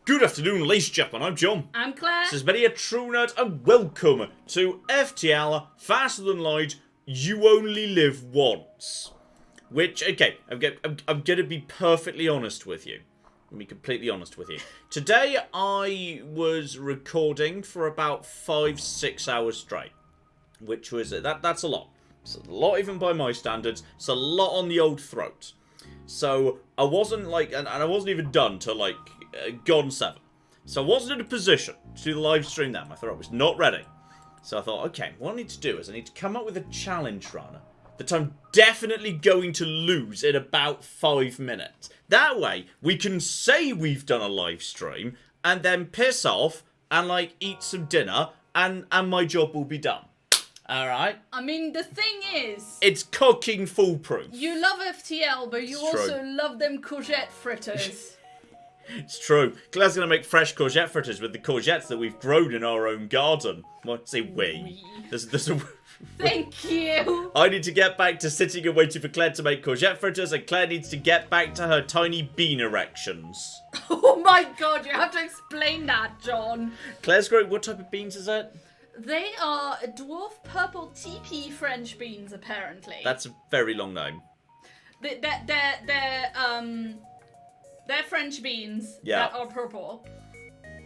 Good afternoon, ladies and gentlemen, I'm John. I'm Claire. This is many a true nerd, and welcome to FTL, Faster Than Light, You Only Live Once. Which, okay, I'm gonna be perfectly honest with you. Let me be completely honest with you. Today, I was recording for about 5-6 hours straight. Which was, that's a lot. It's a lot even by my standards. It's a lot on the old throat. So, I wasn't like, and I wasn't even done till like, gone 7. So I wasn't in a position to do the live stream then. My throat was not ready. So I thought, okay, what I need to do is I need to come up with a challenge run that I'm definitely going to lose in about 5 minutes. That way, we can say we've done a live stream and then piss off and like eat some dinner and my job will be done. Alright? I mean, the thing is... It's cooking foolproof. You love FTL, but you also love them courgette fritters. It's true. Claire's going to make fresh courgette fritters with the courgettes that we've grown in our own garden. Well, say we. There's a... Thank you. I need to get back to sitting and waiting for Claire to make courgette fritters, and Claire needs to get back to her tiny bean erections. Oh my god, you have to explain that, John. Claire's growing... What type of beans is it? They are dwarf purple TP French beans, apparently. That's a very long name. They're French beans that are purple.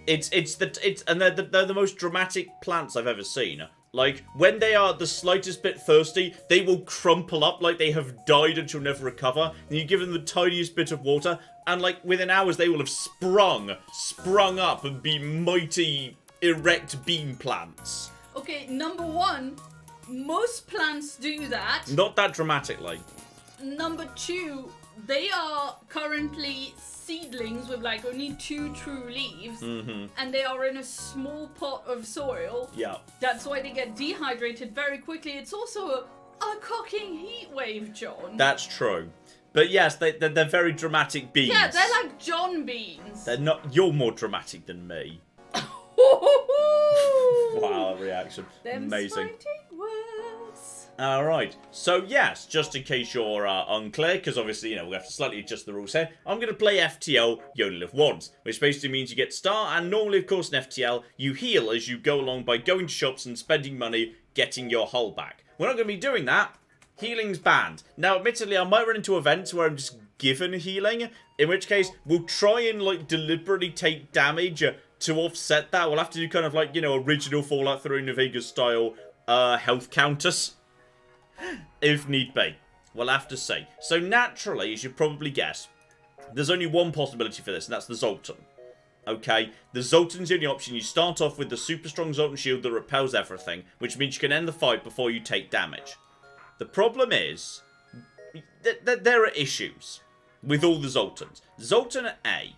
They're the most dramatic plants I've ever seen. Like, when they are the slightest bit thirsty, they will crumple up like they have died and shall never recover. And you give them the tiniest bit of water, and like within hours they will have sprung up and be mighty erect bean plants. Okay, number one, most plants do that. Not that dramatically. Number two, they are currently seedlings with like only 2 true leaves, and they are in a small pot of soil. Yeah. That's why they get dehydrated very quickly. It's also a cooking heat wave, John. That's true. But yes, they're very dramatic beans. Yeah, they're like John beans. They're not. You're more dramatic than me. Wow, reaction. Them amazing. fighting words. Alright, so yes, just in case you're unclear, because obviously, we have to slightly adjust the rules here, I'm going to play FTL, You Only Live Once, which basically means you get star, and normally, of course, in FTL, you heal as you go along by going to shops and spending money, getting your hull back. We're not going to be doing that. Healing's banned. Now, admittedly, I might run into events where I'm just given healing, in which case, we'll try and, like, deliberately take damage to offset that. We'll have to do kind of like, original Fallout 3 New Vegas style health counters. If need be. We'll have to see. So naturally, as you probably guess, there's only one possibility for this, and that's the Zoltan. Okay? The Zoltan's the only option. You start off with the super strong Zoltan shield that repels everything, which means you can end the fight before you take damage. The problem is, there are issues with all the Zoltans. Zoltan A,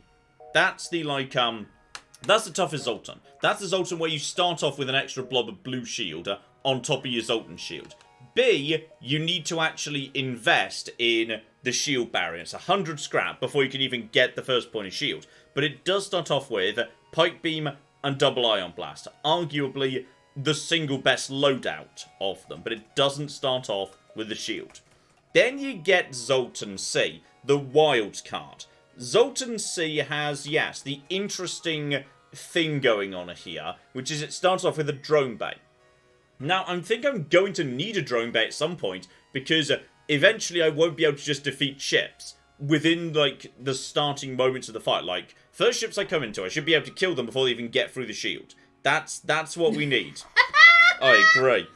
that's the, like, that's the toughest Zoltan. That's the Zoltan where you start off with an extra blob of blue shield on top of your Zoltan shield. B, you need to actually invest in the shield barrier. It's 100 scrap before you can even get the first point of shield. But it does start off with Pike Beam and Double Ion Blast. Arguably the single best loadout of them. But it doesn't start off with the shield. Then you get Zoltan C, the wild card. Zoltan C has, yes, the interesting thing going on here, which is it starts off with a drone bay. Now, I think I'm going to need a drone bay at some point, because eventually I won't be able to just defeat ships within, like, the starting moments of the fight. Like, first ships I come into, I should be able to kill them before they even get through the shield. That's what we need. I agree.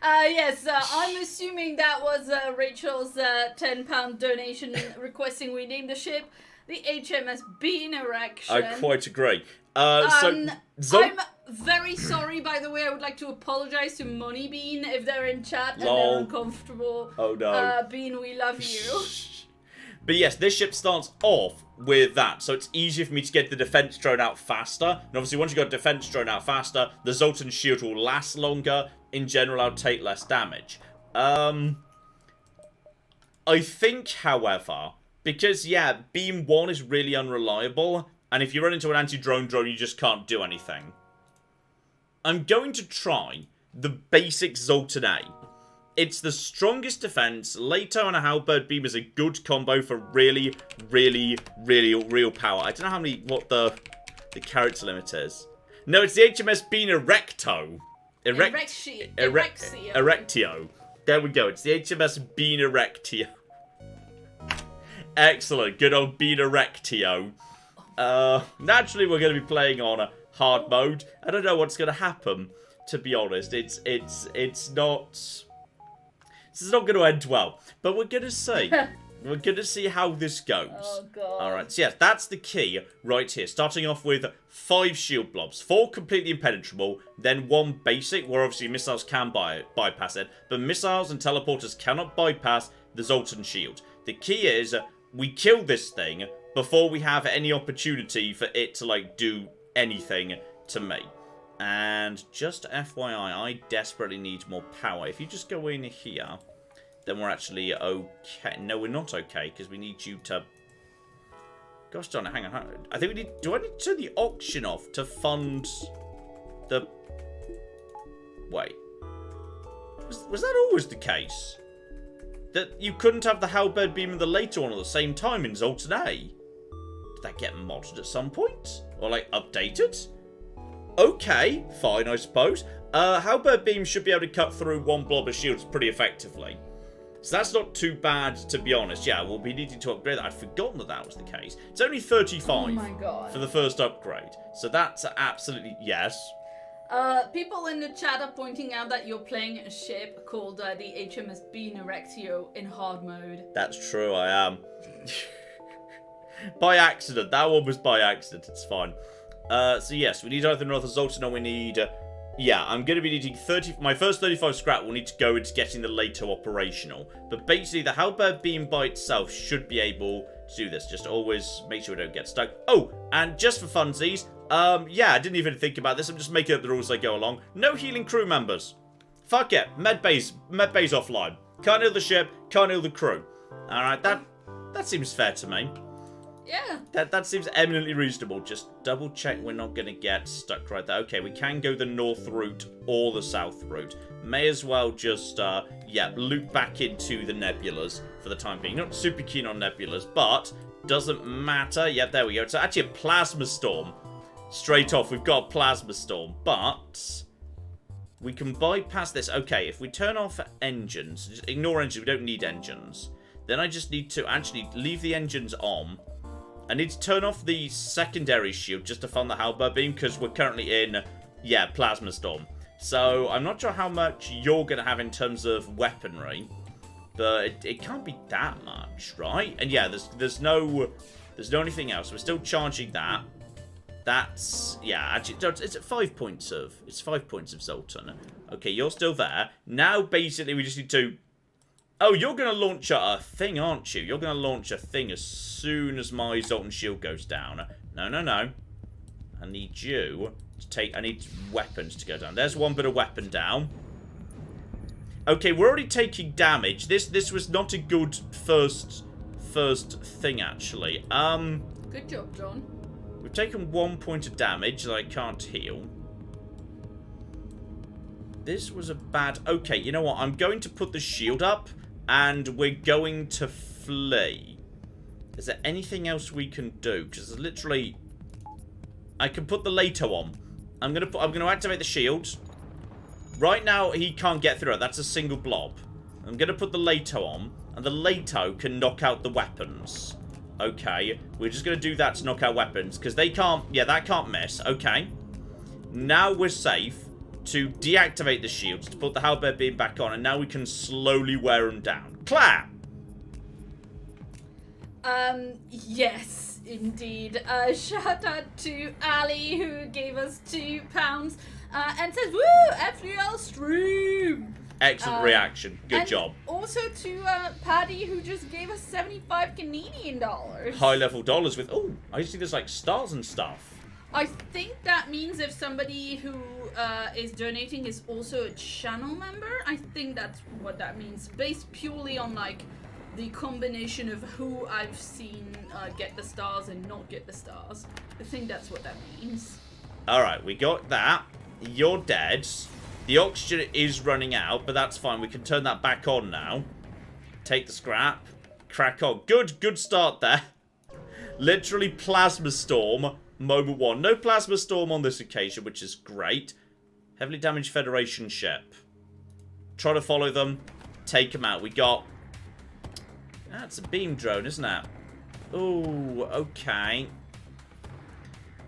Yes, I'm assuming that was Rachel's £10 donation requesting we name the ship the HMS Bean Erection. I quite agree. I'm very sorry, by the way. I would like to apologise to Money Bean if they're in chat and they're uncomfortable. Oh no. Bean, we love you. But yes, this ship starts off with that, so it's easier for me to get the defense drone out faster. And obviously, once you've got defense drone out faster, the Zoltan shield will last longer. In general, I'll take less damage. I think, however, because, yeah, Beam 1 is really unreliable, and if you run into an anti-drone drone, you just can't do anything. I'm going to try the basic Zoltan A. It's the strongest defense. Lato and a halberd beam is a good combo for really, really, really real power. I don't know what the character limit is. No, it's the HMS Bean Erecto. Erectio. There we go. It's the HMS Bean Erectio. Excellent. Good old Bean Erectio. Naturally, we're going to be playing on a hard mode. I don't know what's going to happen, to be honest. It's not... This is not going to end well. But we're going to see. We're going to see how this goes. Oh, God. Alright, so yes, that's the key right here. Starting off with 5 shield blobs. 4 completely impenetrable, then 1 basic, where obviously missiles can bypass it. But missiles and teleporters cannot bypass the Zoltan shield. The key is, we kill this thing before we have any opportunity for it to, like, do anything to me. And just FYI, I desperately need more power. If you just go in here, then we're actually okay. No, we're not okay, because we need you to... Gosh darn it, hang on. I think we need... Do I need to turn the auction off to fund the... Wait. Was that always the case? That you couldn't have the halberd beam and the later one at the same time in Zoltan A? Did that get modded at some point? Or, like, updated? Okay, fine, I suppose. Halberd beam should be able to cut through 1 blob of shields pretty effectively. So that's not too bad, to be honest. Yeah, we'll be needing to upgrade that. I'd forgotten that that was the case. It's only 35 oh my God. For the first upgrade. So that's absolutely... Yes. People in the chat are pointing out that you're playing a ship called the HMS Bean Erectio in hard mode. That's true, I am. By accident. That one was by accident. It's fine. So yes, we need either another Zoltan or we need... yeah, I'm going to be needing 30... My first 35 scrap will need to go into getting the Lato operational. But basically, the halberd beam by itself should be able to do this. Just always make sure we don't get stuck. Oh, and just for funsies, yeah, I didn't even think about this. I'm just making up the rules as I go along. No healing crew members. Fuck it. Medbay's offline. Can't heal the ship, can't heal the crew. Alright, that seems fair to me. Yeah. That seems eminently reasonable. Just double check we're not going to get stuck right there. Okay, we can go the north route or the south route. May as well just, yeah, loop back into the nebulas for the time being. Not super keen on nebulas, but doesn't matter. Yep, there we go. It's actually a plasma storm. Straight off, we've got a plasma storm, but we can bypass this. Okay, if we turn off engines, just ignore engines, we don't need engines. Then I just need to actually leave the engines on. I need to turn off the secondary shield just to fund the halberd beam because we're currently in, yeah, plasma storm. So I'm not sure how much you're going to have in terms of weaponry, but it can't be that much, right? And yeah, there's no anything else. We're still charging that. That's, yeah, actually, it's at 5 points of, it's 5 points of Zoltan. Okay, you're still there. Now, basically, we just need to, oh, you're going to launch a thing, aren't you? You're going to launch a thing as soon as my Zoltan shield goes down. No, no, no. I need you to take, I need weapons to go down. There's one bit of weapon down. Okay, we're already taking damage. This was not a good first thing, actually. Good job, John. We've taken 1 point of damage that I can't heal. This was a bad... Okay, you know what? I'm going to put the shield up, and we're going to flee. Is there anything else we can do? Because literally... I can put the Lato on. I'm going to activate the shield. Right now, he can't get through it. That's a single blob. I'm going to put the Lato on, and the Lato can knock out the weapons. Okay, we're just going to do that to knock out weapons, because they can't... Yeah, that can't miss. Okay. Now we're safe to deactivate the shields, to put the halberd beam back on, and now we can slowly wear them down. Claire! Yes, indeed. Shout out to Ali, who gave us £2, and says, woo, FTL stream! Excellent reaction. Good job. Also to Paddy, who just gave us 75 Canadian dollars. High level dollars with... Oh, I see there's like stars and stuff. I think that means if somebody who is donating is also a channel member, I think that's what that means. Based purely on like the combination of who I've seen get the stars and not get the stars. I think that's what that means. Alright, we got that. You're dead. The oxygen is running out, but that's fine. We can turn that back on now. Take the scrap. Crack on. Good start there. Literally plasma storm, moment 1. No plasma storm on this occasion, which is great. Heavily damaged Federation ship. Try to follow them. Take them out. We got... That's a beam drone, isn't it? Ooh, okay.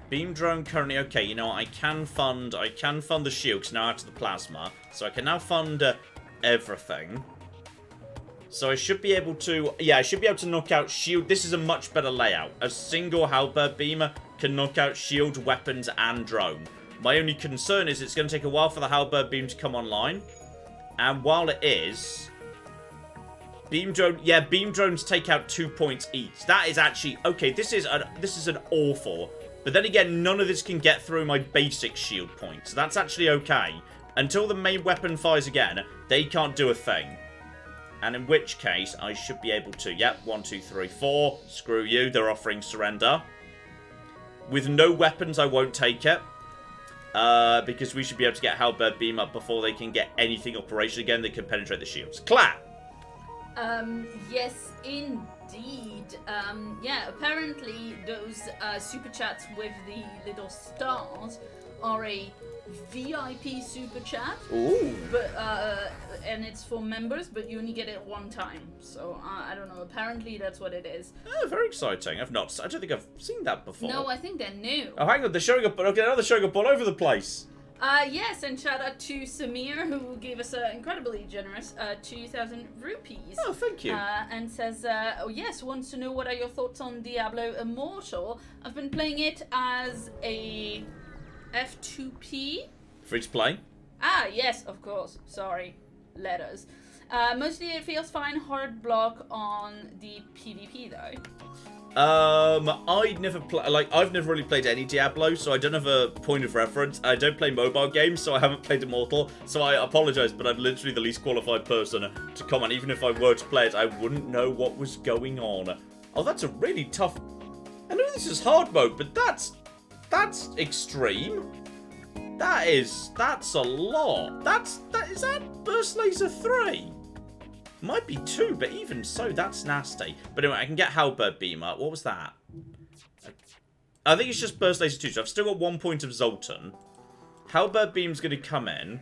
Beam drone currently okay. You know what? I can fund the shield because now out of the plasma. So I can now fund everything. So I should be able to... Yeah, I should be able to knock out shield. This is a much better layout. A single halberd beamer can knock out shield, weapons, and drone. My only concern is it's going to take a while for the halberd beam to come online. And while it is... Beam drone... Yeah, beam drones take out 2 points each. That is actually... Okay, this is an awful... But then again, none of this can get through my basic shield points. So that's actually okay. Until the main weapon fires again, they can't do a thing. And in which case, I should be able to... Yep, 1, 2, 3, 4. Screw you, they're offering surrender. With no weapons, I won't take it. Because we should be able to get halberd beam up before they can get anything operational again that can penetrate the shields. Clap! Yes, indeed. Yeah, apparently those super chats with the little stars are a VIP super chat. Ooh. But and it's for members, but you only get it one time. So I don't know. Apparently that's what it is. Oh, very exciting. I don't think I've seen that before. No, I think they're new. Oh, hang on. They're showing up. Okay, now they're showing up all over the place. Yes, and shout out to Samir, who gave us an incredibly generous 2,000 rupees. Oh, thank you. And says, oh yes, wants to know what are your thoughts on Diablo Immortal. I've been playing it as a F2P. Free to play? Ah, yes, of course. Sorry. Letters. Mostly it feels fine. Hard block on the PvP, though. I've never really played any Diablo, so I don't have a point of reference. I don't play mobile games, so I haven't played Immortal, so I apologize, but I'm literally the least qualified person to comment. Even if I were to play it, I wouldn't know what was going on. Oh, that's a really tough... I know this is hard mode, but that's extreme. That's a lot. Is that Burst Laser 3? Might be 2, but even so, that's nasty. But anyway, I can get halberd beam up. What was that? I think it's just Burst Laser 2, so I've still got 1 point of Zoltan. Halberd beam's going to come in.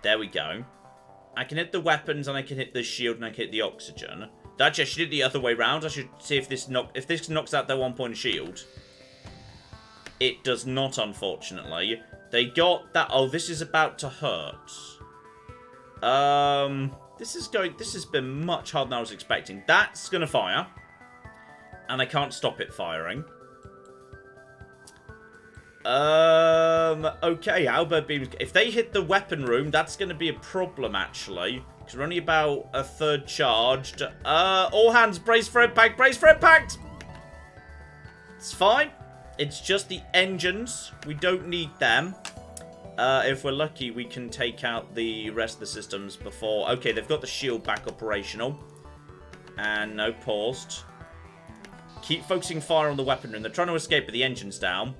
There we go. I can hit the weapons, and I can hit the shield, and I can hit the oxygen. Actually, I should hit the other way round. I should see if this knocks out their 1 point shield. It does not, unfortunately. They got that... Oh, this is about to hurt. This has been much harder than I was expecting. That's going to fire. And I can't stop it firing. Okay, halberd beams. If they hit the weapon room, that's going to be a problem, actually. Because we're only about a third charged. All hands, brace for impact, brace for impact! It's fine. It's just the engines. We don't need them. If we're lucky, we can take out the rest of the systems before... Okay, they've got the shield back operational. And no paused. Keep focusing fire on the weapon room. They're trying to escape, but the engine's down.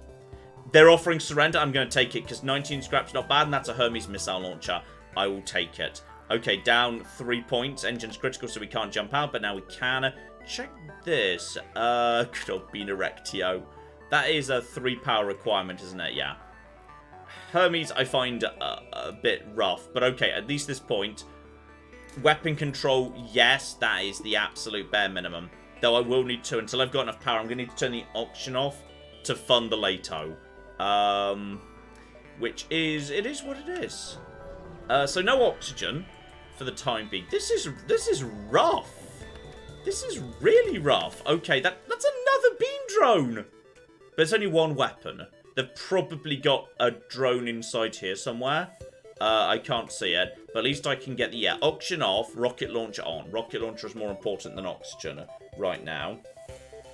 They're offering surrender. I'm going to take it, because 19 scraps not bad, and that's a Hermes missile launcher. I will take it. Okay, down 3 points. Engine's critical, so we can't jump out, but now we can. Check this. Good old Bina Rectio. That is a 3 power requirement, isn't it? Yeah. Hermes, I find a bit rough. But okay, at least this point. Weapon control, yes, that is the absolute bare minimum. Though I will need to, until I've got enough power, I'm going to need to turn the auction off to fund the Lato. Which is, it is what it is. So no oxygen for the time being. This is rough. This is really rough. Okay, that's another beam drone. But it's only one weapon. They've probably got a drone inside here somewhere. I can't see it. But at least I can get the, auction off, rocket launcher on. Rocket launcher is more important than oxygen right now.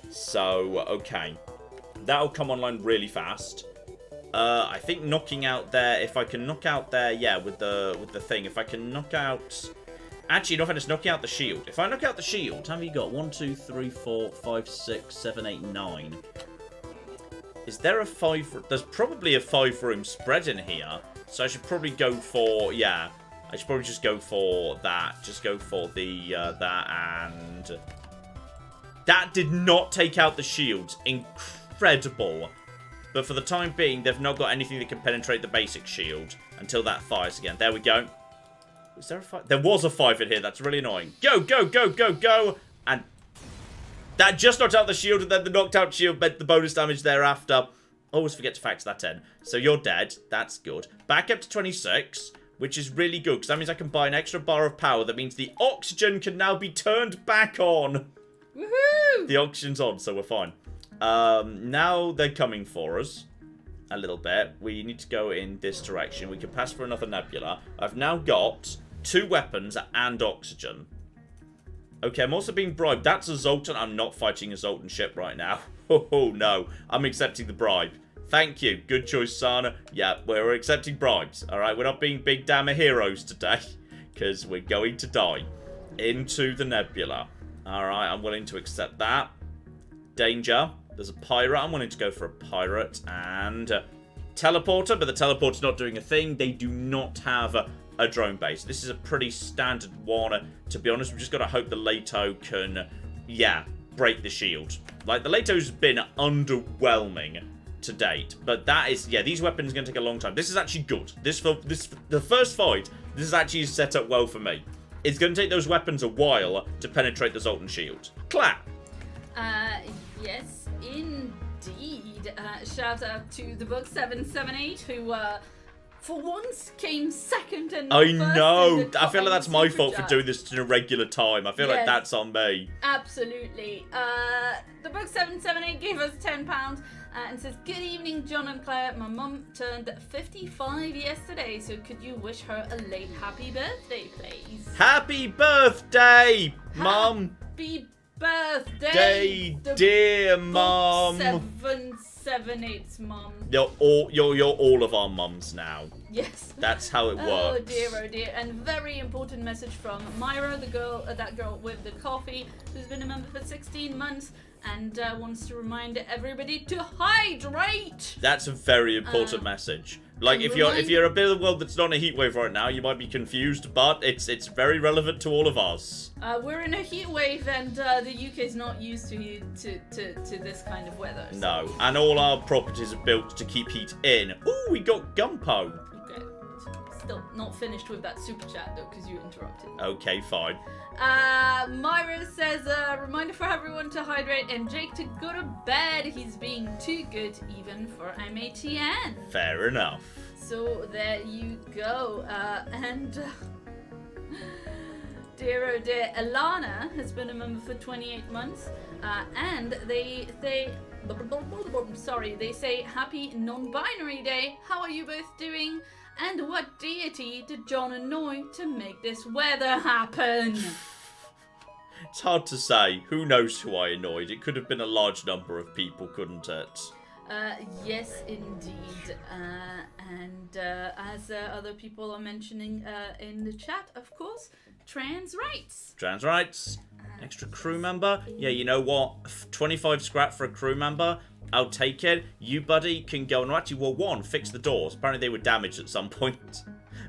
So, okay. That'll come online really fast. I think knocking out there, if I can knock out there, yeah, with the thing. If I can knock out... Actually, no, just knocking out the shield. If I knock out the shield, how have you got? 1, 2, 3, 4, 5, 6, 7, 8, 9. Is there a 5... There's probably a 5-room spread in here. So I should probably go for, yeah. I should probably just go for that. Just go for the, that and... That did not take out the shields. Incredible. But for the time being, they've not got anything that can penetrate the basic shield until that fires again. There we go. Is there a 5? There was a 5 in here. That's really annoying. Go, go, go, go, go. And that just knocked out the shield, and then the knocked out shield meant the bonus damage thereafter. Always forget to factor that in. So you're dead. That's good. Back up to 26, which is really good, because that means I can buy an extra bar of power. That means the oxygen can now be turned back on. Woohoo! The oxygen's on, so we're fine. Now they're coming for us a little bit. We need to go in this direction. We can pass for another nebula. I've now got 2 weapons and oxygen. Okay, I'm also being bribed. That's a Zoltan. I'm not fighting a Zoltan ship right now. Oh, no. I'm accepting the bribe. Thank you. Good choice, Sana. Yeah, we're accepting bribes. Alright, we're not being big damn heroes today. Because we're going to die. Into the nebula. Alright, I'm willing to accept that. Danger. There's a pirate. I'm willing to go for a pirate. And teleporter, but the teleporter's not doing a thing. They do not have a drone base. This is a pretty standard one. To be honest, we've just got to hope the Leto can, yeah, break the shield. Like, the Leto's been underwhelming to date. But that is, yeah, these weapons are going to take a long time. This is actually good. The first fight, this is actually set up well for me. It's going to take those weapons a while to penetrate the Zoltan shield. Clap! Yes, indeed. Shout out to the book 778 who, for once, came second and I first know. in the I feel like that's my super fault for chat. doing this in a regular time. I feel like Yes. that's on me. Absolutely. The book 778 gave us £10 and says, "Good evening, John and Claire. My mum turned 55 yesterday, so could you wish her a late happy birthday, please?" Happy birthday, Mum! Happy birthday, the Dear book Mum! 778's mum. You're all of our mums now. Yes. That's how it works. Oh dear. And very important message from Myra, the girl, that girl with the coffee, who's been a member for 16 months and wants to remind everybody to hydrate. That's a very important message. Like, and if you're a bit of the world that's not in a heat wave right now, you might be confused, but it's very relevant to all of us. We're in a heat wave, and the UK is not used to this kind of weather. So. No, and all our properties are built to keep heat in. Ooh, we got Gumpo. Okay. Still not finished with that super chat though, because you interrupted. Okay, fine. Myra says, reminder for everyone to hydrate and Jake to go to bed. He's being too good even for MATN. Fair enough. So there you go. Dear oh dear, Alana has been a member for 28 months. And they say happy non-binary day. How are you both doing? And what deity did John annoy to make this weather happen? It's hard to say. Who knows who I annoyed? It could have been a large number of people, couldn't it? Yes, indeed. As other people are mentioning in the chat, of course, trans rights. Trans rights. Extra crew member. Yeah, you know what? 25 scrap for a crew member. I'll take it. You, buddy, can go and actually, well, 1, fix the doors. Apparently they were damaged at some point.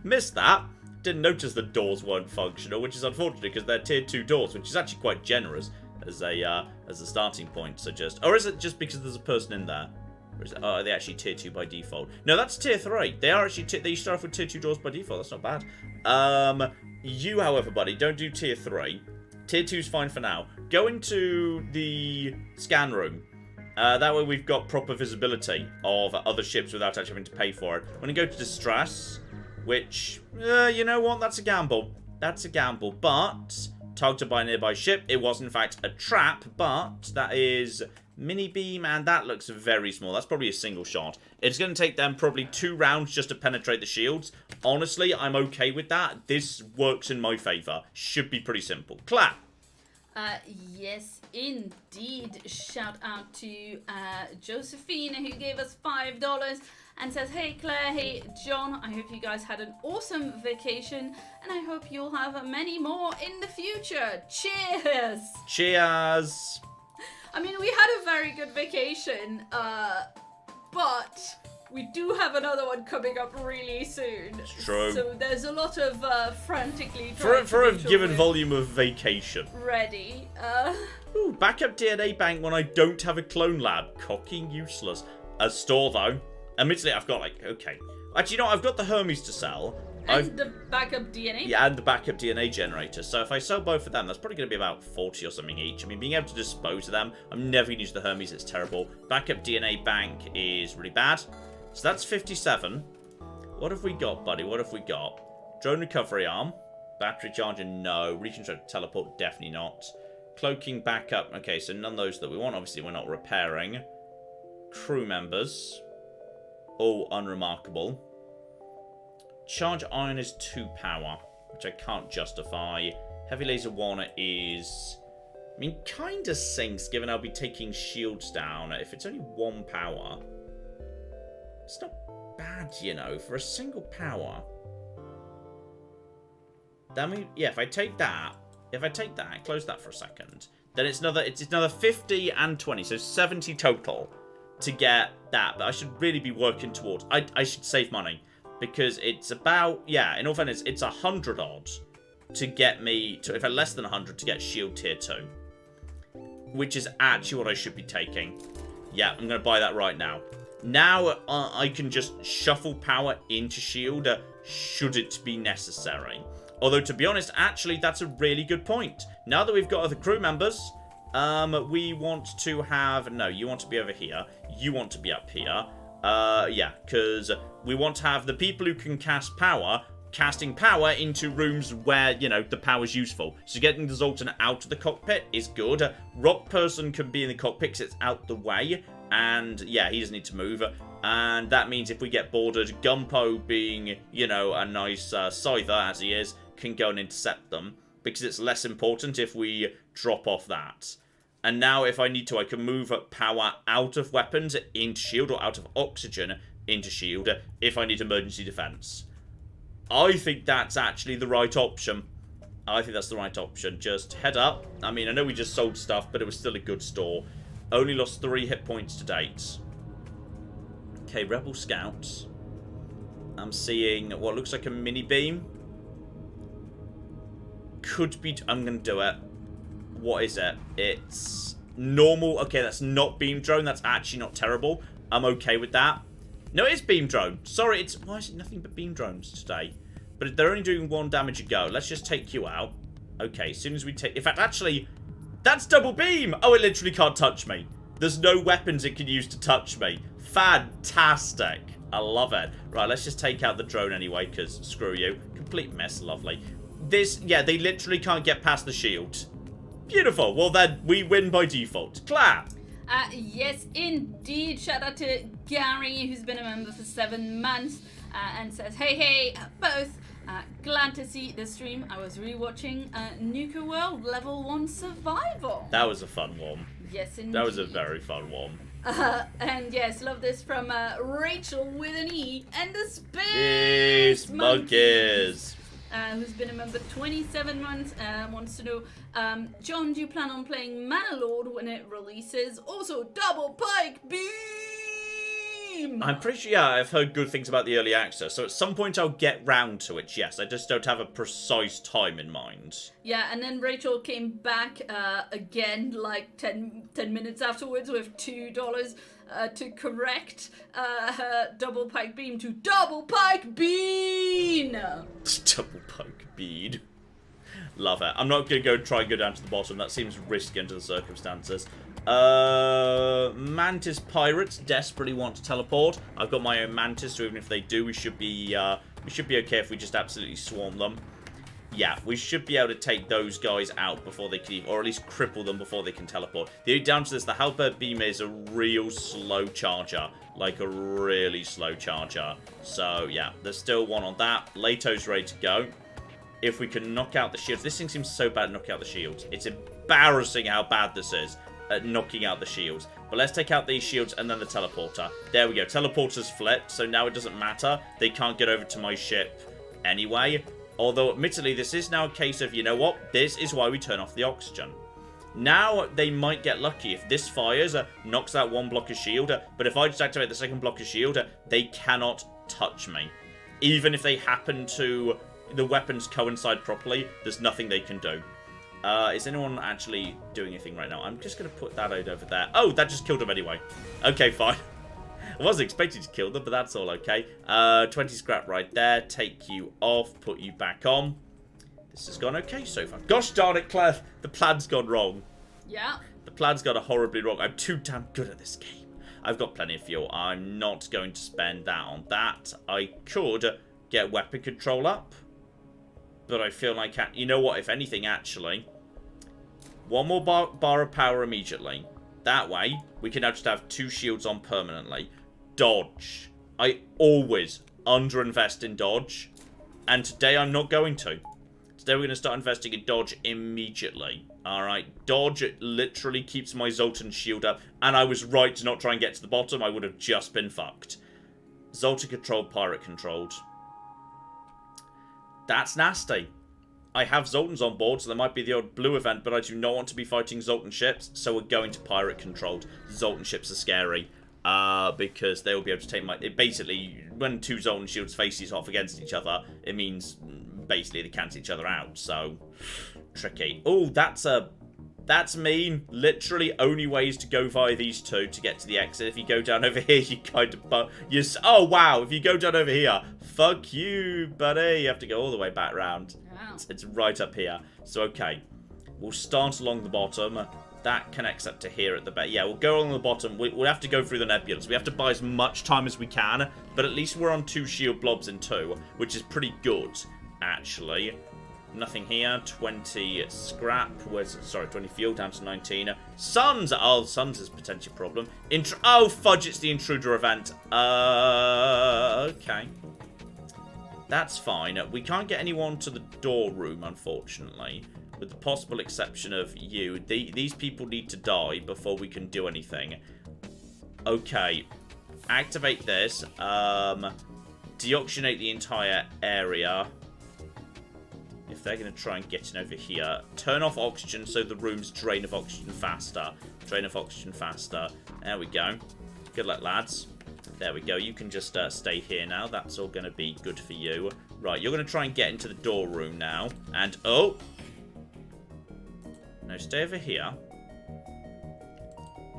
Missed that. Didn't notice the doors weren't functional, which is unfortunate because they're tier 2 doors, which is actually quite generous as a starting point. So or is it just because there's a person in there? Or is it, are they actually tier 2 by default? No, that's tier 3. They are actually they start off with tier 2 doors by default. That's not bad. You, however, buddy, don't do tier 3. Tier 2's fine for now. Go into the scan room. That way we've got proper visibility of other ships without actually having to pay for it. We're going to go to distress, which, you know what, that's a gamble. That's a gamble, but targeted by a nearby ship. It was, in fact, a trap, but that is mini beam, and that looks very small. That's probably a single shot. It's going to take them probably 2 rounds just to penetrate the shields. Honestly, I'm okay with that. This works in my favour. Should be pretty simple. Clap! Yes, indeed. Shout out to Josephine, who gave us $5 and says, "Hey Claire, hey John, I hope you guys had an awesome vacation and I hope you'll have many more in the future. Cheers!" Cheers! I mean, we had a very good vacation, but we do have another one coming up really soon. It's true. So there's a lot of frantically For trying a to make sure given we're volume of vacation. ready. Ooh, backup DNA bank when I don't have a clone lab. Cocking useless. A store though. Admittedly, I've got like, okay. Actually, you know, I've got the Hermes to sell. And the backup DNA. Yeah, and the backup DNA generator. So if I sell both of them, that's probably going to be about 40 or something each. I mean, being able to dispose of them, I'm never going to use the Hermes, it's terrible. Backup DNA bank is really bad. So that's 57. What have we got, buddy? What have we got? Drone recovery arm. Battery charger, no. Reconstruct teleport, definitely not. Cloaking backup. Okay, so none of those that we want. Obviously, we're not repairing. Crew members. All unremarkable. Charge iron is 2 power, which I can't justify. Heavy laser 1 is... I mean, kind of sinks, given I'll be taking shields down. If it's only 1 power, it's not bad, you know, for a single power. That mean, yeah, if I take that, close that for a second, then it's another 50 and 20, so 70 total to get that. But I should really be working towards. I should save money because it's about, yeah, in all fairness, it's 100 odd to get me to, if I less than 100, to get shield tier 2, which is actually what I should be taking. Yeah, I'm gonna buy that right now. Now I can just shuffle power into shield should it be necessary. Although, to be honest, actually, that's a really good point. Now that we've got other crew members, we want to have... No, you want to be over here. You want to be up here. Yeah, because we want to have the people who can cast power, casting power into rooms where, you know, the power's useful. So getting the Zoltan out of the cockpit is good. Rock person can be in the cockpit because it's out the way. And, yeah, he doesn't need to move. And that means if we get bordered, Gumpo being, you know, a nice scyther, as he is, can go and intercept them, because it's less important if we drop off that. And now if I need to, I can move power out of weapons into shield, or out of oxygen into shield, if I need emergency defense. I think that's actually the right option. I think that's the right option. Just head up. I mean, I know we just sold stuff, but it was still a good store. Only lost 3 hit points to date. Okay, Rebel Scouts. I'm seeing what looks like a mini beam. Could be... I'm going to do it. What is it? It's normal. Okay, that's not beam drone. That's actually not terrible. I'm okay with that. No, it is beam drone. Sorry, it's... Why is it nothing but beam drones today? But they're only doing 1 damage a go. Let's just take you out. Okay, as soon as we take... In fact, actually, that's double beam. Oh, it literally can't touch me. There's no weapons it can use to touch me. Fantastic. I love it. Right, let's just take out the drone anyway, because screw you. Complete mess, lovely. This, yeah, they literally can't get past the shield. Beautiful. Well, then we win by default. Clap. Yes, indeed. Shout out to Gary, who's been a member for 7 months, and says, hey, both. Glad to see the stream. I was rewatching Nuka World Level 1 Survival. That was a fun one. Yes, indeed. That was a very fun one. And yes, love this from Rachel with an E and the Space Monkeys. Who's been a member 27 months, wants to know, John, do you plan on playing MacLeod when it releases? Also, double pike beam! I'm pretty sure, yeah, I've heard good things about the early access, so at some point I'll get round to it, yes. I just don't have a precise time in mind. Yeah, and then Rachel came back again, like 10 minutes afterwards with $2 to correct her double pike beam to double pike bean! Double pike bean. Love it. I'm not going to try and go down to the bottom. That seems risky under the circumstances. Mantis pirates desperately want to teleport. I've got my own Mantis, so even if they do, we should be okay if we just absolutely swarm them. Yeah, we should be able to take those guys out before they can even, or at least cripple them before they can teleport. The only down to this, the halberd beam is a real slow charger. Like a really slow charger. So, yeah, there's still one on that. Leto's ready to go. If we can knock out the shields. This thing seems so bad at knocking out the shields. It's embarrassing how bad this is at knocking out the shields. But let's take out these shields and then the teleporter. There we go. Teleporter's flipped, so now it doesn't matter. They can't get over to my ship anyway. Although, admittedly, this is now a case of, you know what? This is why we turn off the oxygen. Now they might get lucky. If this fires, knocks out one block of shield, but if I just activate the second block of shield, they cannot touch me. Even if they happen to... the weapons coincide properly, there's nothing they can do. Is anyone actually doing anything right now? I'm just going to put that out over there. Oh, that just killed them anyway. Okay, fine. I wasn't expecting to kill them, but that's all okay. 20 scrap right there. Take you off. Put you back on. This has gone okay so far. Gosh darn it, Claire. The plan's gone wrong. Yeah. The plan's gone horribly wrong. I'm too damn good at this game. I've got plenty of fuel. I'm not going to spend that on that. I could get weapon control up. But I feel like... you know what? If anything, actually... one more bar of power immediately. That way, we can now just have 2 shields on permanently. Dodge. I always underinvest in dodge. And today I'm not going to. Today we're going to start investing in dodge immediately. Alright, dodge literally keeps my Zoltan shield up. And I was right to not try and get to the bottom. I would have just been fucked. Zoltan controlled, pirate controlled. That's nasty. I have Zoltans on board, so there might be the odd blue event, but I do not want to be fighting Zoltan ships, so we're going to pirate controlled. Zoltan ships are scary. Because they will be able to take my... basically, when 2 Zoltan shields face off against each other, it means basically they cancel each other out. So, tricky. Oh, that's mean. Literally, only ways to go via these 2 to get to the exit. If you go down over here, you kind of... oh, wow. If you go down over here, fuck you, buddy. You have to go all the way back round. Wow. It's right up here. So, okay. We'll start along the bottom. That connects up to here at the back. Yeah, we'll go along the bottom. We'll have to go through the nebulas. We have to buy as much time as we can, but at least we're on 2 shield blobs in 2, which is pretty good, actually. Nothing here. 20 scrap. Sorry, 20 fuel down to 19. Suns! Oh, Suns is potentially a problem. Oh, fudge, it's the Intruder event. Okay. That's fine. We can't get anyone to the door room, unfortunately. With the possible exception of you. These people need to die before we can do anything. Okay. Activate this. Deoxygenate the entire area. If they're going to try and get in over here. Turn off oxygen so the rooms drain of oxygen faster. Drain of oxygen faster. There we go. Good luck, lads. There we go. You can just stay here now. That's all going to be good for you. Right, you're going to try and get into the door room now. And, oh... no, stay over here.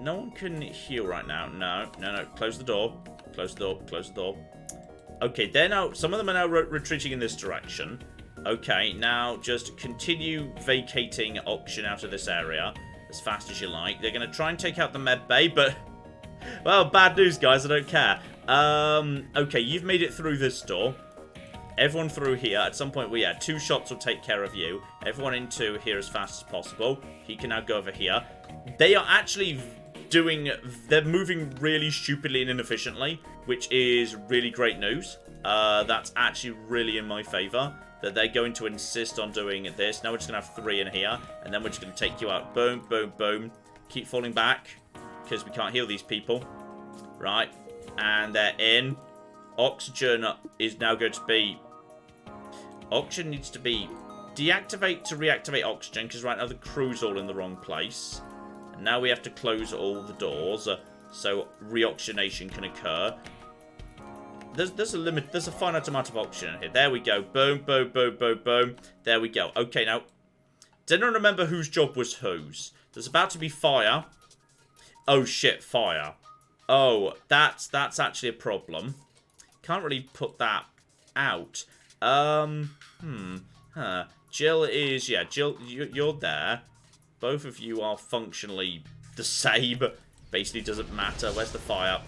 No one can heal right now. No. Close the door. Close the door. Close the door. Okay, they're now... some of them are now retreating in this direction. Okay, now just continue vacating oxygen out of this area as fast as you like. They're going to try and take out the med bay, but... well, bad news, guys. I don't care. Okay, you've made it through this door. Everyone through here. At some point, 2 shots will take care of you. Everyone into here as fast as possible. He can now go over here. They are actually they're moving really stupidly and inefficiently, which is really great news. That's actually really in my favor, that they're going to insist on doing this. Now we're just going to have 3 in here, and then we're just going to take you out. Boom, boom, boom. Keep falling back, because we can't heal these people. Right. And they're in. Oxygen is now going to be... oxygen needs to be deactivate to reactivate oxygen, because right now the crew's all in the wrong place. And now we have to close all the doors, so reoxygenation can occur. There's a limit, there's a finite amount of oxygen in here. There we go. Boom, boom, boom, boom, boom. There we go. Okay, now, did anyone remember whose job was whose? There's about to be fire. Oh shit, fire. Oh, that's actually a problem. Can't really put that out. Jill is... yeah, Jill, you're there. Both of you are functionally the same. Basically doesn't matter. Where's the fire?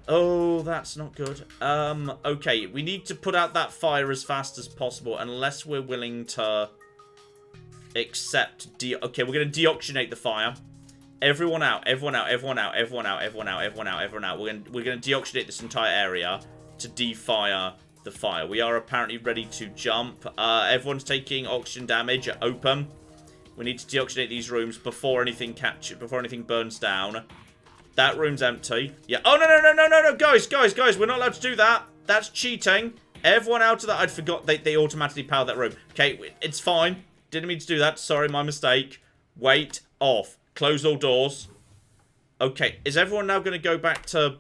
Oh, that's not good. Okay, we need to put out that fire as fast as possible, unless we're willing to accept... okay, we're going to deoxygenate the fire. Everyone out, everyone out, everyone out, everyone out, everyone out, everyone out, everyone out. We're going to deoxygenate this entire area to defire the fire. We are apparently ready to jump. Everyone's taking oxygen damage. Open. We need to deoxygenate these rooms before anything burns down. That room's empty. Yeah. Oh, no. Guys. We're not allowed to do that. That's cheating. Everyone out of that. I'd forgot they automatically power that room. Okay, it's fine. Didn't mean to do that. Sorry, my mistake. Wait. Off. Close all doors. Okay, is everyone now going to go back to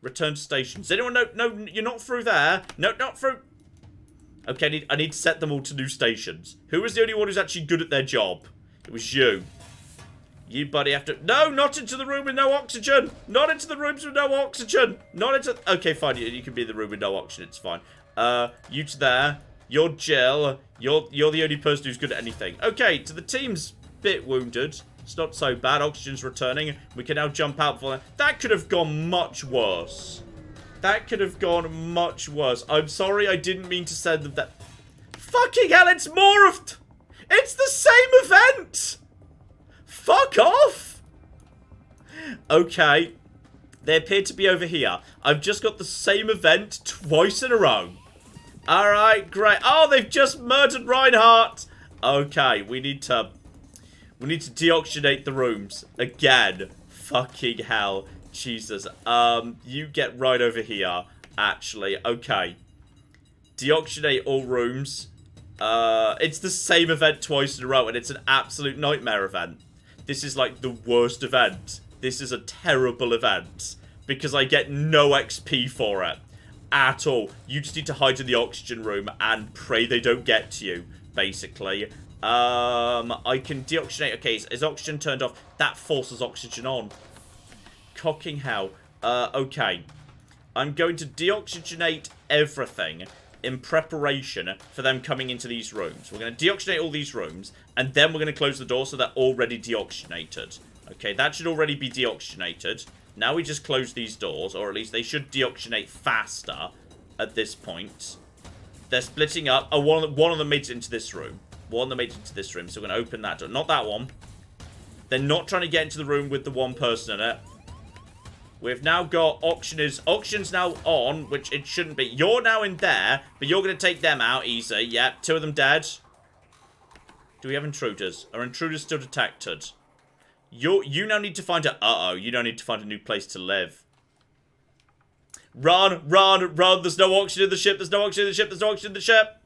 return to station? Does anyone know? No, you're not through there. No, not through. Okay, I need to set them all to new stations. Who was the only one who's actually good at their job? It was you. You, buddy, have to... No, not into the room with no oxygen. Not into the rooms with no oxygen. Not into... Okay, fine. You can be in the room with no oxygen. It's fine. You to there. You're Jill. You're the only person who's good at anything. Okay, to the team's bit wounded. It's not so bad. Oxygen's returning. We can now jump out for that. That could have gone much worse. That could have gone much worse. I'm sorry, I didn't mean to send them that. Fucking hell, it's more of... It's the same event! Fuck off! Okay. They appear to be over here. I've just got the same event twice in a row. Alright, great. Oh, they've just murdered Reinhardt! Okay, we need to deoxygenate the rooms. Again. Fucking hell. Jesus. You get right over here, actually. Okay. Deoxygenate all rooms. It's the same event twice in a row, and it's an absolute nightmare event. This is like the worst event. This is a terrible event. Because I get no XP for it. At all. You just need to hide in the oxygen room and pray they don't get to you, basically. I can deoxygenate. Okay, is oxygen turned off? That forces oxygen on. Cocking hell. Okay. I'm going to deoxygenate everything in preparation for them coming into these rooms. We're going to deoxygenate all these rooms, and then we're going to close the door so they're already deoxygenated. Okay, that should already be deoxygenated. Now we just close these doors, or at least they should deoxygenate faster at this point. They're splitting up. Oh, one of them made it into this room. One of them made it into this room, so we're going to open that door. Not that one. They're not trying to get into the room with the one person in it. We've now got Oxygen's now on, which it shouldn't be. You're now in there, but you're going to take them out easy. Yep, 2 of them dead. Do we have intruders? Are intruders still detected? You now need to find a... Uh-oh, you now need to find a new place to live. Run, run, run. There's no oxygen in the ship. There's no oxygen in the ship. There's no oxygen in the ship.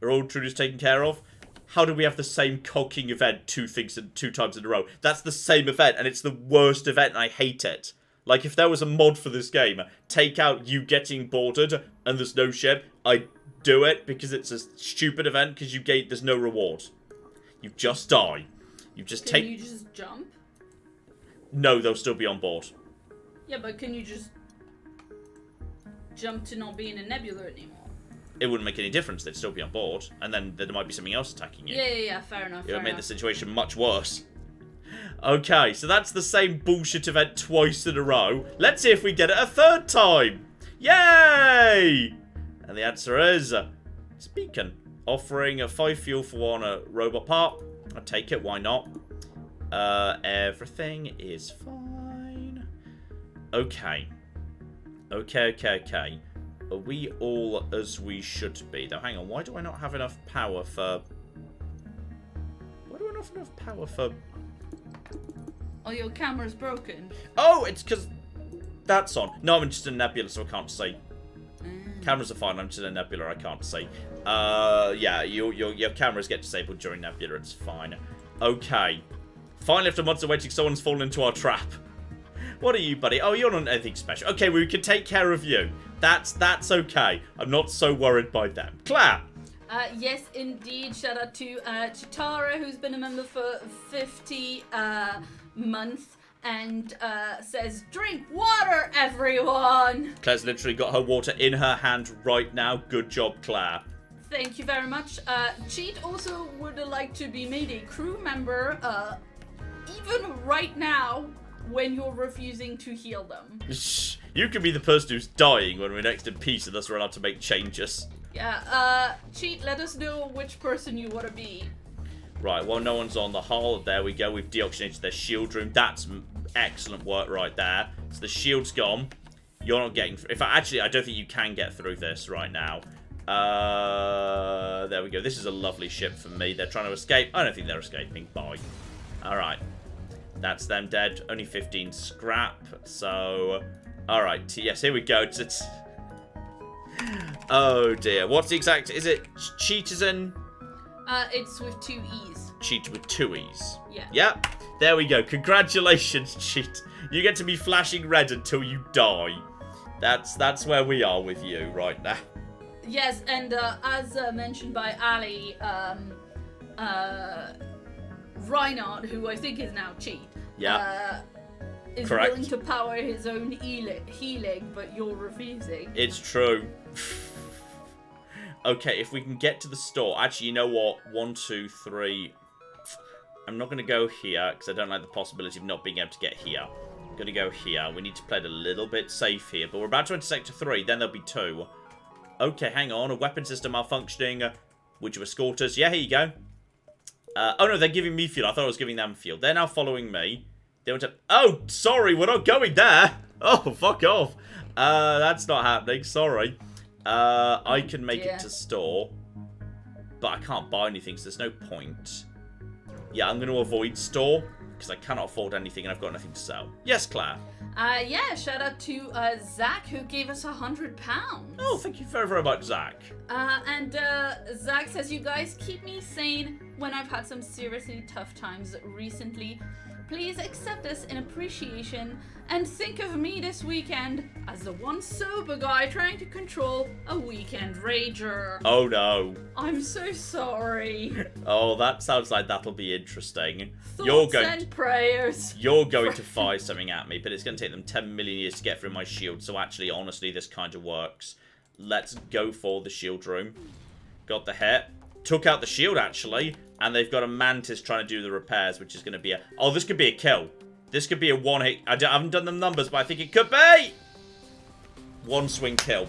Are all intruders taken care of? How do we have the same cocking event two times in a row? That's the same event, and it's the worst event, and I hate it. Like, if there was a mod for this game, take out you getting boarded and there's no ship, I'd do it because it's a stupid event because there's no reward. You just die. You just Can you just jump? No, they'll still be on board. Yeah, but can you just jump to not be in a nebula anymore? It wouldn't make any difference. They'd still be on board, and then there might be something else attacking you. Yeah, fair enough. It would make the situation much worse. Okay, so that's the same bullshit event twice in a row. Let's see if we get it a third time. Yay! And the answer is... it's a beacon. Offering a 5 fuel for 1 robot part. I'll take it, why not? Everything is fine. Okay. Okay. Are we all as we should be? Though, hang on, why do I not have enough power for... Why do I not have enough power for... Oh, your camera's broken. Oh, it's because that's on. No, I'm just in a nebula, so I can't see. Cameras are fine. I'm just in a nebula. I can't see. Yeah, your cameras get disabled during nebula. It's fine. Okay. Finally, after months of waiting, someone's fallen into our trap. What are you, buddy? Oh, you're not anything special. Okay, we can take care of you. That's okay. I'm not so worried by them. Claire. Yes, indeed. Shout out to Chitara, who's been a member for 50 months, and says, "Drink water, everyone." Claire's literally got her water in her hand right now. Good job, Claire. Thank you very much. Cheat also would like to be made a crew member, even right now, when you're refusing to heal them. You can be the person who's dying when we're next in peace, and thus we're allowed to make changes. Yeah, Cheat, let us know which person you want to be. Right, well, no one's on the hull. There we go. We've deoxygenated their shield room. That's excellent work right there. So the shield's gone. You're not getting... Actually, I don't think you can get through this right now. There we go. This is a lovely ship for me. They're trying to escape. I don't think they're escaping. Bye. Alright. That's them dead. Only 15 scrap. So... Alright. Yes, here we go. It's... Oh, dear. What's the exact... Is it cheaters in... It's with 2 E's. Cheat with 2 E's. Yeah. Yep. There we go. Congratulations, Cheat. You get to be flashing red until you die. That's where we are with you right now. Yes, and as mentioned by Ali, Reinhardt, who I think is now Cheat, is Correct. willing to power his own healing, but you're refusing. It's true. Okay, if we can get to the store. Actually, you know what? 1, 2, 3. I'm not going to go here, because I don't like the possibility of not being able to get here. I'm going to go here. We need to play it a little bit safe here. But we're about to enter Sector 3. Then there'll be 2. Okay, hang on. A weapon system malfunctioning. Would you escort us? Yeah, here you go. Oh, no, they're giving me fuel. I thought I was giving them fuel. They're now following me. They want to... Oh, sorry, we're not going there. Oh, fuck off. That's not happening. Sorry. I can make it to store. But I can't buy anything, so there's no point. Yeah, I'm going to avoid store. Because I cannot afford anything and I've got nothing to sell. Yes, Claire? Yeah, shout out to Zach, who gave us £100. Oh, thank you very, very much, Zach. And Zach says, you guys keep me sane when I've had some seriously tough times recently. Please accept this in appreciation and think of me this weekend as the one sober guy trying to control a weekend rager. Oh, no. I'm so sorry. Oh, that sounds like that'll be interesting. Thoughts and prayers. You're going to fire something at me, but it's going to take them 10 million years to get through my shield. So actually, honestly, this kind of works. Let's go for the shield room. Got the hit. Took out the shield, actually. And they've got a mantis trying to do the repairs, which is going to be a... Oh, this could be a kill. This could be a one-hit... I haven't done the numbers, but I think it could be! One swing kill.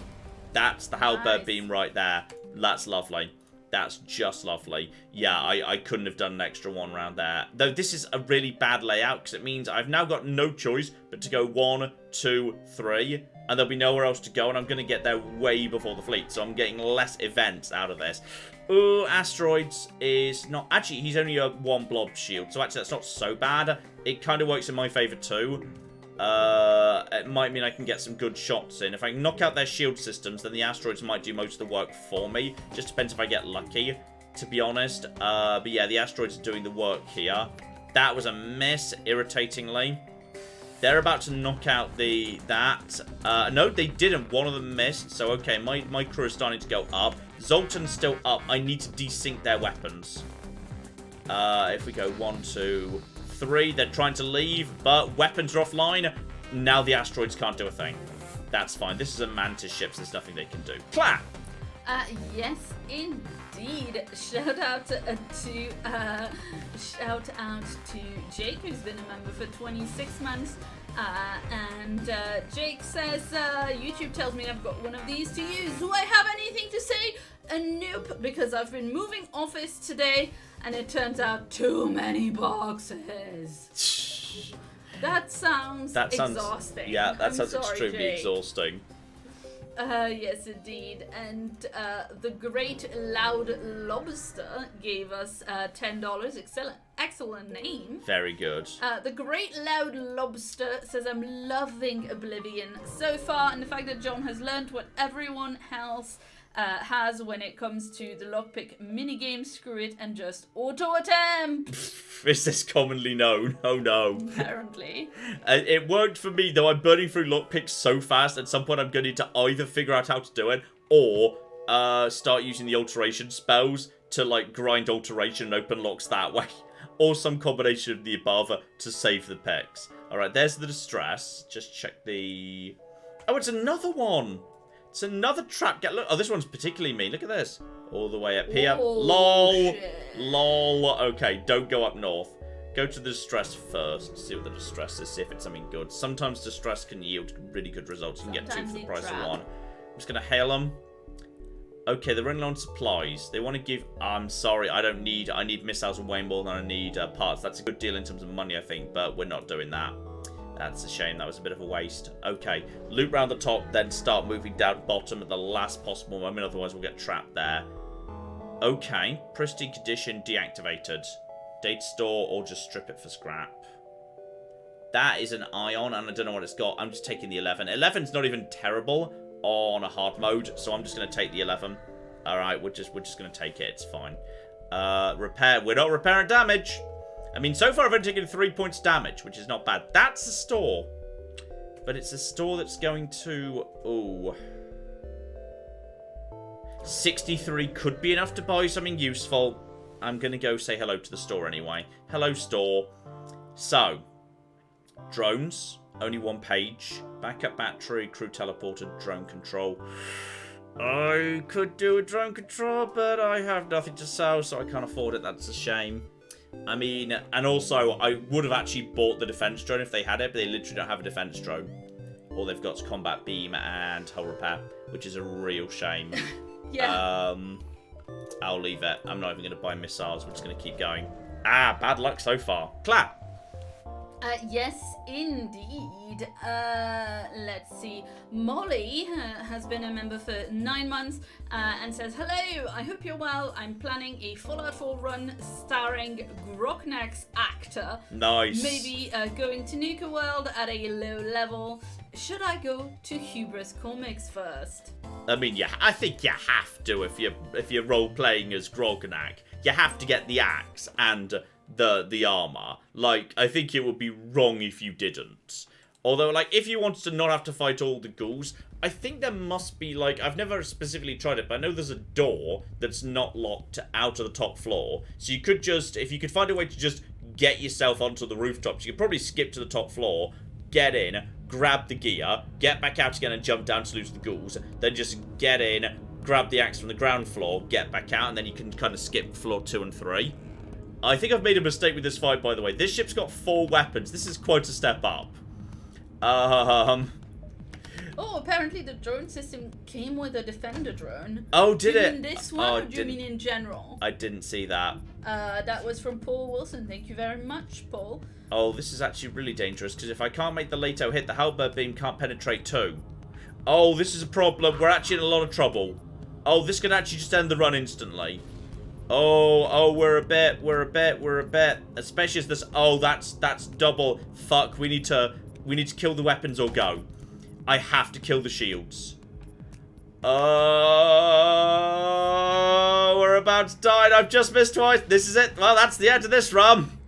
That's the halberd beam right there. That's lovely. That's just lovely. Yeah, I couldn't have done an extra one round there. Though this is a really bad layout, because it means I've now got no choice but to go 1, 2, 3... and there'll be nowhere else to go, and I'm going to get there way before the fleet, so I'm getting less events out of this. Ooh, asteroids is not... Actually, he's only a 1 blob shield, so actually that's not so bad. It kind of works in my favour too. It might mean I can get some good shots in. If I can knock out their shield systems, then the asteroids might do most of the work for me. Just depends if I get lucky, to be honest. But yeah, the asteroids are doing the work here. That was a miss, irritatingly. They're about to knock out that. No, they didn't. One of them missed. So, okay, my crew is starting to go up. Zoltan's still up. I need to desync their weapons. If we go 1, 2, 3. They're trying to leave, but weapons are offline. Now the asteroids can't do a thing. That's fine. This is a mantis ship, so there's nothing they can do. Clap! Yes, indeed. Shout out to Jake, who's been a member for 26 months. And Jake says, YouTube tells me I've got one of these to use. Do I have anything to say? Nope, because I've been moving office today, and it turns out too many boxes. That sounds exhausting. Yeah, that sounds sorry, extremely Jake. exhausting. Yes, indeed. And the Great Loud Lobster gave us $10. Excellent name. Very good. The Great Loud Lobster says, I'm loving Oblivion so far, and the fact that John has learned what everyone else has when it comes to the lockpick minigame. Screw it and just auto-attempt. Is this commonly known? Oh no. Apparently. It worked for me, though. I'm burning through lockpicks so fast, at some point I'm going to need to either figure out how to do it, or start using the alteration spells to, like, grind alteration and open locks that way. Or some combination of the above to save the picks. Alright, there's the distress. Just check the... Oh, it's another one! It's another trap. Look, oh, this one's particularly mean. Look at this. All the way up here. Oh, LOL. shit. LOL. Okay, don't go up north. Go to the distress first. See what the distress is. See if it's something good. Sometimes distress can yield really good results. You can get 2 for the price of 1. I'm just going to hail them. Okay, they're running on supplies. They want to give... I'm sorry, I need missiles and way more than I need parts. That's a good deal in terms of money, I think, but we're not doing that. That's a shame. That was a bit of a waste. Okay, loop round the top, then start moving down bottom at the last possible moment. Otherwise, we'll get trapped there. Okay, pristine condition deactivated. Data store or just strip it for scrap. That is an ion, and I don't know what it's got. I'm just taking the 11. 11's not even terrible on a hard mode, so I'm just going to take the 11. All right, we're just going to take it. It's fine. Repair. We're not repairing damage. I mean, so far I've only taken 3 points damage, which is not bad. That's a store. But it's a store that's going to... Ooh. 63 could be enough to buy something useful. I'm going to go say hello to the store anyway. Hello, store. So, drones. Only 1 page. Backup battery, crew teleporter, drone control. I could do a drone control, but I have nothing to sell, so I can't afford it. That's a shame. I mean, and also, I would have actually bought the defense drone if they had it, but they literally don't have a defense drone. All they've got is combat beam and hull repair, which is a real shame. Yeah. I'll leave it. I'm not even going to buy missiles. We're just going to keep going. Ah, bad luck so far. Clap. Yes, indeed. Let's see. Molly has been a member for 9 months and says, hello, I hope you're well. I'm planning a Fallout 4 run starring Groknak's actor. Nice. Maybe going to Nuka World at a low level. Should I go to Hubris Comics first? I mean, yeah, I think you have to if you're role-playing as Grognak. You have to get the axe and the armor. Like, I think it would be wrong if you didn't. Although, like, if you wanted to not have to fight all the ghouls, I think there must be, like, I've never specifically tried it, but I know there's a door that's not locked out of the top floor. So you could just, if you could find a way to just get yourself onto the rooftops, you could probably skip to the top floor, get in, grab the gear, get back out again and jump down to lose the ghouls, then just get in, grab the axe from the ground floor, get back out, and then you can kind of skip floor 2 and 3. I think I've made a mistake with this fight, by the way. This ship's got 4 weapons. This is quite a step up. Oh, apparently the drone system came with a defender drone. Oh, did do you it? mean this one, or do you mean in general? I didn't see that. That was from Paul Wilson. Thank you very much, Paul. Oh, this is actually really dangerous, because if I can't make the Lato hit, the halberd beam can't penetrate too. Oh, this is a problem. We're actually in a lot of trouble. Oh, this could actually just end the run instantly. Oh, we're a bit. Especially as this, oh, that's double. Fuck, we need to kill the weapons or go. I have to kill the shields. Oh, we're about to die and I've just missed twice. This is it. Well, that's the end of this run.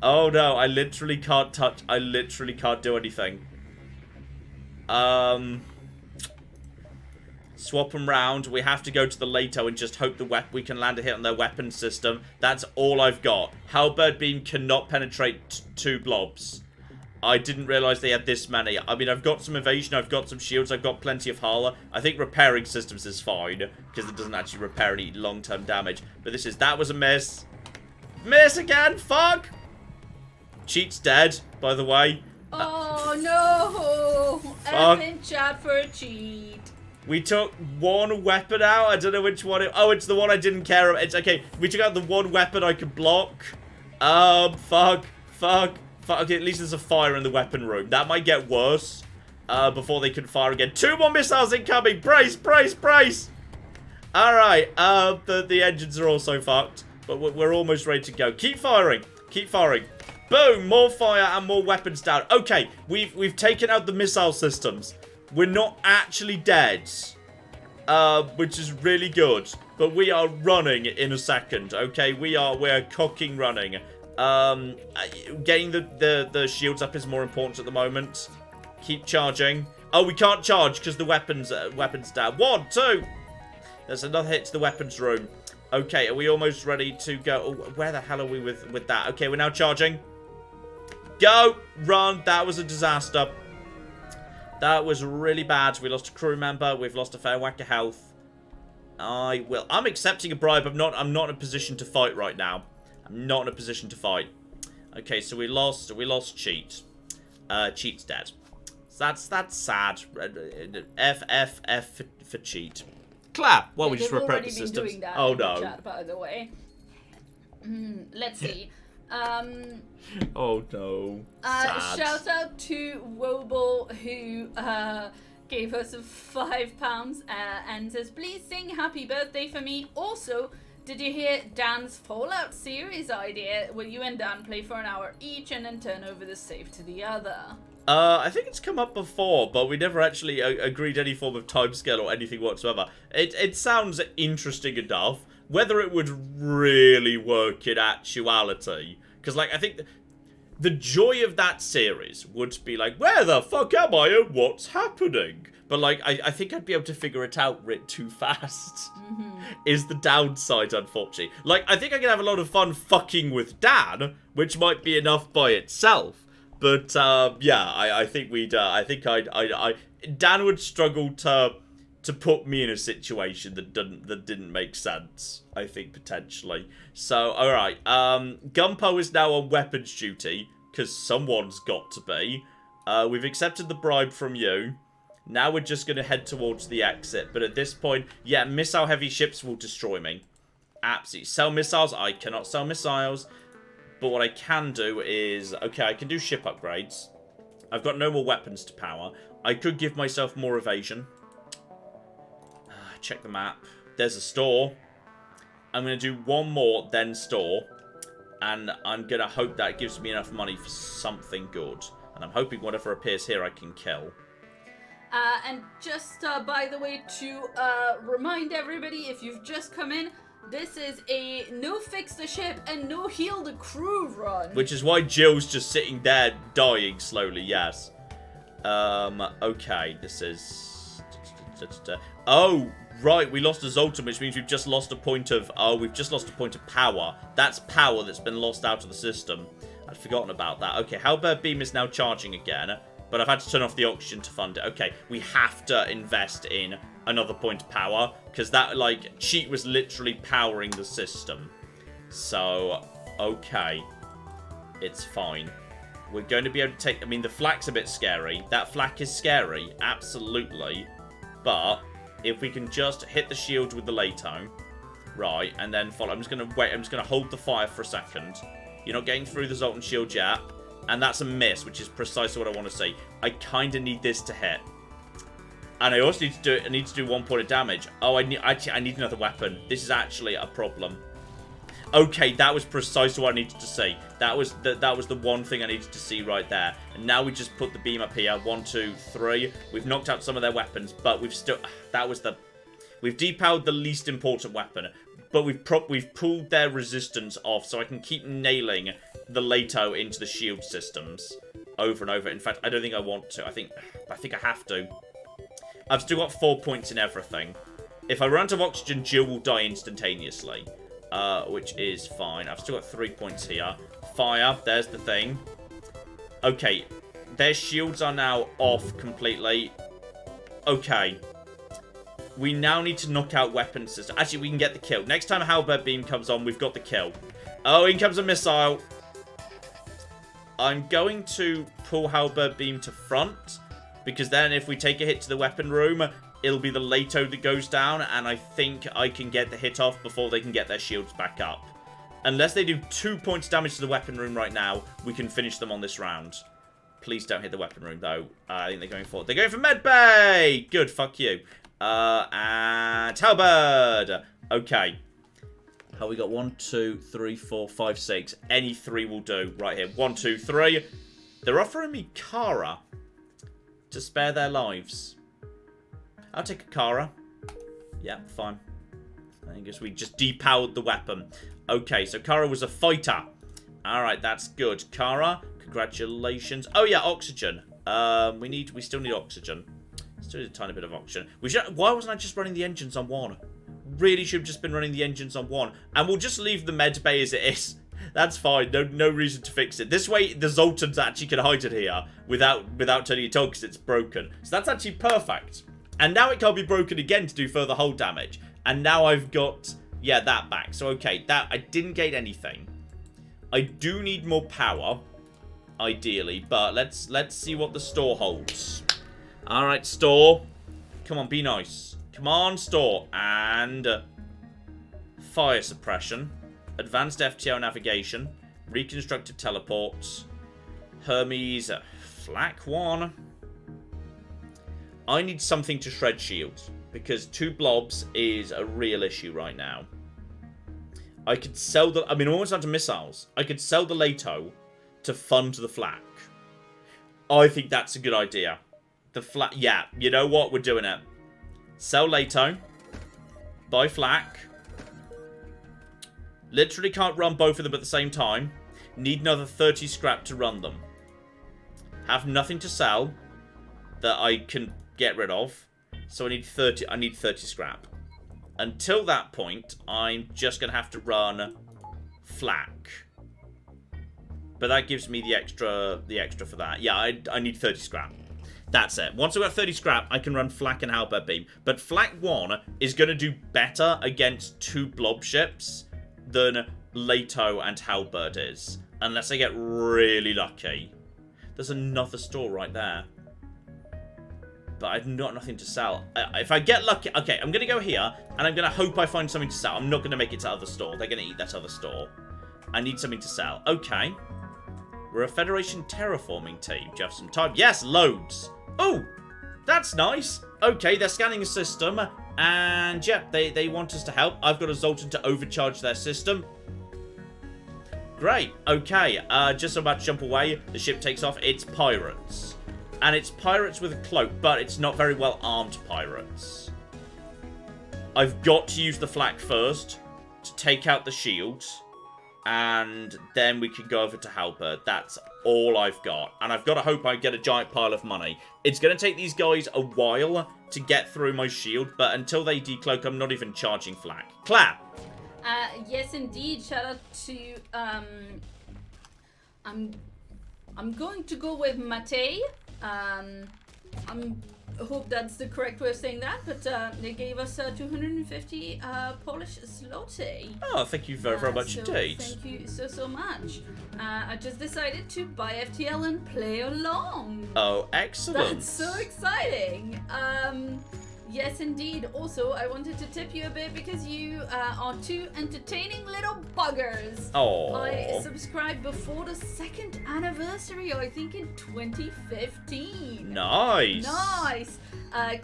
Oh no, I literally can't touch. I literally can't do anything. Swap them round. We have to go to the Lato and just hope we can land a hit on their weapon system. That's all I've got. Halberd beam cannot penetrate 2 blobs. I didn't realise they had this many. I mean, I've got some evasion, I've got some shields, I've got plenty of hull. I think repairing systems is fine, because it doesn't actually repair any long-term damage. But that was a miss. Miss again, fuck! Cheat's dead, by the way. Oh no! Effing chat for a cheat. We took 1 weapon out. I don't know which one. Oh, it's the one I didn't care about. It's okay. We took out the 1 weapon I could block. Fuck. Okay, at least there's a fire in the weapon room. That might get worse. Before they can fire again. 2 more missiles incoming. Brace. Alright. The engines are also fucked. But we're almost ready to go. Keep firing. Boom. More fire and more weapons down. Okay. We've taken out the missile systems. We're not actually dead, which is really good. But we are running in a second, okay? We're cocking running. Getting the shields up is more important at the moment. Keep charging. Oh, we can't charge because the weapons down. 1, 2. There's another hit to the weapons room. Okay, are we almost ready to go? Oh, where the hell are we with that? Okay, we're now charging. Go, run. That was a disaster. That was really bad. We lost a crew member. We've lost a fair whack of health. I'm accepting a bribe. I'm not in a position to fight right now. I'm not in a position to fight. Okay, so we lost Cheat. Cheat's dead. So that's sad. F for Cheat. Clap. Well, we just repair the systems. Oh no. Chat, by the way. Let's see. Oh no. Sad. Shout out to Wobble, who gave us £5 and says, please sing happy birthday for me. Also, did you hear Dan's Fallout series idea where you and Dan play for an hour each and then turn over the save to the other? I think it's come up before, but we never actually agreed any form of timescale or anything whatsoever. It sounds interesting enough. Whether it would really work in actuality, because like I think the joy of that series would be like, where the fuck am I and what's happening? But like I think I'd be able to figure it out too fast. Is the downside, unfortunately. Like I think I can have a lot of fun fucking with Dan, which might be enough by itself. But yeah, I think we'd. I think Dan would struggle to put me in a situation that didn't make sense. I think potentially. So all right, Gumpo is now on weapons duty because someone's got to be. We've accepted the bribe from you. Now we're just gonna head towards the exit. But at this point, yeah, missile heavy ships will destroy me. Absolutely. Sell missiles. I cannot sell missiles. But what I can do is, okay, I can do ship upgrades. I've got no more weapons to power. I could give myself more evasion. Check the map. There's a store. I'm going to do one more, then store. And I'm going to hope that gives me enough money for something good. And I'm hoping whatever appears here I can kill. And just, by the way, to remind everybody, if you've just come in, this is a no fix the ship and no heal the crew run. Which is why Jill's just sitting there dying slowly, yes. Okay, this is... Oh, right, we lost a Zoltan, which means we've just lost a point of... Oh, we've just lost a point of power. That's power that's been lost out of the system. I'd forgotten about that. Okay, Halberd Beam is now charging again, but I've had to turn off the oxygen to fund it. Okay, we have to invest in another point of power, because that, like, cheat was literally powering the system. So, okay. It's fine. We're going to be able to take... I mean, the flak's a bit scary. That flak is scary, absolutely. But, if we can just hit the shield with the Lato, right, and then follow... I'm just going to wait. I'm just going to hold the fire for a second. You're not getting through the Zoltan shield yet. And that's a miss, which is precisely what I want to see. I kind of need this to hit. And I also need to do it. I need to do 1 point of damage. Oh, I need another weapon. This is actually a problem. Okay, that was precisely what I needed to see. That was the one thing I needed to see right there. And now we just put the beam up here. 1, 2, 3. We've knocked out some of their weapons, but we've still. We've depowered the least important weapon, but we've pulled their resistance off, so I can keep nailing the Lato into the shield systems over and over. In fact, I don't think I want to. I think I have to. I've still got 4 points in everything. If I run out of oxygen, Jill will die instantaneously. Which is fine. I've still got 3 points here. Fire, there's the thing. Okay, their shields are now off completely. Okay. We now need to knock out weapon system. Actually, we can get the kill. Next time Halberd Beam comes on, we've got the kill. Oh, in comes a missile. I'm going to pull Halberd Beam to front, because then if we take a hit to the weapon room, it'll be the Lato that goes down, and I think I can get the hit off before they can get their shields back up. Unless they do 2 points damage to the weapon room right now, we can finish them on this round. Please don't hit the weapon room, though. I think they're going for it. They're going for medbay! Good, fuck you. And Halberd! Okay. How we got 1, 2, 3, 4, 5, 6. Any 3 will do. Right here. 1, 2, 3. They're offering me Kara to spare their lives. I'll take a Kara. Yeah, fine. I guess we just depowered the weapon. Okay, so Kara was a fighter. Alright, that's good. Kara, congratulations. Oh yeah, oxygen. We still need oxygen. Still need a tiny bit of oxygen. Why wasn't I just running the engines on 1? Really should have just been running the engines on 1. And we'll just leave the med bay as it is. That's fine. No reason to fix it. This way, the Zoltans actually can hide it here without turning it on because it's broken. So that's actually perfect. And now it can't be broken again to do further hull damage. And now I've got, yeah, that back. So, okay, I didn't gate anything. I do need more power, ideally. But let's see what the store holds. Alright, store. Come on, be nice. Come on, store. And fire suppression. Advanced FTL navigation. Reconstructed teleports. Hermes Flak 1. I need something to shred shields, because 2 blobs is a real issue right now. I could sell the... I mean, I'm almost down to missiles. I could sell the Lato to fund the flak. I think that's a good idea. The flak... Yeah, you know what? We're doing it. Sell Leto. Buy flak. Literally can't run both of them at the same time. Need another 30 scrap to run them. Have nothing to sell that I can get rid of. So I need 30 scrap. Until that point, I'm just going to have to run flak. But that gives me the extra for that. Yeah, I need 30 scrap. That's it. Once I've got 30 scrap, I can run flak and halberd beam. But flak 1 is going to do better against 2 blob ships than Leto and halberd is. Unless I get really lucky. There's another store right there. But I've got nothing to sell. If I get lucky... Okay, I'm going to go here, and I'm going to hope I find something to sell. I'm not going to make it to other store. They're going to eat that other store. I need something to sell. Okay. We're a Federation terraforming team. Do you have some time? Yes, loads. Oh, that's nice. Okay, they're scanning a system, and yeah, they want us to help. I've got a Zoltan to overcharge their system. Great. Okay, just about to jump away. The ship takes off. It's pirates. And it's pirates with a cloak, but it's not very well armed pirates. I've got to use the flak first to take out the shields. And then we can go over to halberd. That's all I've got. And I've got to hope I get a giant pile of money. It's going to take these guys a while to get through my shield. But until they decloak, I'm not even charging flak. Clap! Yes, indeed. Shout out to... I'm going to go with Mate. I hope that's the correct way of saying that, but they gave us 250 Polish zloty. Oh, thank you very much indeed. Thank you so much. I just decided to buy FTL and play along. Oh, excellent. That's so exciting. Yes, indeed. Also, I wanted to tip you a bit because you are 2 entertaining little buggers. Oh. I subscribed before the 2nd anniversary, I think in 2015. Nice. Nice.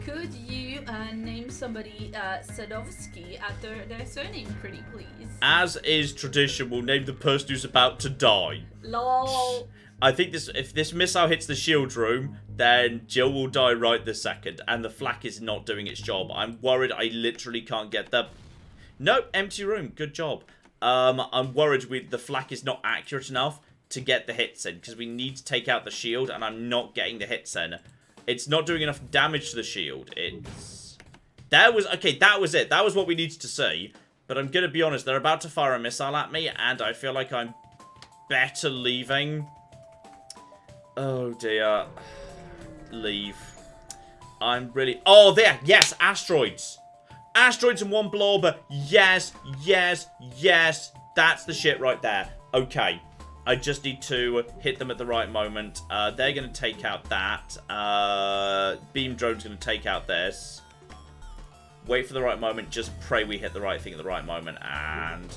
Could you name somebody Sadowski after their surname, pretty please? As is tradition, we'll name the person who's about to die. Lol. I think if this missile hits the shield room, then Jill will die right this second, and the flak is not doing its job. I'm worried I literally can't get the... Nope, empty room. Good job. I'm worried the flak is not accurate enough to get the hits in, because we need to take out the shield, and I'm not getting the hits in. It's not doing enough damage to the shield. Okay, that was it. That was what we needed to see. But I'm going to be honest, they're about to fire a missile at me, and I feel like I'm better leaving... Oh dear. Leave. I'm really... Oh, there! Yes, asteroids! Asteroids and 1 blob. Yes, yes, yes. That's the shit right there. Okay. I just need to hit them at the right moment. They're going to take out that. Beam drone's going to take out this. Wait for the right moment. Just pray we hit the right thing at the right moment. And...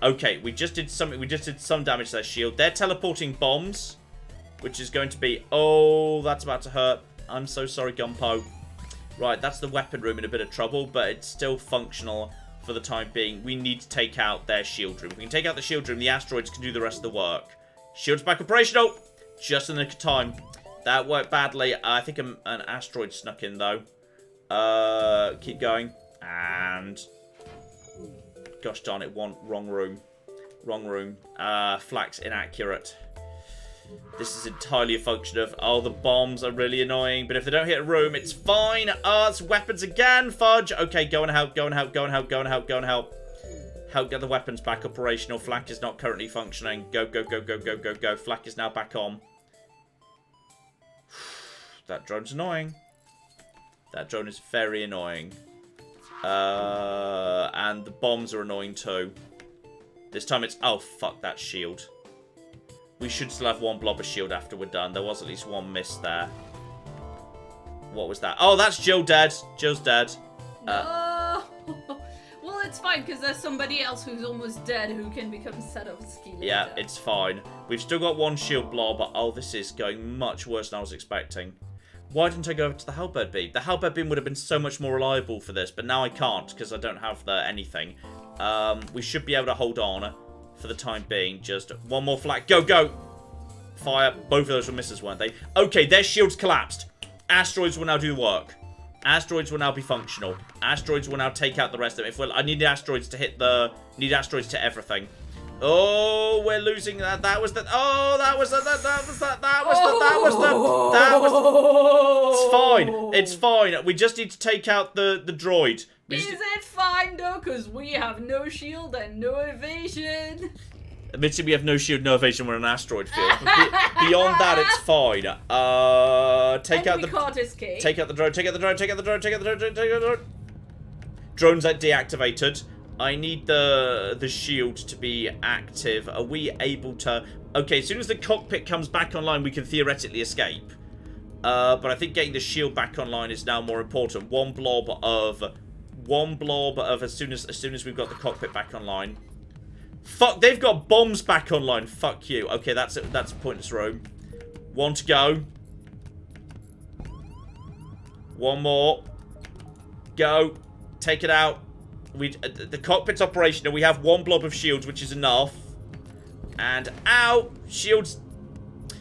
Okay, we just did something. We just did some damage to their shield. They're teleporting bombs. Which is going to be... Oh, that's about to hurt. I'm so sorry, Gumpo. Right, that's the weapon room in a bit of trouble, but it's still functional for the time being. We need to take out their shield room. If we can take out the shield room, the asteroids can do the rest of the work. Shield's back operational. Just in the nick of time. That worked badly. I think an asteroid snuck in, though. Keep going. And... Gosh darn it, wrong room. Wrong room. Flak's inaccurate. This is entirely a function of, oh, the bombs are really annoying, but if they don't hit a room, it's fine. Oh, it's weapons again, fudge. Okay, go and help, go and help, go and help, go and help, go and help. Help get the weapons back operational. Flak is not currently functioning. Go, go, go, go, go, go, go. Flak is now back on. That drone's annoying. That drone is very annoying. And the bombs are annoying too. This time it's, oh, fuck that shield. We should still have 1 blob of shield after we're done. There was at least 1 miss there. What was that? Oh, that's Jill dead. Jill's dead. No. Well, it's fine, because there's somebody else who's almost dead who can become Sadowski later. Yeah, it's fine. We've still got 1 shield blob, but oh, this is going much worse than I was expecting. Why didn't I go over to the halberd beam? The halberd beam would have been so much more reliable for this, but now I can't, because I don't have anything. We should be able to hold on. For the time being, just 1 more flak. Go, go! Fire. Both of those were misses, weren't they? Okay, their shields collapsed. Asteroids will now do the work. Asteroids will now be functional. Asteroids will now take out the rest of it. I need the asteroids to hit the... Need asteroids to everything. Oh, we're losing that. That was the... Oh, that was the... It's fine. It's fine. We just need to take out the droid. Is it fine, though? Because we have no shield and no evasion. Admittedly, we have no shield, no evasion. We're an asteroid field. Beyond that, it's fine. Take out the drone. Take out the drone. Drone's deactivated. I need the shield to be active. Are we able to... Okay, as soon as the cockpit comes back online, we can theoretically escape. But I think getting the shield back online is now more important. One blob of as soon as we've got the cockpit back online. Fuck, they've got bombs back online. Fuck you. Okay, that's it. That's a pointless roam. One to go. One more. Go. Take it out. The cockpit's operational. We have one blob of shields, which is enough. And ow, shields.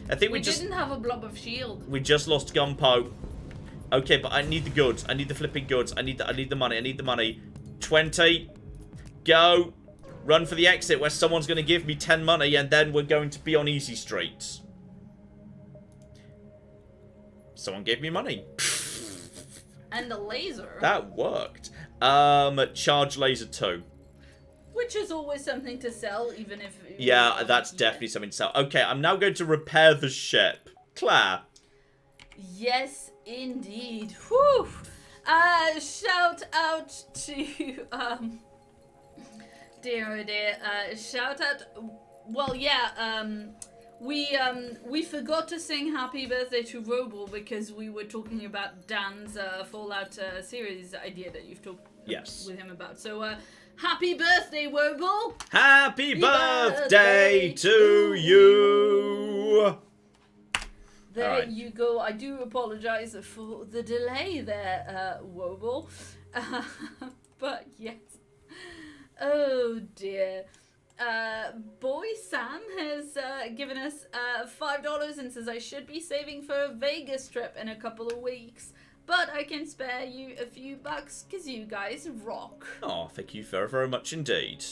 I think we didn't have a blob of shield. We just lost Gunpo. Okay, but I need the goods. I need the flipping goods. I need the money. I need the money. 20. Go. Run for the exit where someone's going to give me 10 money and then we're going to be on easy streets. Someone gave me money. And a laser. That worked. Charge laser 2. Which is always something to sell, even if... Yeah, that's definitely something to sell. Okay, I'm now going to repair the ship. Claire. Yes, indeed. Whew. Shout out to... Dear, oh dear. Shout out... Well, yeah, we forgot to sing Happy Birthday to Robo because we were talking about Dan's Fallout series idea that you've talked with him about. So, happy birthday, Robo! Happy birthday to you! There you go. I do apologize for the delay there, Robo. But yes. Oh dear. Boy Sam has given us $5 and says I should be saving for a Vegas trip in a couple of weeks, but I can spare you a few bucks because you guys rock. Oh, thank you very, very much indeed.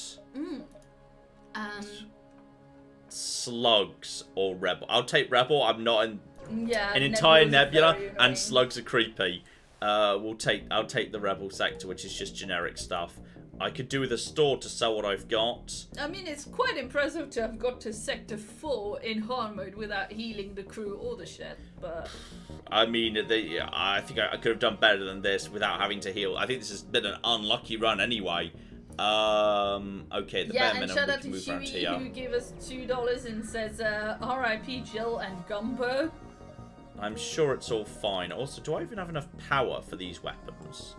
Slugs or Rebel? I'll take Rebel. I'm not in an entire nebula, and slugs are creepy. I'll take the Rebel sector, which is just generic stuff. I could do with a store to sell what I've got. I mean, it's quite impressive to have got to Sector 4 in hard mode without healing the crew or the ship, but... I mean, I think I could have done better than this without having to heal. I think this has been an unlucky run anyway. Okay, the bare minimum we can move around here. Who gave us $2 and says, R.I.P. Jill and Gumbo. I'm sure it's all fine. Also, do I even have enough power for these weapons?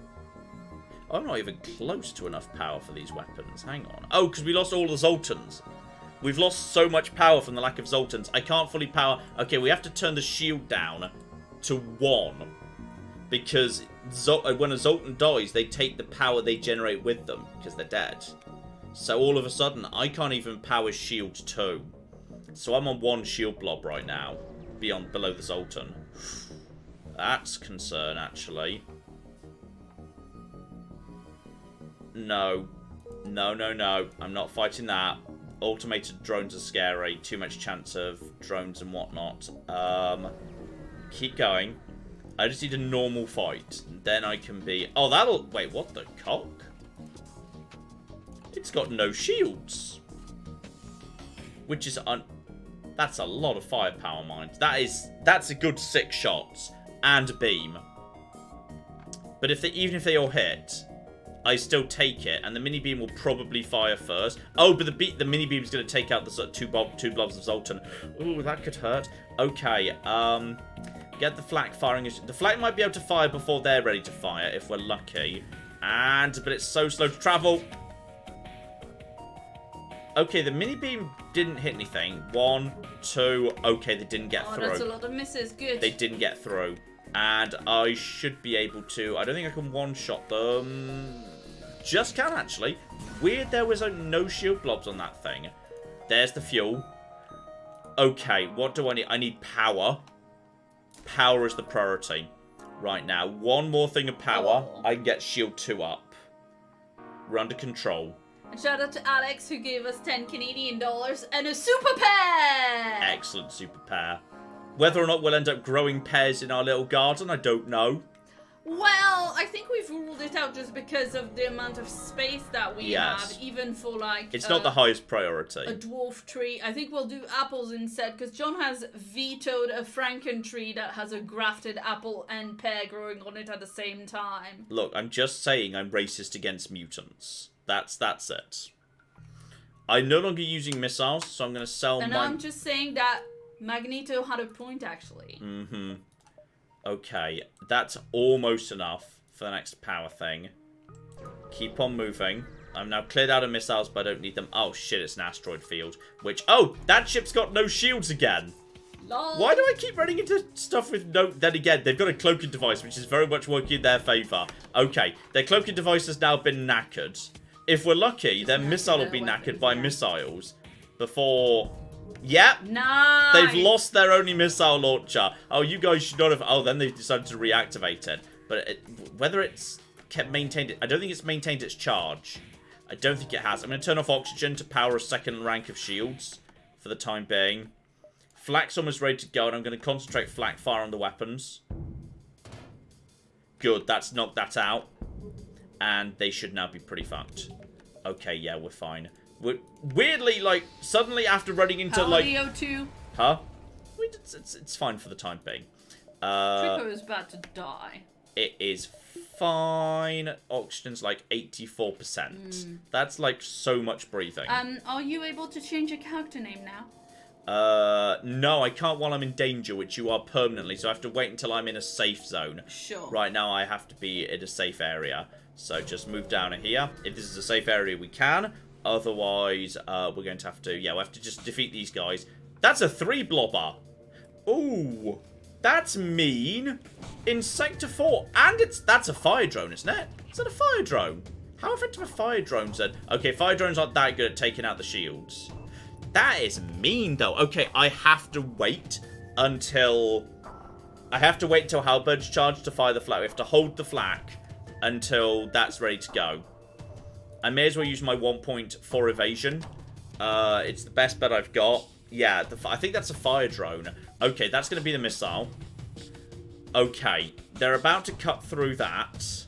I'm not even close to enough power for these weapons. Hang on. Oh, because we lost all the Zoltans. We've lost so much power from the lack of Zoltans. I can't fully power... Okay, we have to turn the shield down to 1. Because when a Zoltan dies, they take the power they generate with them. Because they're dead. So all of a sudden, I can't even power shield 2. So I'm on 1 shield blob right now. Below the Zoltan. That's concern, actually. No. No. I'm not fighting that. Automated drones are scary. Too much chance of drones and whatnot. Keep going. I just need a normal fight. Then I can be... Oh, that'll... Wait, what the cock? It's got no shields. Which is... That's a lot of firepower, mind. That's a good 6 shots. And beam. But even if they all hit... I still take it, and the mini beam will probably fire first. Oh, but the mini beam is going to take out the sort of two blobs of Zoltan. Ooh, that could hurt. Okay, get the flak firing. The flak might be able to fire before they're ready to fire, if we're lucky. But it's so slow to travel. Okay, the mini beam didn't hit anything. 1, 2. Okay, they didn't get through. Oh, that's a lot of misses. Good. They didn't get through. And I should be able to... I don't think I can one-shot them. Just can, actually. Weird there was no shield blobs on that thing. There's the fuel. Okay, what do I need? I need power. Power is the priority right now. One more thing of power. Oh. I can get shield 2 up. We're under control. And shout out to Alex who gave us 10 Canadian dollars and a super pair! Excellent super pair. Whether or not we'll end up growing pears in our little garden, I don't know. Well, I think we've ruled it out just because of the amount of space that we Yes. have, even for like It's not the highest priority. a dwarf tree. I think we'll do apples instead, because John has vetoed a Franken tree that has a grafted apple and pear growing on it at the same time. Look, I'm just saying I'm racist against mutants. That's it. I'm no longer using missiles, so I'm going to sell And my... I'm just saying that Magneto had a point, actually. Mm-hmm. Okay, that's almost enough for the next power thing. Keep on moving. I'm now cleared out of missiles, but I don't need them. Oh, shit, it's an asteroid field. Which... Oh, that ship's got no shields again. Lol. Why do I keep running into stuff with no... Then again, they've got a cloaking device, which is very much working in their favour. Okay, their cloaking device has now been knackered. If we're lucky, their missile will be knackered by missiles before... Yep. Nice. They've lost their only missile launcher. Oh, you guys should not have... Oh, then they've decided to reactivate it. But whether it's kept maintained... I don't think it's maintained its charge. I don't think it has. I'm going to turn off oxygen to power a second rank of shields for the time being. Flak's almost ready to go, and I'm going to concentrate flak fire on the weapons. Good, that's knocked that out. And they should now be pretty fucked. Okay, yeah, we're fine. We're weirdly, like, suddenly after running into, like... O2. Huh? It's fine for the time being. Trico is about to die. It is fine. Oxygen's like 84%. That's like so much breathing. Are you able to change your character name now? No, I can't while I'm in danger, which you are permanently, so I have to wait until I'm in a safe zone. Sure. Right now I have to be in a safe area. So just move down here. If this is a safe area, we can. Otherwise, we're going to have to... Yeah, we'll have to just defeat these guys. That's a 3 blobber. Ooh, that's mean. In Sector 4. And that's a fire drone, isn't it? Is that a fire drone? How effective are fire drones then? Okay, fire drones aren't that good at taking out the shields. That is mean, though. Okay, I have to wait until... Halberds charge to fire the flak. We have to hold the flak until that's ready to go. I may as well use my 1.4 evasion. It's the best bet I've got. Yeah, I think that's a fire drone. Okay, that's going to be the missile. Okay, they're about to cut through that.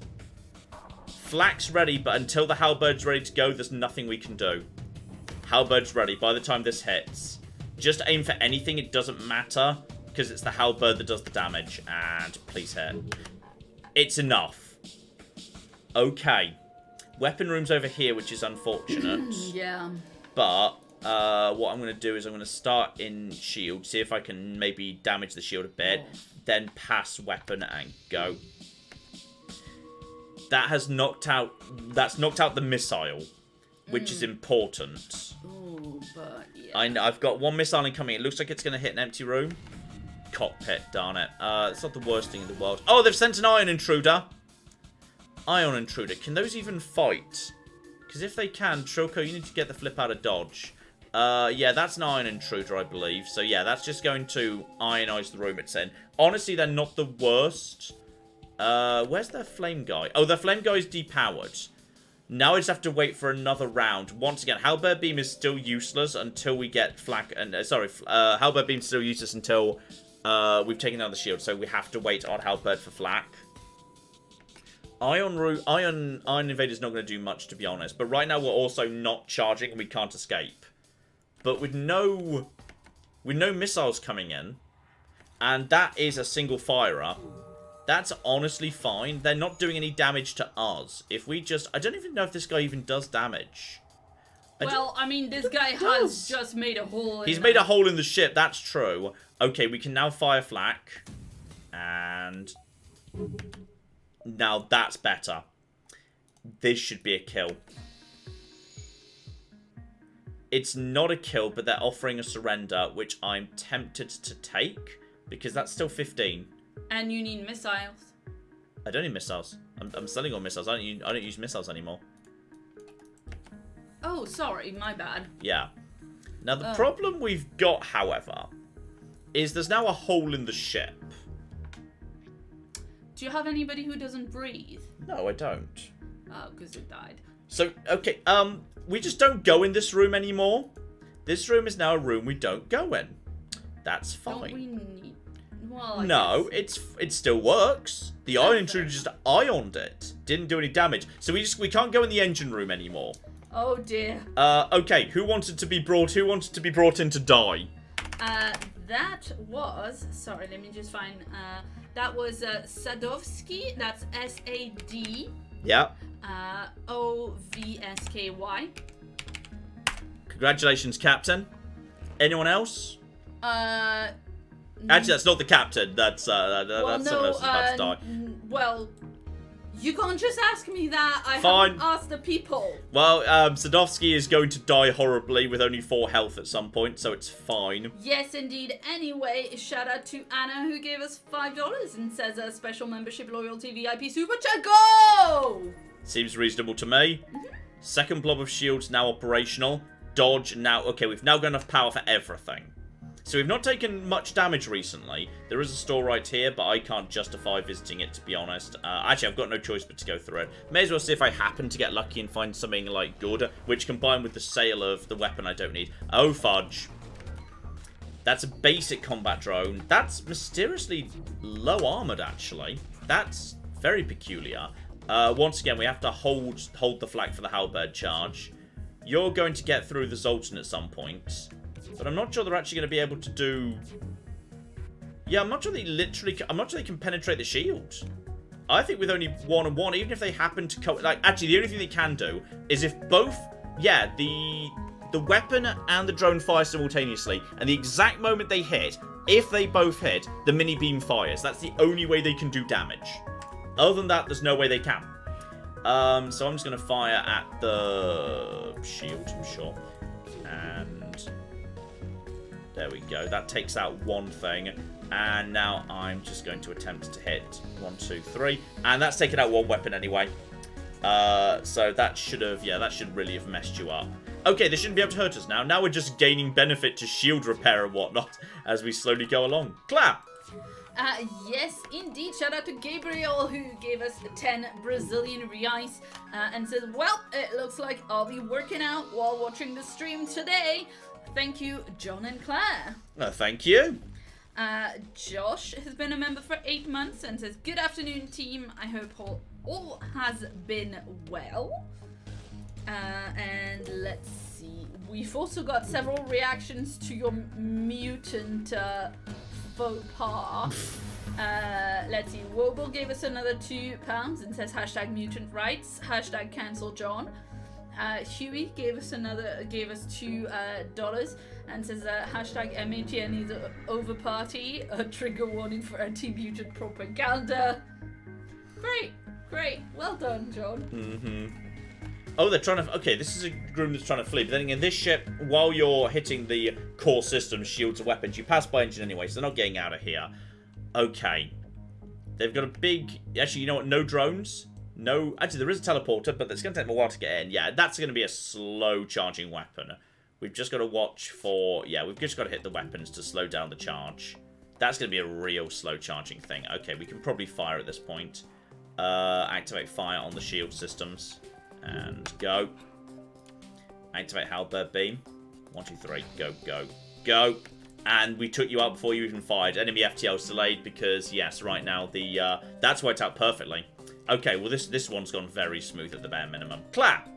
Flak's ready, but until the halberd's ready to go, there's nothing we can do. Halberd's ready by the time this hits. Just aim for anything, it doesn't matter, because it's the halberd that does the damage. And please hit. It's enough. Okay. Weapon room's over here, which is unfortunate. Yeah. But what I'm going to do is I'm going to start in shield, see if I can maybe damage the shield a bit, then pass weapon and go. That's knocked out the missile, which is important. Ooh, but yeah. I've got one missile incoming. It looks like it's going to hit an empty room. Cockpit, darn it. It's not the worst thing in the world. Oh, they've sent an ion intruder. Ion intruder. Can those even fight? Because if they can, Trilko, you need to get the flip out of dodge. Yeah, that's an ion intruder, I believe. So yeah, that's just going to ionize the room it's in. Honestly, they're not the worst. Where's their flame guy? Oh, their flame guy is depowered. Now I just have to wait for another round. Once again, halberd beam is still useless until we get flak and halberd beam is still useless until we've taken out the shield. So we have to wait on halberd for flak. Ion Invader's not going to do much, to be honest. But right now we're also not charging and we can't escape. But with no missiles coming in, and that is a single fire-up, that's honestly fine. They're not doing any damage to us. If we just... I don't even know if this guy even does damage. Well, I mean, this guy has just made a hole in He's made a hole in the ship, that's true. Okay, we can now fire flak. And... now that's better. This should be a kill. It's not a kill, but they're offering a surrender, which I'm tempted to take. Because that's still 15. And you need missiles. I don't need missiles. I'm selling all missiles. I don't use missiles anymore. Oh, sorry, my bad. Yeah. Now, the problem we've got, however, is there's now a hole in the ship. Do you have anybody who doesn't breathe? No, I don't. Oh, because it died. So, okay, we just don't go in this room anymore. This room is now a room we don't go in. That's fine. Don't we need... Well, No, it still works. The Iron Intruder just ioned it. Didn't do any damage. So we can't go in the engine room anymore. Oh dear. Okay, who wanted to be brought in to die? That was... Sorry, let me just find... that was Sadovsky. That's S-A-D... Yeah. O-V-S-K-Y. Congratulations, Captain. Anyone else? Actually, that's not the captain. That's someone else who's about to die. Well, you can't just ask me that. I Fine. haven't asked the people. Well, Sadovsky is going to die horribly with only 4 health at some point, so it's fine. Yes, indeed. Anyway, shout out to Anna who gave us $5 and says a special membership loyalty VIP super chat. Go! Seems reasonable to me. Second blob of shields now operational. Dodge now. Okay, we've now got enough power for everything. So we've not taken much damage recently. There is a store right here, but I can't justify visiting it, to be honest. Actually, I've got no choice but to go through it. May as well see if I happen to get lucky and find something like good, which combined with the sale of the weapon I don't need. Oh, fudge. That's a basic combat drone. That's mysteriously low armored, actually. That's very peculiar. Once again, we have to hold the flag for the halberd charge. You're going to get through the Zoltan at some point. But I'm not sure they're actually going to be able to do... Yeah, I'm not sure they can penetrate the shield. I think with only 1 and 1, even if they happen to... actually, the only thing they can do is if both... Yeah, the weapon and the drone fire simultaneously, and the exact moment they hit, if they both hit, the mini beam fires. That's the only way they can do damage. Other than that, there's no way they can. So I'm just going to fire at the shield, I'm sure. And... there we go. That takes out one thing. And now I'm just going to attempt to hit 1, 2, 3. And that's taken out one weapon anyway. So that should have... yeah, that should really have messed you up. Okay, they shouldn't be able to hurt us now. Now we're just gaining benefit to shield repair and whatnot as we slowly go along. Clap! Yes, indeed. Shout out to Gabriel who gave us 10 Brazilian reais and says, well, it looks like I'll be working out while watching the stream today. Thank you, John and Claire. Thank you. Josh has been a member for 8 months and says, good afternoon, team. I hope all has been well. And let's see. We've also got several reactions to your mutant faux pas. Let's see. Wobble gave us another £2 and says hashtag mutant rights, hashtag cancel John. Huey gave us $2 and says hashtag MATN is over party, a trigger warning for anti-mutant propaganda. Great, well done, John. Oh, they're trying to... okay, this is a room that's trying to flee. But then again, this ship, while you're hitting the core system, shields and weapons, you pass by engine anyway, so they're not getting out of here. Okay. They've got a big... actually, you know what? No drones. No... actually, there is a teleporter, but it's going to take them a while to get in. Yeah, that's going to be a slow charging weapon. We've just got to watch for... yeah, we've just got to hit the weapons to slow down the charge. That's going to be a real slow charging thing. Okay, we can probably fire at this point. Activate fire on the shield systems. And go. Activate halberd beam. 1, 2, 3. Go, go, go. And we took you out before you even fired. Enemy FTL's delayed because, yes, right now the that's worked out perfectly. Okay, well this one's gone very smooth at the bare minimum. Clap!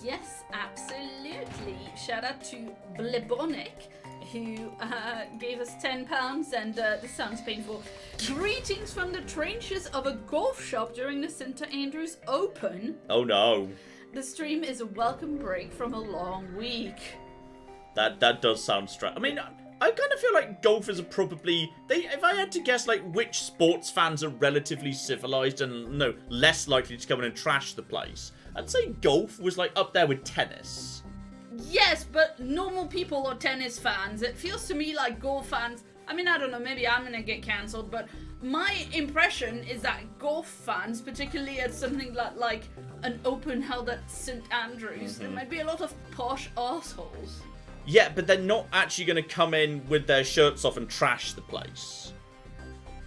Yes, absolutely. Shout out to Blebonic, who gave us £10, and this sounds painful. Greetings from the trenches of a golf shop during the St. Andrews Open. Oh no. The stream is a welcome break from a long week. That does sound strange. I mean, I kind of feel like golfers are probably... if I had to guess, like, which sports fans are relatively civilized and, no, less likely to come in and trash the place, I'd say golf was, like, up there with tennis. Yes, but normal people are tennis fans. It feels to me like golf fans... I mean, I don't know, maybe I'm gonna get cancelled, but my impression is that golf fans, particularly at something like an open held at St. Andrews, there might be a lot of posh assholes. Yeah, but they're not actually going to come in with their shirts off and trash the place.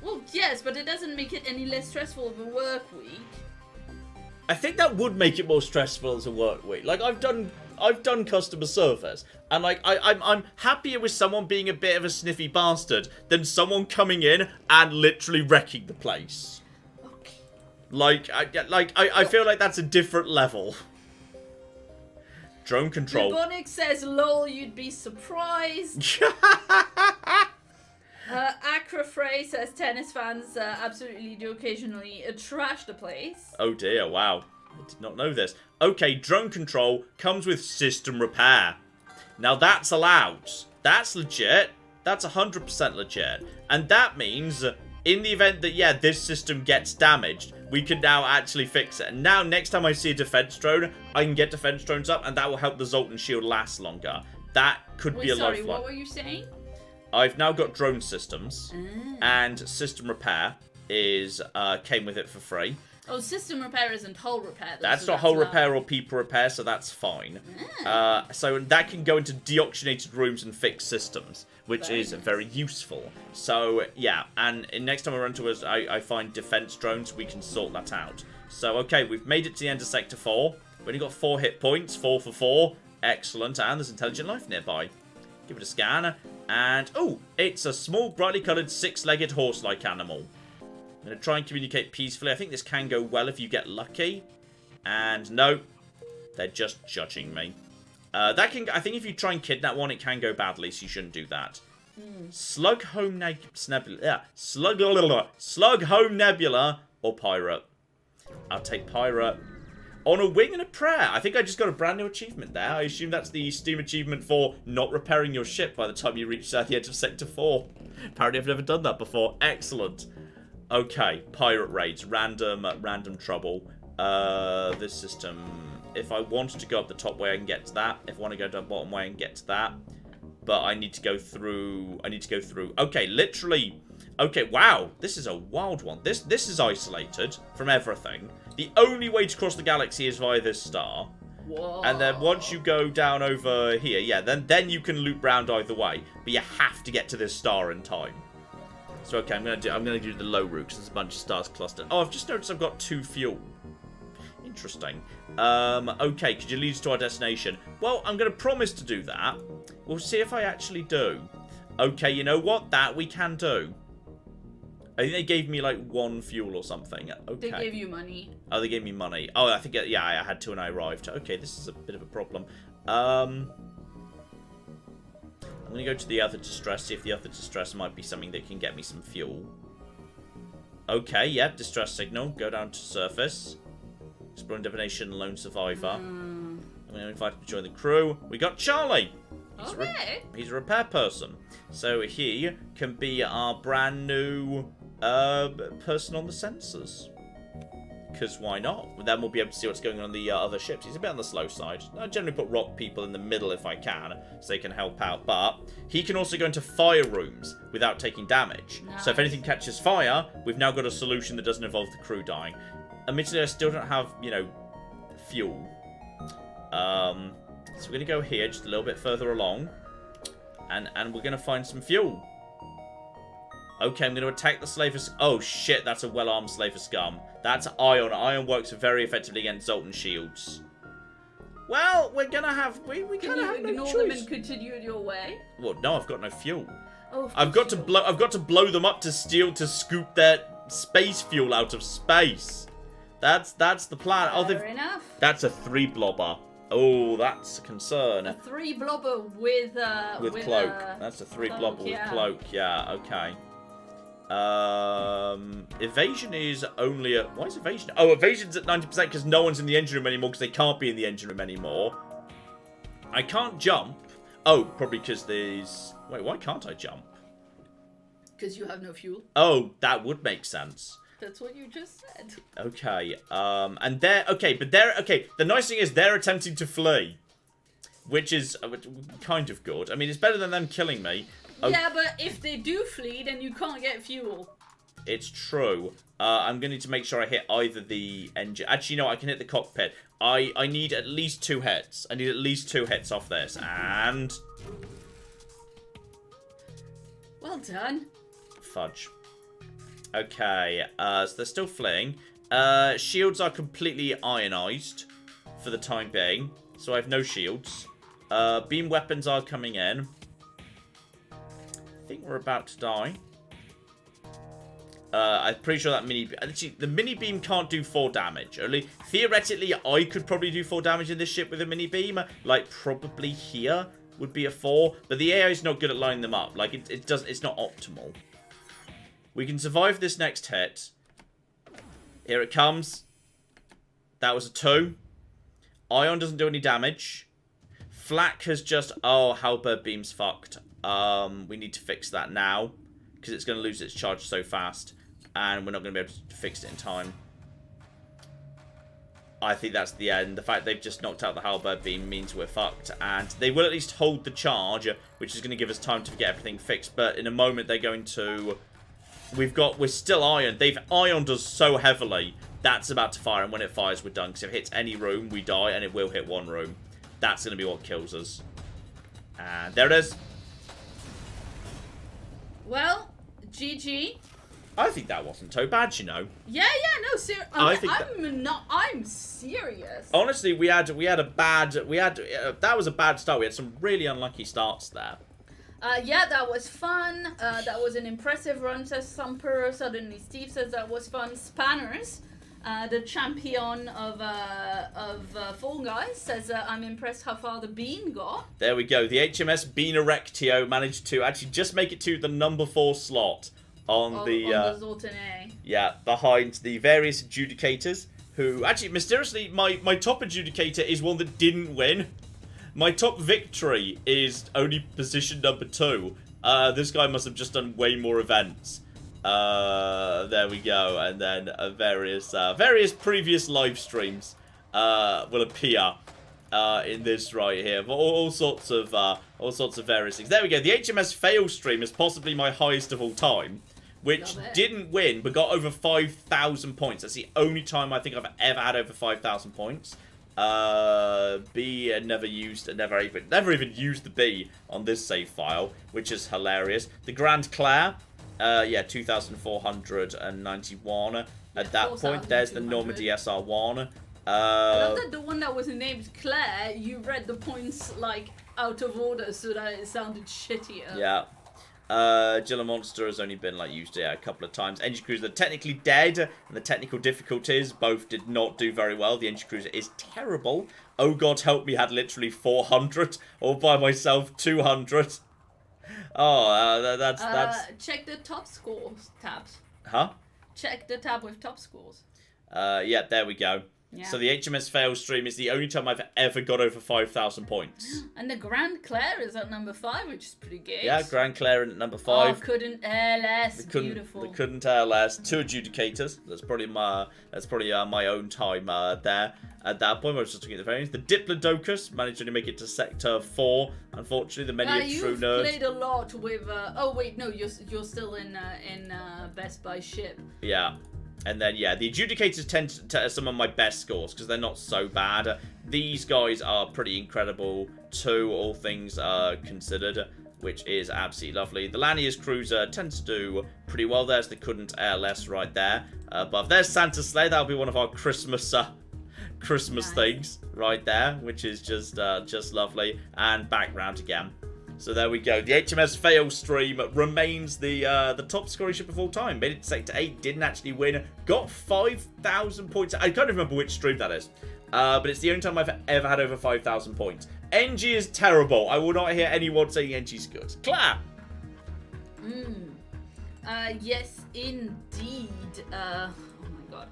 Well, yes, but it doesn't make it any less stressful of a work week. I think that would make it more stressful as a work week. Like, I've done customer service, and like I'm happier with someone being a bit of a sniffy bastard than someone coming in and literally wrecking the place. Okay. Like I feel like that's a different level. Drone control. Bubonic says, "Lol, you'd be surprised." Acrofray says tennis fans absolutely do occasionally trash the place. Oh dear, wow. I did not know this. Okay, drone control comes with system repair. Now that's allowed. That's legit. That's 100% legit. And that means in the event that, yeah, this system gets damaged, we can now actually fix it. And now next time I see a defense drone, I can get defense drones up and that will help the Zoltan shield last longer. That could be a lifeline. Sorry, what were you saying? I've now got drone systems, and system repair came with it for free. Oh, system repair isn't hull repair. That's not hull repair or people repair, so that's fine. So that can go into deoxygenated rooms and fix systems, which is very useful. So yeah, and next time I run to us, I find defense drones, we can sort that out. So okay, we've made it to the end of Sector 4. We've only got 4 hit points, 4 for 4. Excellent, and there's intelligent life nearby. Give it a scan, and oh, it's a small, brightly coloured, 6-legged horse-like animal. I'm going to try and communicate peacefully. I think this can go well if you get lucky. And no, they're just judging me. I think if you try and kidnap one, it can go badly, so you shouldn't do that. Slug Home Nebula. Slug Home Nebula or Pirate. I'll take Pirate. On a Wing and a Prayer. I think I just got a brand new achievement there. I assume that's the Steam achievement for not repairing your ship by the time you reach the edge of Sector 4. Apparently I've never done that before. Excellent. Okay, pirate raids, random trouble. This system, if I wanted to go up the top way, I can get to that. If I want to go down the bottom way, I can get to that. But I need to go through, okay, literally, okay, wow, this is a wild one. This is isolated from everything. The only way to cross the galaxy is via this star. Whoa. And then once you go down over here, yeah, then you can loop round either way. But you have to get to this star in time. So okay, I'm gonna do the low route because there's a bunch of stars clustered. Oh, I've just noticed I've got 2 fuel. Interesting. Okay, could you lead us to our destination? Well, I'm gonna promise to do that. We'll see if I actually do. Okay, you know what? That we can do. I think they gave me like 1 fuel or something. Okay. They gave you money. Oh, they gave me money. Oh, I think yeah, I had 2 when I arrived. Okay, this is a bit of a problem. I'm going to go to the other distress, see if the other distress might be something that can get me some fuel. Okay, yep, distress signal. Go down to surface. Exploring divination, lone survivor. I'm going to invite him to join the crew. We got Charlie. He's a repair person. So he can be our brand new person on the sensors. Because why not? Then we'll be able to see what's going on the other ships. He's a bit on the slow side. I generally put rock people in the middle if I can, so they can help out. But he can also go into fire rooms without taking damage. Nice. So if anything catches fire, we've now got a solution that doesn't involve the crew dying. Admittedly, I still don't have, fuel. So we're going to go here, just a little bit further along. And we're going to find some fuel. Okay, I'm going to attack the Slaver... Oh, shit, that's a well-armed Slaver scum. That's Ion. Ion works very effectively against Zoltan shields. Well, we're going to have... We kind of have no choice. Can you ignore them and continue your way? Well, no, I've got no fuel. Oh, I've got to blow them up to scoop their space fuel out of space. That's the plan. Fair enough. That's a 3 blobber. Oh, that's a concern. A 3 blobber with cloak. That's a 3 blobber with cloak. Yeah, okay. Evasion is only at... Why is evasion? Oh, evasion's at 90% because no one's in the engine room anymore because they can't be in the engine room anymore. I can't jump. Oh, probably because there's... Wait, why can't I jump? Because you have no fuel. Oh, that would make sense. That's what you just said. Okay, and they're... Okay, but they're... Okay, the nice thing is they're attempting to flee. Which is kind of good. I mean, it's better than them killing me. Yeah, but if they do flee, then you can't get fuel. It's true. I'm going to need to make sure I hit either the engine. Actually, no, I can hit the cockpit. I need at least 2 hits. I need at least 2 hits off this. And... Well done. Fudge. Okay, so they're still fleeing. Shields are completely ionized for the time being. So I have no shields. Beam weapons are coming in. I think we're about to die. I'm pretty sure that actually, the mini beam can't do 4 damage. Only theoretically, I could probably do 4 damage in this ship with a mini beam. Like probably here would be a 4, but the AI is not good at lining them up. Like it's not optimal. We can survive this next hit. Here it comes. That was a 2. Ion doesn't do any damage. Flak has just... Oh, halberd beam's fucked. We need to fix that now. Because it's going to lose its charge so fast. And we're not going to be able to fix it in time. I think that's the end. The fact they've just knocked out the halberd beam means we're fucked. And they will at least hold the charge, which is going to give us time to get everything fixed. But in a moment, they're going to... We're still ironed. They've ironed us so heavily. That's about to fire. And when it fires, we're done. Because if it hits any room, we die. And it will hit one room. That's going to be what kills us. And there it is. Well, GG. I think that wasn't so bad, you know. Yeah, no, I'm serious. Honestly, that was a bad start. We had some really unlucky starts there. Yeah, that was fun. That was an impressive run, says Sumper. Suddenly Steve says that was fun. Spanners, the champion of Fall Guys, says I'm impressed how far the Bean got. There we go. The HMS Bean Erectio managed to actually just make it to the number 4 slot on the Zoltan A. Yeah, behind the various adjudicators, who actually mysteriously my top adjudicator is one that didn't win. My top victory is only position number 2. This guy must have just done way more events. There we go, and then various previous live streams will appear in this right here. All sorts of various things. There we go. The HMS Fail stream is possibly my highest of all time, which didn't win but got over 5,000 points. That's the only time I think I've ever had over 5,000 points. B never even used the B on this save file, which is hilarious. The Grand Claire, yeah, 2,491 at that point. There's the Normandy SR1. I love that the one that was named Claire, you read the points like out of order so that it sounded shittier. Yeah. Gilla Monster has only been used a couple of times. Engine Cruiser technically dead, and the technical difficulties both did not do very well. The Engine Cruiser is terrible. Oh God Help Me had literally 400, all by myself 200. Oh, that's check the top scores tabs. Huh? Check the tab with top scores. Yeah, there we go. Yeah. So the HMS Fail stream is the only time I've ever got over 5,000 points. And the Grand Claire is at number 5, which is pretty good. Yeah, Grand Claire at number 5. Oh, couldn't air less. Beautiful. They couldn't air less. 2 adjudicators. That's probably my own time there. At that point, I was just looking at the variants. The Diplodocus managed to make it to Sector 4. Unfortunately, the many true nerds. You've played a lot with. Oh wait, no, you're still in Best Buy ship. Yeah. And then, yeah, the adjudicators tend to some of my best scores because they're not so bad. These guys are pretty incredible too, all things considered, which is absolutely lovely. The Lanier's Cruiser tends to do pretty well. There's the Couldn't Air Less right there. Above there's Santa's Sleigh. That'll be one of our Christmas things right there, which is just lovely. And back round again. So there we go. The HMS Fail stream remains the top scoring ship of all time. Made it to Sector 8, didn't actually win. Got 5,000 points. I can't remember which stream that is. But it's the only time I've ever had over 5,000 points. NG is terrible. I will not hear anyone saying NG's good. Claire! Yes, indeed. Oh my god.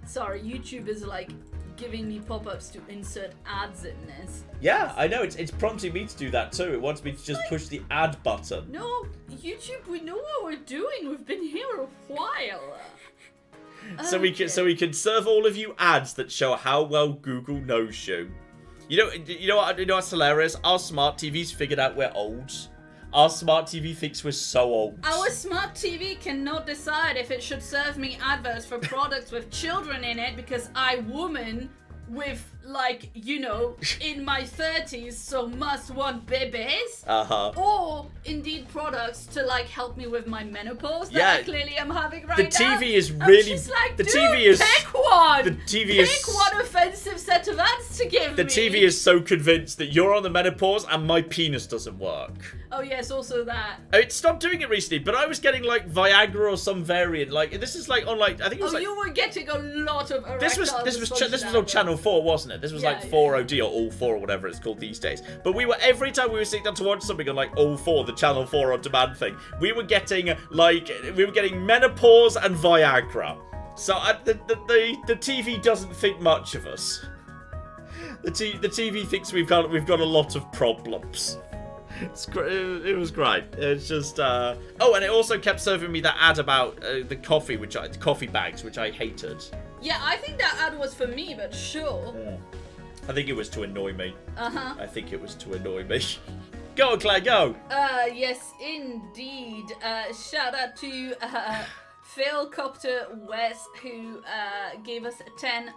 Sorry, YouTube is giving me pop-ups to insert ads in this. Yeah, I know. It's prompting me to do that too. It wants me to just push the add button. No, YouTube, we know what we're doing. We've been here a while. So we can serve all of you ads that show how well Google knows you. You know what's hilarious? Our smart TVs figured out we're old. Our smart TV thinks we're so old. Our smart TV cannot decide if it should serve me adverts for products with children in it because I, woman, with, like, you know, in my 30s, so must want babies. Or, indeed, products to, like, help me with my menopause that I clearly am having right now. The TV is really... I'm just like, the dude, TV is... pick one! The TV is... Pick one offensive set of ads to give me! The TV is so convinced that you're on the menopause and my penis doesn't work. Oh, yes, also that. It stopped doing it recently, but I was getting, like, Viagra or some variant. Like, this is, like, on, like... I think it was, like... you were getting a lot of erectile This was on Channel 4, wasn't it? This was like 4OD or All 4 or whatever it's called these days. But we were, every time we were sitting down to watch something on like All 4, the Channel 4 on demand thing, we were getting menopause and Viagra. So the TV doesn't think much of us. The TV thinks we've got a lot of problems. It was great. It's just oh, and it also kept serving me that ad about the coffee bags, which I hated. Yeah, I think that ad was for me, but sure. Yeah. I think it was to annoy me. I think it was to annoy me. Go on, Claire, go. Yes, indeed. Shout out to Philcopter West, who gave us £10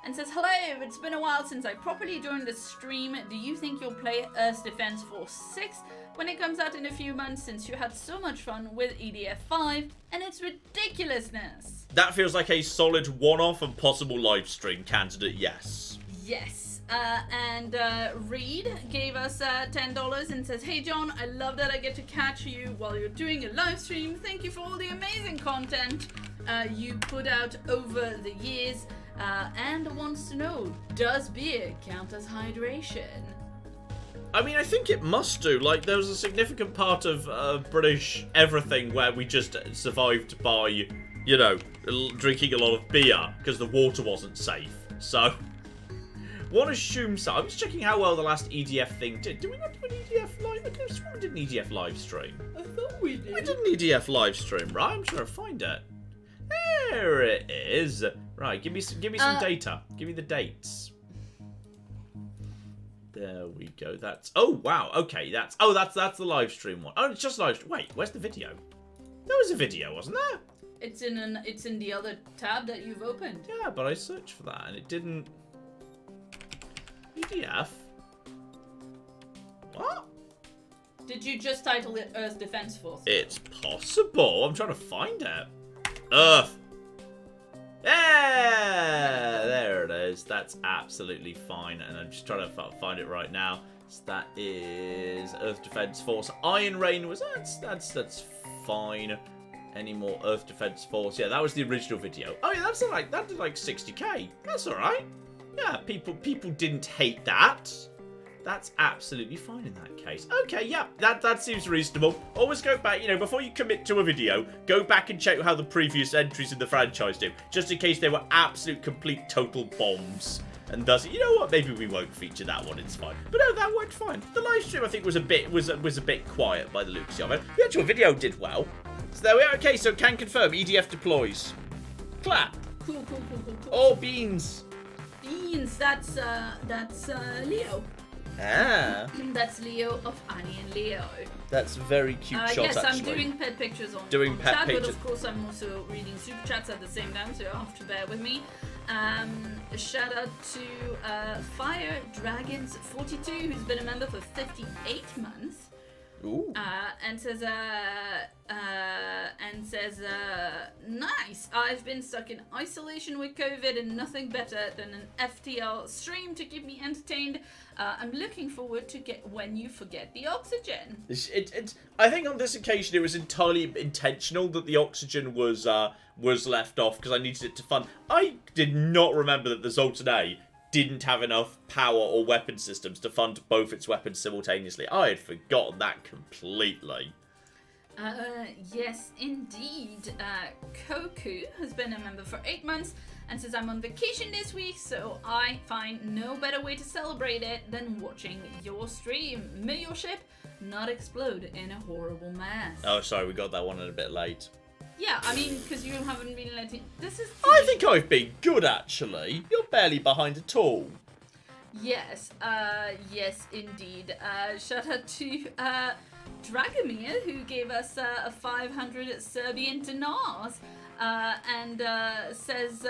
and says, hello, it's been a while since I properly joined the stream. Do you think you'll play Earth Defense Force 6 when it comes out in a few months, since you had so much fun with EDF 5 and its ridiculousness? That feels like a solid one-off and possible live stream candidate, yes. Yes. And Reed gave us $10 and says, hey John, I love that I get to catch you while you're doing a live stream. Thank you for all the amazing content you put out over the years. And wants to know, does beer count as hydration? I mean, I think it must do. Like, there was a significant part of British everything where we just survived by, you know, drinking a lot of beer because the water wasn't safe. So, one assumes so. I'm just checking how well the last EDF thing did. Did we not do an EDF live? I could have sworn we did an EDF live stream. I thought we did. We did an EDF live stream, right? I'm trying to find it. There it is. Right, give me some data. Give me the dates. There we go. That's wow. Okay, that's the live stream one. Oh, it's just live stream. Wait, where's the video? There was a video, wasn't there? It's in the other tab that you've opened. Yeah, but I searched for that and it didn't. EDF. What? Did you just title it Earth Defense Force? It's possible. I'm trying to find it. Earth. Yeah, there it is. That's absolutely fine, and I'm just trying to find it right now. So that is Earth Defense Force. Iron Rain was that's fine. Any more Earth Defense Force? Yeah, that was the original video. Oh yeah, that did like 60k. That's all right. Yeah, people didn't hate that. That's absolutely fine in that case. Okay, yeah, that seems reasonable. Always go back, you know, before you commit to a video, go back and check how the previous entries in the franchise do, just in case they were absolute, complete, total bombs. And thus, you know what? Maybe we won't feature that one. It's fine. But no, that worked fine. The live stream, I think, was a bit quiet by the looks of it. The actual video did well. So there we are. Okay, so can confirm EDF deploys. Clap. Cool. Oh, beans. Beans. That's Leo. Ah. That's Leo of Annie and Leo. That's very cute shot, yes, actually. I'm doing pet pictures on pet chat, pictures. but of course I'm also reading super chats at the same time, so you'll have to bear with me. A shout out to Fire Dragons 42, who's been a member for 58 months. Ooh. And says nice. I've been stuck in isolation with COVID and nothing better than an FTL stream to keep me entertained. I'm looking forward to when you forget the oxygen. I think on this occasion it was entirely intentional that the oxygen was left off because I needed it to fund. I did not remember that the Zoltan A didn't have enough power or weapon systems to fund both its weapons simultaneously. I had forgotten that completely. Yes, indeed. Koku has been a member for 8 months and says, I'm on vacation this week, so I find no better way to celebrate it than watching your stream. May your ship not explode in a horrible mess. Oh, sorry, we got that one in a bit late. Yeah, I mean, because you haven't been letting... I think I've been good, actually. You're barely behind at all. Yes, yes, indeed. Shout out to Dragomir, who gave us a 500 Serbian dinars, and says,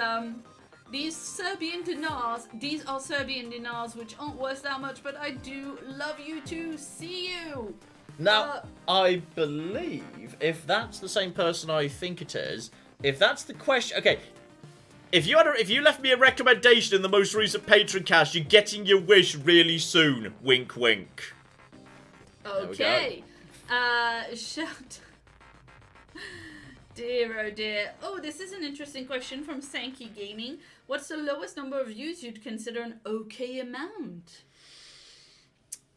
these are Serbian dinars, which aren't worth that much, but I do love you to see you. Now, I believe, if that's the same person I think it is, if that's the question... Okay, if you left me a recommendation in the most recent Patreon cast, you're getting your wish really soon. Wink, wink. Okay. Shout... Dear, oh dear. Oh, this is an interesting question from Sankey Gaming. What's the lowest number of views you'd consider an okay amount?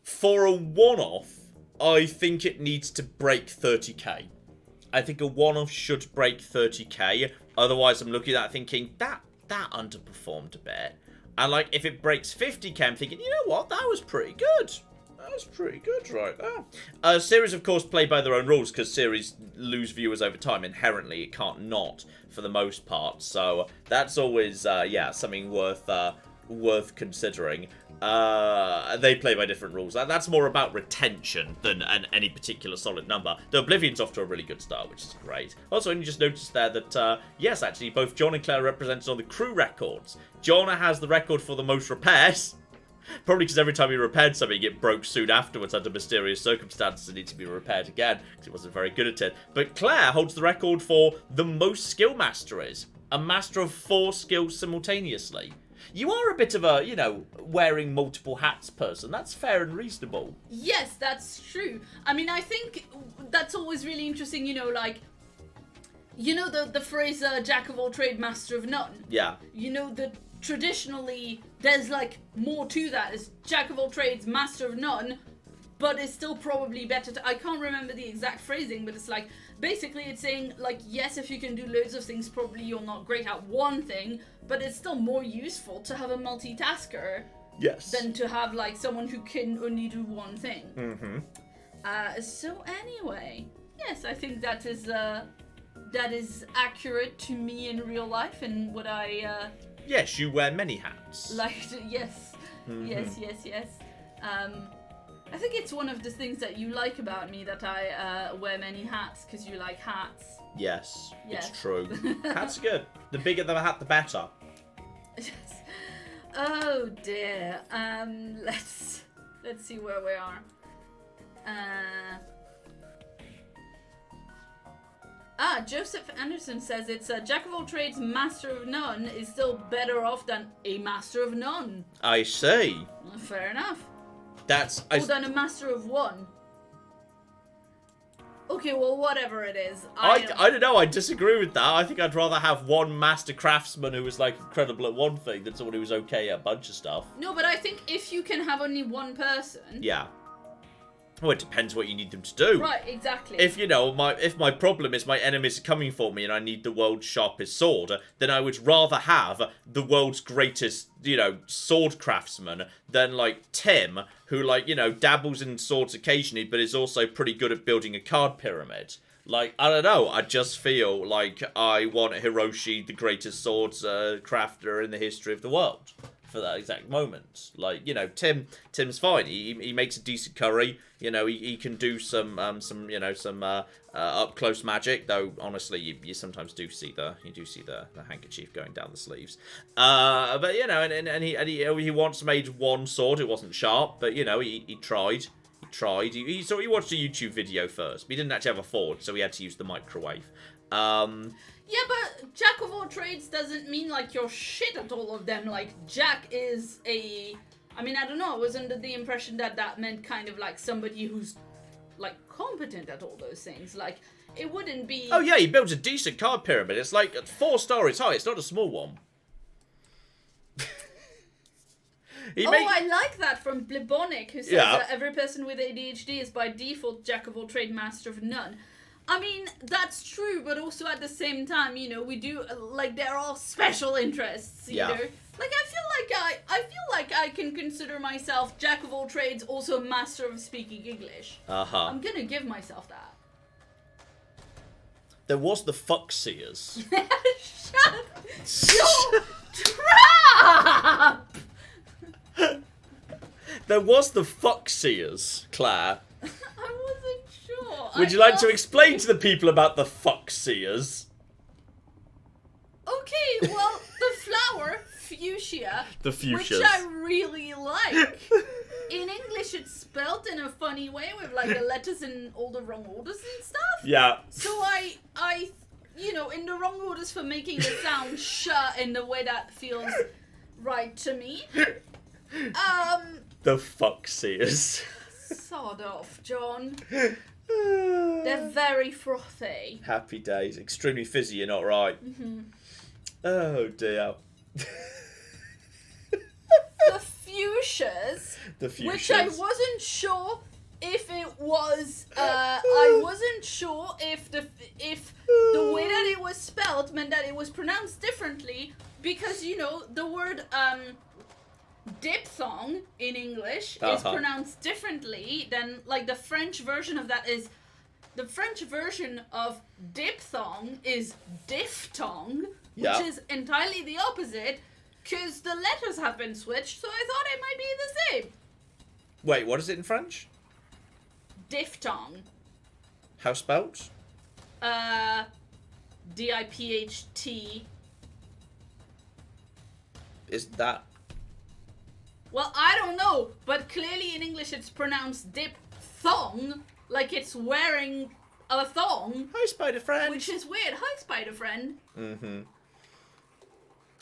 For a one-off, I think it needs to break 30k. I think a one-off should break 30k. Otherwise, I'm looking at that thinking, that underperformed a bit. And, like, if it breaks 50k, I'm thinking, you know what? That was pretty good. That was pretty good right there. Series, of course, play by their own rules, because series lose viewers over time. Inherently, it can't not, for the most part. So, that's always, yeah, something worth considering. They play by different rules. That's more about retention than any particular solid number. The Oblivion's off to a really good start, which is great. Also, you just noticed there that, yes, actually, both John and Claire are represented on the crew records. John has the record for the most repairs. Probably because every time he repaired something, it broke soon afterwards under mysterious circumstances and needed to be repaired again, because he wasn't very good at it. But Claire holds the record for the most skill masteries. A master of 4 skills simultaneously. You are a bit of a, you know, wearing multiple hats person. That's fair and reasonable. Yes, that's true. I mean, I think that's always really interesting, you know, like, you know the phrase, jack of all trade, master of none? Yeah. You know, traditionally, there's, like, more to that. It's jack of all trades, master of none, but it's still probably better to... I can't remember the exact phrasing, but it's like, basically it's saying, like, yes, if you can do loads of things, probably you're not great at one thing, but it's still more useful to have a multitasker than to have, like, someone who can only do one thing. Mm-hmm. So anyway, yes, I think that is accurate to me in real life and what I... Yes, you wear many hats. Like, yes. Mm-hmm. Yes. I think it's one of the things that you like about me, that I wear many hats, because you like hats. Yes, Yes. it's true. Hats are good. The bigger the hat, the better. Yes. Oh dear. Let's see where we are. Joseph Anderson says it's a jack of all trades, master of none is still better off than a master of none. I see. Fair enough. Or than a master of one. Okay, well, whatever it is. I don't know, I disagree with that. I think I'd rather have one master craftsman who was, like, incredible at one thing than someone who was okay at a bunch of stuff. No, but I think if you can have only one person... Yeah. Well, it depends what you need them to do. Right, exactly. If, you know, if my problem is my enemies are coming for me and I need the world's sharpest sword, then I would rather have the world's greatest, you know, sword craftsman than, like, Tim, who, like, you know, dabbles in swords occasionally, but is also pretty good at building a card pyramid. Like, I don't know, I just feel like I want Hiroshi, the greatest swords crafter in the history of the world, for that exact moment. Like, you know, Tim's fine. He makes a decent curry. You know, he can do some up close magic. Though honestly, you sometimes do see the handkerchief going down the sleeves. But you know, and he once made one sword. It wasn't sharp, but you know, he tried. He watched a YouTube video first. But he didn't actually have a forge, so he had to use the microwave. Yeah, but jack of all trades doesn't mean, like, you're shit at all of them. Like, Jack is a... I mean, I don't know. I was under the impression that meant kind of, like, somebody who's, like, competent at all those things. Like, it wouldn't be... Oh, yeah, he builds a decent card pyramid. It's, like, 4 stories high. It's not a small one. I like that from Blibonic, who says that every person with ADHD is by default jack of all trade, master of none. I mean, that's true, but also at the same time, you know, we do, like, there are special interests, you know? Like, I feel like I can consider myself jack of all trades, also master of speaking English. I'm gonna give myself that. There was the Fuckseers. Shut your trap! There was the Fuckseers, Claire. I wasn't Would you like to explain to the people about the fuckseers? Okay, well, the flower, fuchsia, The fuchsias. which I really like. In English, it's spelled in a funny way with like the letters in all the wrong orders and stuff. Yeah. So I, in the wrong orders for making it sound sh in the way that feels right to me. The fuckseers. Sod off, John. They're very frothy. Happy days. Extremely fizzy, you're not right. Oh dear. The fuchsias. The fuchsias. Which I wasn't sure if it was. I wasn't sure if the way that it was spelled meant that it was pronounced differently, because the word diphthong in English is pronounced differently than like the French version of that is. The French version of diphthong is diphthong, which is entirely the opposite, because the letters have been switched, so I thought it might be the same. Wait, what is it in French? Diphthong. How spelt? D-I-P-H-T. Is that... Well, I don't know, but clearly in English it's pronounced diphthong, like it's wearing a thong. Hi, spider friend. Which is weird. Hi, spider friend.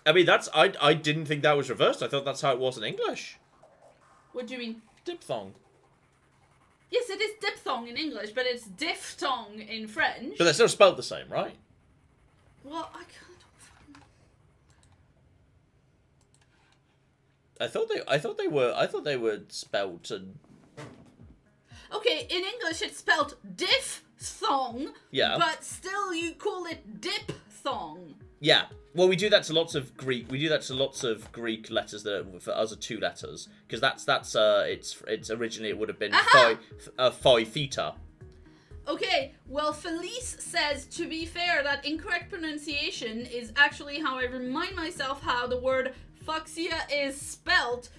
I mean, that's... I didn't think that was reversed. I thought that's how it was in English. What do you mean? Diphthong. Yes, it is diphthong in English, but it's diphthong in French. But they're still spelled the same, right? Well, I can't... I thought they were spelled and... Okay, in English it's spelled diphthong, but still you call it diphthong. Yeah. Well, we do that to lots of Greek. We do that to lots of Greek letters that for us are 2 letters, because that's it's originally it would have been phi theta. Okay. Well, Felice says, to be fair, that incorrect pronunciation is actually how I remind myself how the word fuchsia is spelt,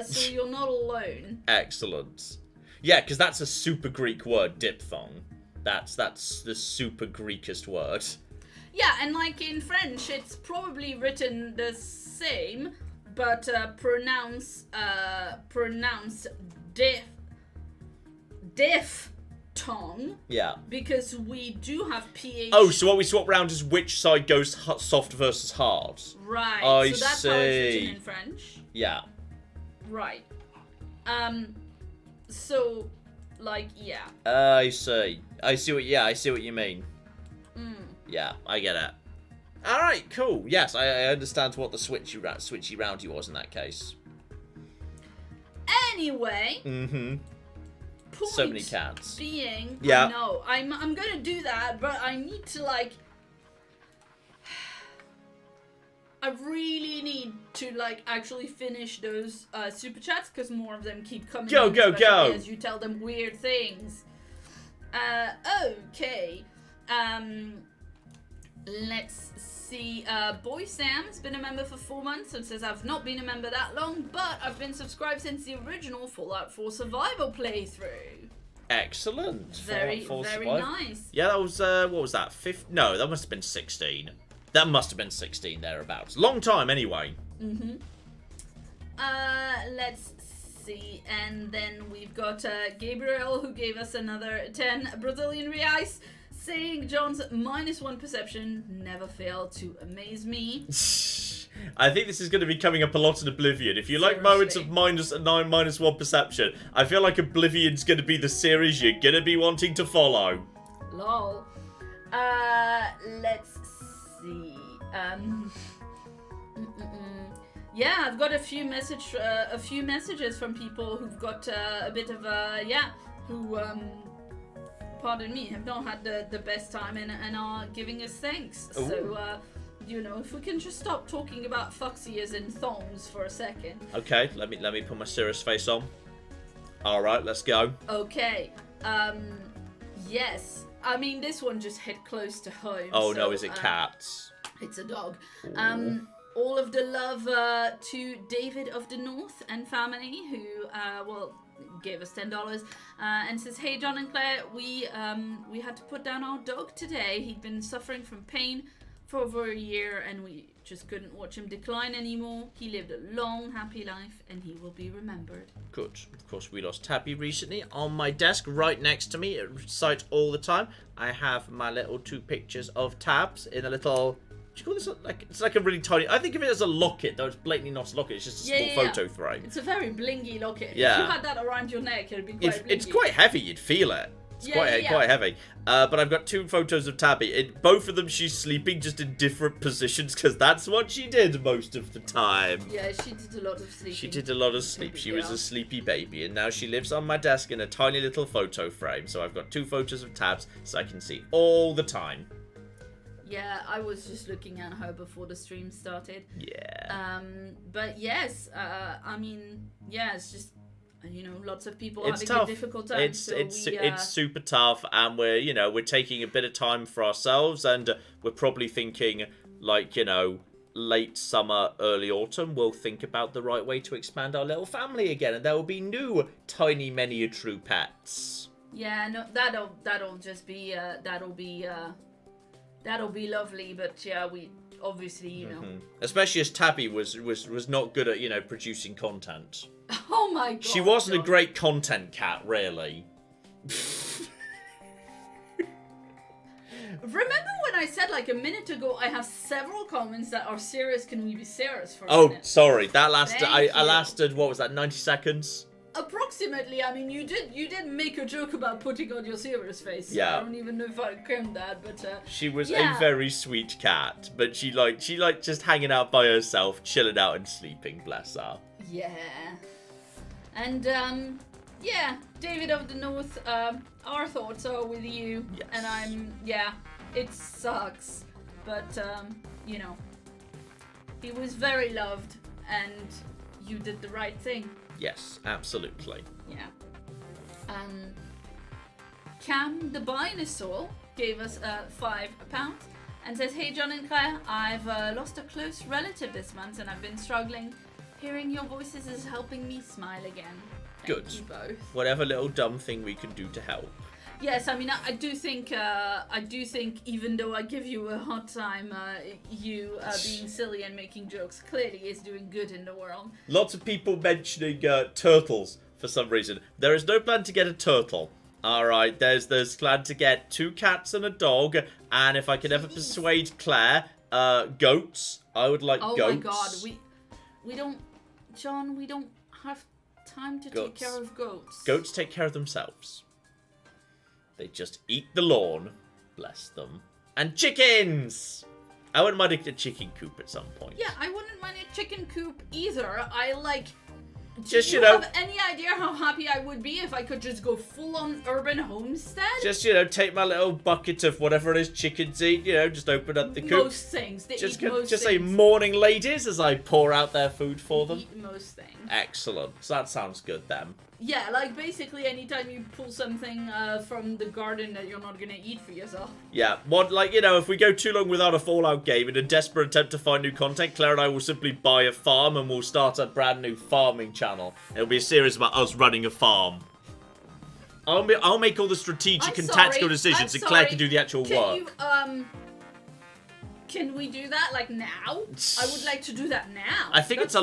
so you're not alone. Excellent. Yeah, because that's a super Greek word, diphthong. That's the super Greekest word. Yeah, and like in French, it's probably written the same, but pronounced diphthong. Yeah. Because we do have PH. Oh, so what we swap round is which side goes soft versus hard. Right. I so that's see. how it's written in French. Yeah. Right. So, like, yeah. I see. I see what you mean. Yeah, I get it. Alright, cool. Yes, I understand what the switchy roundy was in that case. Anyway. So many cats. Being, yeah. No, I'm gonna do that, but I need to like. I really need to like actually finish those super chats because more of them keep coming. Go. As you tell them weird things. Okay. Let's see. Boy Sam's been a member for 4 months and says, I've not been a member that long, but I've been subscribed since the original Fallout 4 survival playthrough. Excellent. Very nice. Yeah, that was, what was that? No, that must have been 16. That must have been 16 thereabouts. Long time anyway. Let's see. And then we've got Gabriel, who gave us another 10 Brazilian reais, saying John's -1 perception never failed to amaze me. I think this is going to be coming up a lot in Oblivion. If you like moments of -1 perception, I feel like Oblivion's going to be the series you're going to be wanting to follow. Lol. Let's see. Yeah, I've got a few messages from people who've got a bit of who pardon me, have not had the best time and are giving us thanks. Ooh. So if we can just stop talking about fuxias and thongs for a second. Okay, let me put my serious face on. All right, let's go. Okay. Yes. I mean, this one just hit close to home. Oh, no, is it cats? It's a dog. All of the love to David of the North and family, who, gave us $10 and says, "Hey John and Claire, we had to put down our dog today. He'd been suffering from pain for over a year and we just couldn't watch him decline anymore. He lived a long, happy life and he will be remembered." Good. Of course, we lost Tabby recently. On my desk, right next to me, at sight all the time, I have my little 2 pictures of Tabs in a little... What do you call this? Like, it's like a really tiny... I think of it as a locket, though it's blatantly not a locket. It's just a small photo frame. It's a very blingy locket. Yeah. If you had that around your neck, it'd be quite blingy. It's quite heavy. You'd feel it. It's quite heavy. But I've got 2 photos of Tabby. In both of them, she's sleeping just in different positions because that's what she did most of the time. Yeah, she did a lot of sleeping. She did a lot of sleep. She was a sleepy baby, and now she lives on my desk in a tiny little photo frame. So I've got 2 photos of Tabs so I can see all the time. Yeah, I was just looking at her before the stream started. Yeah. But yes, I mean, yeah, it's just, you know, lots of people It's having tough. a difficult time. It's super tough, and we're taking a bit of time for ourselves, and we're probably thinking, like, late summer, early autumn, we'll think about the right way to expand our little family again, and there will be new tiny miniature pets. Yeah, no, that'll just be that'll be lovely, but yeah, we obviously, you know. Especially as Tabby was not good at, producing content. Oh my god. She wasn't a great content cat, really. Remember when I said like a minute ago I have several comments that are serious? Can we be serious for a Oh, minute? sorry. That lasted I you. lasted, what was that, 90 seconds? Approximately. I mean, you did make a joke about putting on your serious face. Yeah. I don't even know if I claimed that, but She was a very sweet cat, but she liked just hanging out by herself, chilling out and sleeping, bless her. yeah. And yeah, David of the North, our thoughts are with you. Yes. And it sucks, but he was very loved and you did the right thing. Yes, absolutely. Yeah. Cam the Binosaur gave us £5 and says, "Hey John and Claire, I've lost a close relative this month and I've been struggling. Hearing your voices is helping me smile again. Thank Good. you both." Whatever little dumb thing we can do to help. Yes, I mean, I do think even though I give you a hard time, you being silly and making jokes clearly is doing good in the world. Lots of people mentioning turtles for some reason. There is no plan to get a turtle. Alright, there's plan to get 2 cats and a dog, and if I could ever persuade Claire, goats. I would like goats. Oh my god, we don't, John, we don't have time to take care of goats. Goats take care of themselves. They just eat the lawn. Bless them. And chickens! I wouldn't mind a chicken coop at some point. Yeah, I wouldn't mind a chicken coop either. Just, do you have any idea how happy I would be if I could just go full-on urban homestead? Just, take my little bucket of whatever it is chickens eat, just open up the coop. Most things. They Just eat most things. say morning, ladies, as I pour out their food for them. Eat most things. Excellent. So that sounds good then. Yeah, like basically anytime you pull something from the garden that you're not gonna eat for yourself. Yeah, if we go too long without a Fallout game in a desperate attempt to find new content, Claire and I will simply buy a farm and we'll start a brand new farming channel. It'll be a series about us running a farm. I'll make all the strategic and tactical decisions and Claire can do the actual work. Can we do that like now? I would like to do that now. I think it's a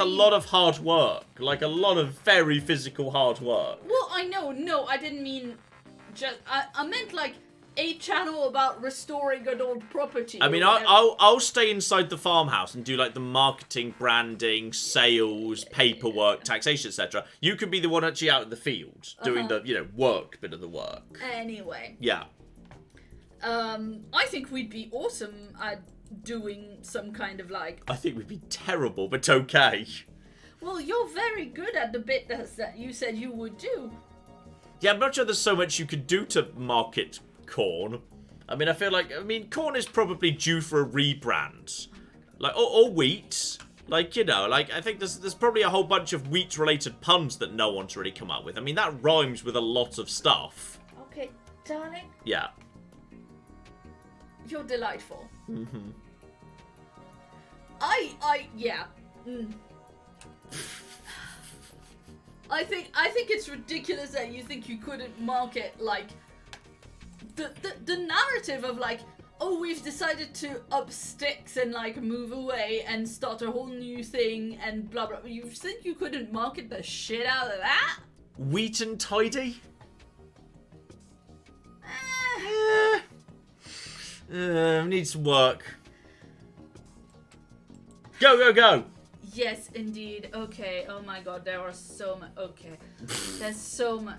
lot of hard work, like a lot of very physical hard work. Well, I know. No, I didn't mean just. I meant like a channel about restoring an old property. I mean, I'll stay inside the farmhouse and do like the marketing, branding, sales, paperwork, taxation, etc. You can be the one actually out in the field doing the bit of the work. Anyway. Yeah. I think we'd be awesome at doing some kind of like... I think we'd be terrible, but okay. Well, you're very good at the bit that you said you would do. Yeah, I'm not sure there's so much you could do to market corn. I mean, I feel like, corn is probably due for a rebrand. Like, or wheat. Like, I think there's probably a whole bunch of wheat-related puns that no one's really come up with. I mean, that rhymes with a lot of stuff. Okay, darling. Yeah. You're delightful. Mm-hmm. Yeah. I think it's ridiculous that you think you couldn't market like the narrative of like, oh, we've decided to up sticks and like move away and start a whole new thing and blah blah. You think you couldn't market the shit out of that? Wheat and tidy? Needs work. Go, go, go! Yes, indeed. Okay. Oh my god, there are so much. Okay. There's so much.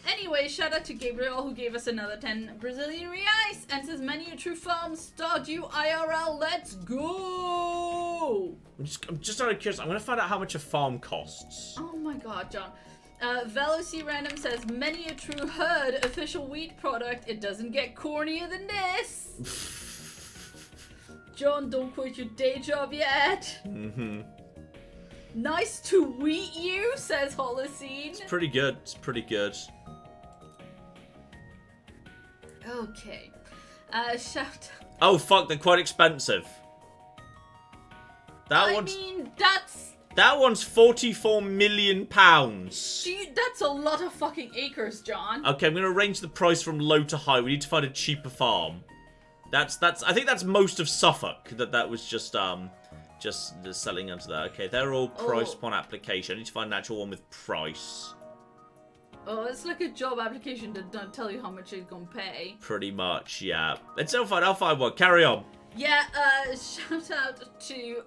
Anyway, shout out to Gabriel who gave us another 10 Brazilian reais and says, Many a true farm, Stardew IRL, let's go! I'm just out of curiosity. I'm going to find out how much a farm costs. Oh my god, John. Veloc Random says, Many a true herd official wheat product. It doesn't get cornier than this. John, don't quit your day job yet. Mm-hmm. Nice to wheat you, says Holocene. It's pretty good. It's pretty good. Okay. Shout. Oh fuck! They're quite expensive. I mean, that one's £44 million. That's a lot of fucking acres, John. Okay, I'm gonna arrange the price from low to high. We need to find a cheaper farm. I think that's most of Suffolk. That was just selling under that. Okay, they're all price upon application. I need to find an actual one with price. Oh, it's like a job application that don't tell you how much it's gonna pay. Pretty much, yeah. I'll find one. Carry on. Yeah, shout out to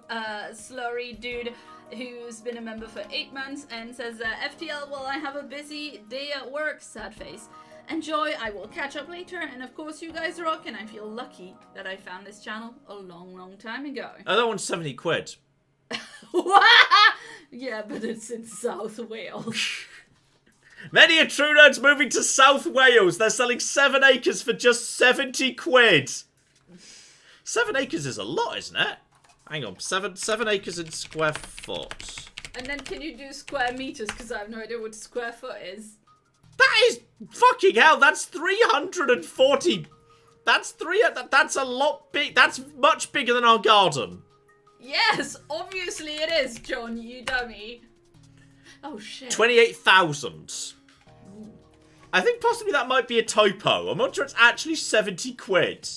Slurry Dude, who's been a member for 8 months and says, FTL, well, I have a busy day at work, sad face. Enjoy, I will catch up later, and of course you guys rock, and I feel lucky that I found this channel a long, long time ago. Oh, that one's 70 quid. Yeah, but it's in South Wales. Many a true nerd's moving to South Wales. They're selling 7 acres for just 70 quid. 7 acres is a lot, isn't it? Hang on, 7 acres in square foot. And then can you do square meters, because I have no idea what square foot is. That is fucking hell. That's 340. That's a lot big. That's much bigger than our garden. Yes, obviously it is, John, you dummy. Oh shit. 28,000. I think possibly that might be a typo. I'm not sure it's actually 70 quid.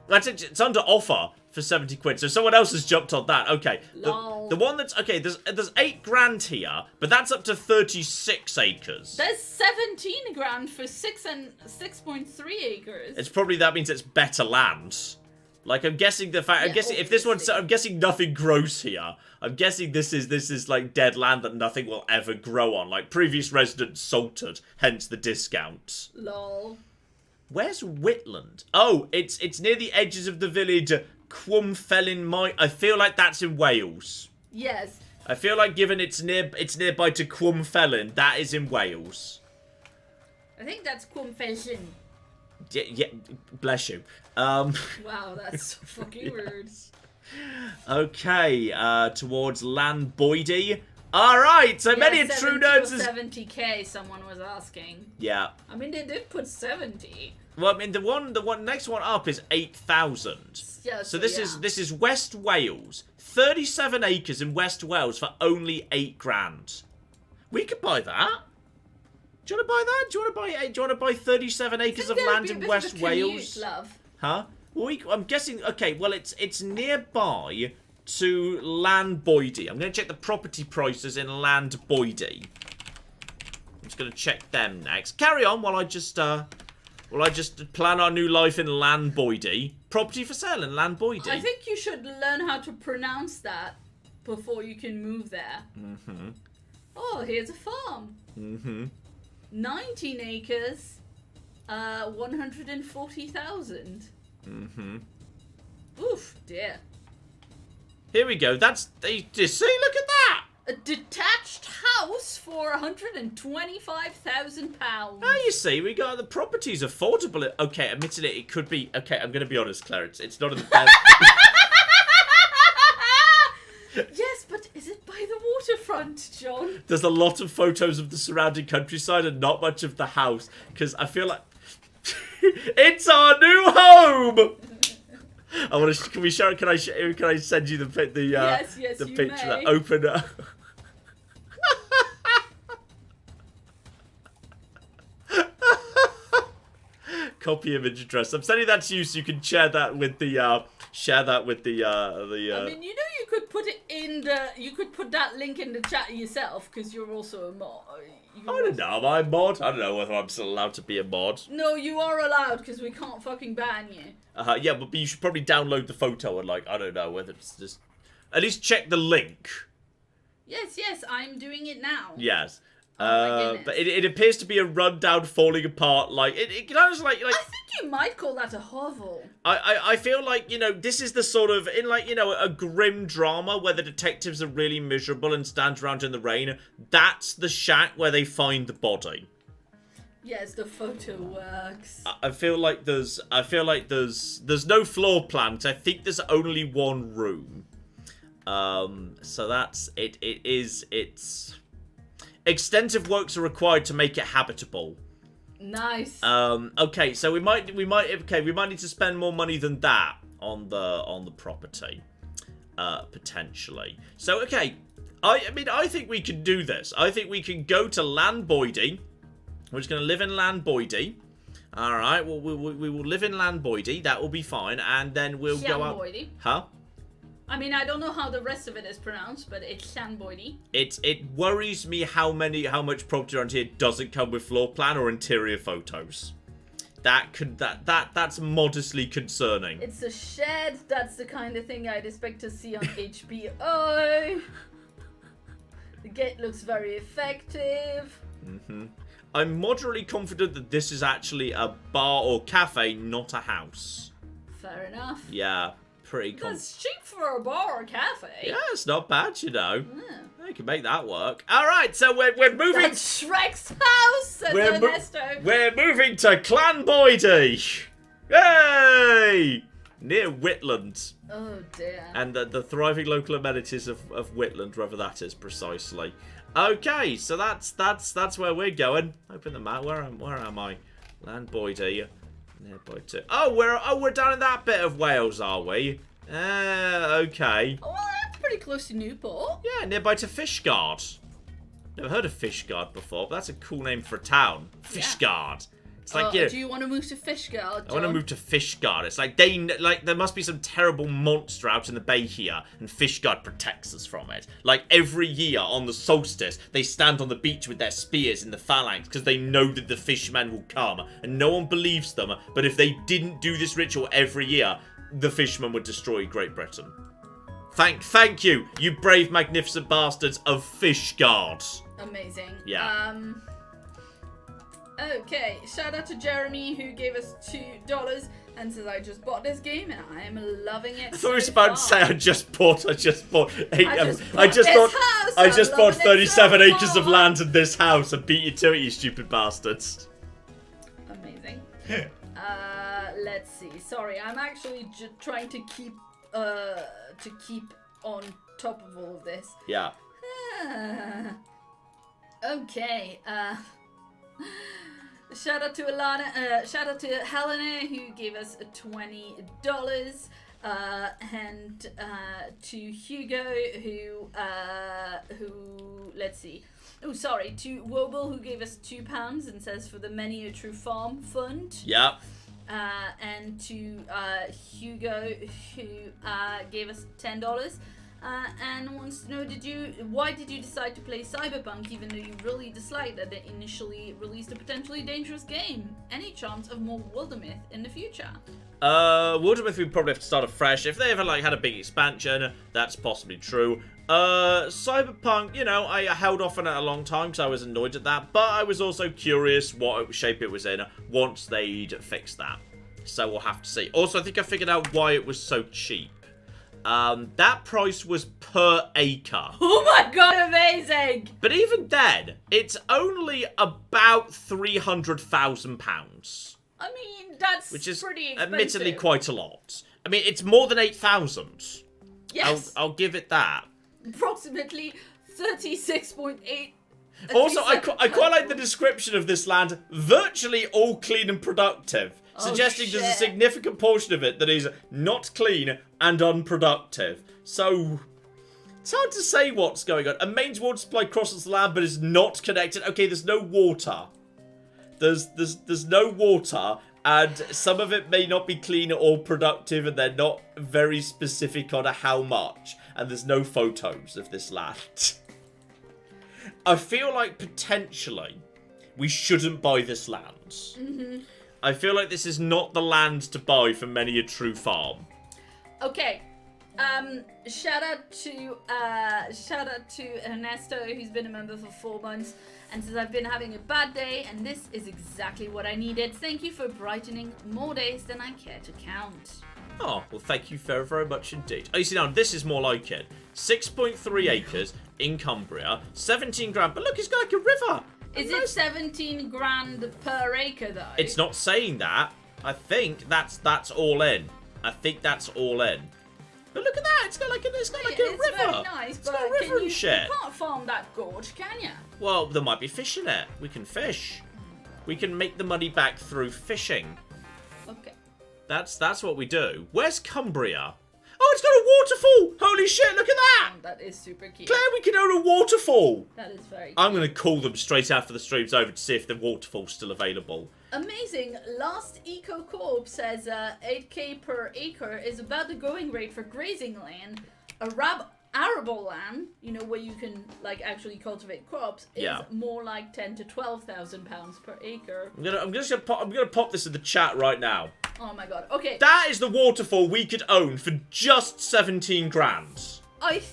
It's under offer for 70 quid, so someone else has jumped on that. Okay, the one that's okay. There's 8 grand here, but that's up to 36 acres. There's 17 grand for 6.3 acres. It's probably that means it's better land. Like I'm guessing I'm guessing if this one's, I'm guessing nothing grows here. I'm guessing this is like dead land that nothing will ever grow on. Like previous residents salted, hence the discount. Lol. Where's Whitland? Oh, it's near the edges of the village. Cwmfelin. I feel like that's in Wales. Yes. I feel like given it's nearby to Cwmfelin, that is in Wales. I think that's Cwmfelin. Yeah, bless you. Wow, that's so fucking rude. Okay, towards Llanboidy. Alright, so many true nerds is 70k, someone was asking. Yeah. I mean, they did put 70. Well, I mean, the next one up is 8,000. Yeah, so this is West Wales. 37 acres in West Wales for only 8 grand. We could buy that. Do you want to buy that? Do you want to buy 37 acres of land in West Wales? Love. Huh? Well, I'm guessing. Okay, well, it's nearby to Llanboidy. I'm going to check the property prices in Llanboidy. I'm just going to check them next. Carry on while I just plan our new life in Llanboidy. Property for sale in Llanboidy. I think you should learn how to pronounce that before you can move there. Mm-hmm. Oh, here's a farm. Mm-hmm. 19 acres, 140,000. Mm-hmm. Oof, dear. Here we go. See, look at that. A detached house for £125,000. Oh, you see, we got the property's affordable. Okay, admittedly, it could be. Okay, I'm going to be honest, Claire. It's not in the best. Yes, but is it by the waterfront, John? There's a lot of photos of the surrounding countryside and not much of the house, because I feel like it's our new home. I want to. Can we share? Can I send you the yes, the you picture may. that open up? Copy image address. I'm sending that to you so you can share that with the I mean, you could put it in the. You could put that link in the chat yourself because you're also a mod. I don't know. Am I a mod? I don't know whether I'm still allowed to be a mod. No, you are allowed because we can't fucking ban you. Yeah, but you should probably download the photo and I don't know whether it's just. At least check the link. Yes, I'm doing it now. Yes. Oh but it appears to be a rundown, falling apart. It kind of like. I think you might call that a hovel. I feel like this is the sort of in a grim drama where the detectives are really miserable and stand around in the rain. That's the shack where they find the body. Yes, the photo works. I feel like there's no floor plan. 'Cause I think there's only one room. So that's it. It's. Extensive works are required to make it habitable. Nice. Okay, so we might need to spend more money than that on the property, potentially. So okay, I think we can do this. I think we can go to Landboydie. We're just gonna live in Landboydie. All right, well we will live in Landboydie. That will be fine, and then we'll go out. Huh? I mean, I don't know how the rest of it is pronounced, but it's Shanboydie. It worries me how much property around here doesn't come with floor plan or interior photos. That's modestly concerning. It's a shed. That's the kind of thing I'd expect to see on HBO. The gate looks very effective. I'm moderately confident that this is actually a bar or cafe, not a house. Fair enough. Yeah. That's cheap for a bar or cafe. Yeah, it's not bad, Yeah. You can make that work. All right, so we're moving. That's Shrek's house, Ernesto. We're moving to Clanboydie. Yay! Near Whitland. Oh dear. And the thriving local amenities of Whitland, wherever that is precisely. Okay, so that's where we're going. Open the map. Where am I? Landboydie. Nearby to. Oh, we're down in that bit of Wales, are we? Okay. Oh, well, that's pretty close to Newport. Yeah, nearby to Fishguard. Never heard of Fishguard before, but that's a cool name for a town. Fishguard. It's like, do you want to move to Fishguard, John? I want to move to Fishguard. It's like there must be some terrible monster out in the bay here, and Fishguard protects us from it. Like every year on the solstice, they stand on the beach with their spears in the phalanx because they know that the fishmen will come, and no one believes them. But if they didn't do this ritual every year, the fishmen would destroy Great Britain. Thank you, you brave, magnificent bastards of Fishguard. Amazing. Yeah. Okay, shout out to Jeremy who gave us $2 and says I just bought this game and I am loving it. I thought he was about to say I just bought 37 acres of land in this house and beat you to it, you stupid bastards. Amazing. Let's see. Sorry, I'm actually just trying to keep on top of all of this. Yeah. Okay. Shout out to Alana. Shout out to Helena who gave us $20. And to Hugo who let's see. Oh, sorry. To Wobble who gave us £2 and says for the Many a True Farm Fund. Yep. And to Hugo who gave us $10. And wants to know, why did you decide to play Cyberpunk even though you really disliked that they initially released a potentially dangerous game? Any chance of more Wildermyth in the future? Wildermyth we probably have to start afresh. If they ever had a big expansion, that's possibly true. Cyberpunk, I held off on it a long time because I was annoyed at that, but I was also curious what shape it was in once they'd fixed that. So we'll have to see. Also, I think I figured out why it was so cheap. That price was per acre. Oh my god, amazing! But even then, it's only about £300,000. I mean, that's which is pretty expensive. Admittedly quite a lot. I mean, it's more than 8,000. Yes. I'll give it that. Approximately 36.8. Also, I quite like the description of this land. Virtually all clean and productive. Suggesting there's a significant portion of it that is not clean and unproductive. So, it's hard to say what's going on. A mains water supply crosses the land but is not connected. Okay, there's no water. There's no water, And some of it may not be clean or productive, and they're not very specific on how much. And there's no photos of this land. I feel like potentially we shouldn't buy this land. I feel like this is not the land to buy for many a true farm. Okay. Shout out to Ernesto, who's been a member for 4 months and says, I've been having a bad day and this is exactly what I needed. Thank you for brightening more days than I care to count. Oh, well, thank you very, very much indeed. Oh, you see, now, this is more like it. 6.3 acres in Cumbria, 17 grand. But look, it's got like a river. Is it 17 grand per acre, though? It's not saying that. I think that's all in. I think that's all in. But look at that. It's got like a river. It's very nice, It's but got a river and shit. You can't farm that gorge, can you? Well, there might be fish in it. We can fish. We can make the money back through fishing. Okay. That's what we do. Where's Cumbria? Oh, it's got a waterfall! Holy shit, look at that! That is super cute. Claire, we can own a waterfall! That is very cute. I'm going to call them straight after the stream's over to see if the waterfall's still available. Amazing. Last Eco Corp says 8k per acre is about the going rate for grazing land. Arable land, you know, where you can like actually cultivate crops, is more like 10 to 12,000 pounds per acre. I'm gonna pop this in the chat right now. Oh my god. Okay. That is the waterfall we could own for just 17 grand. I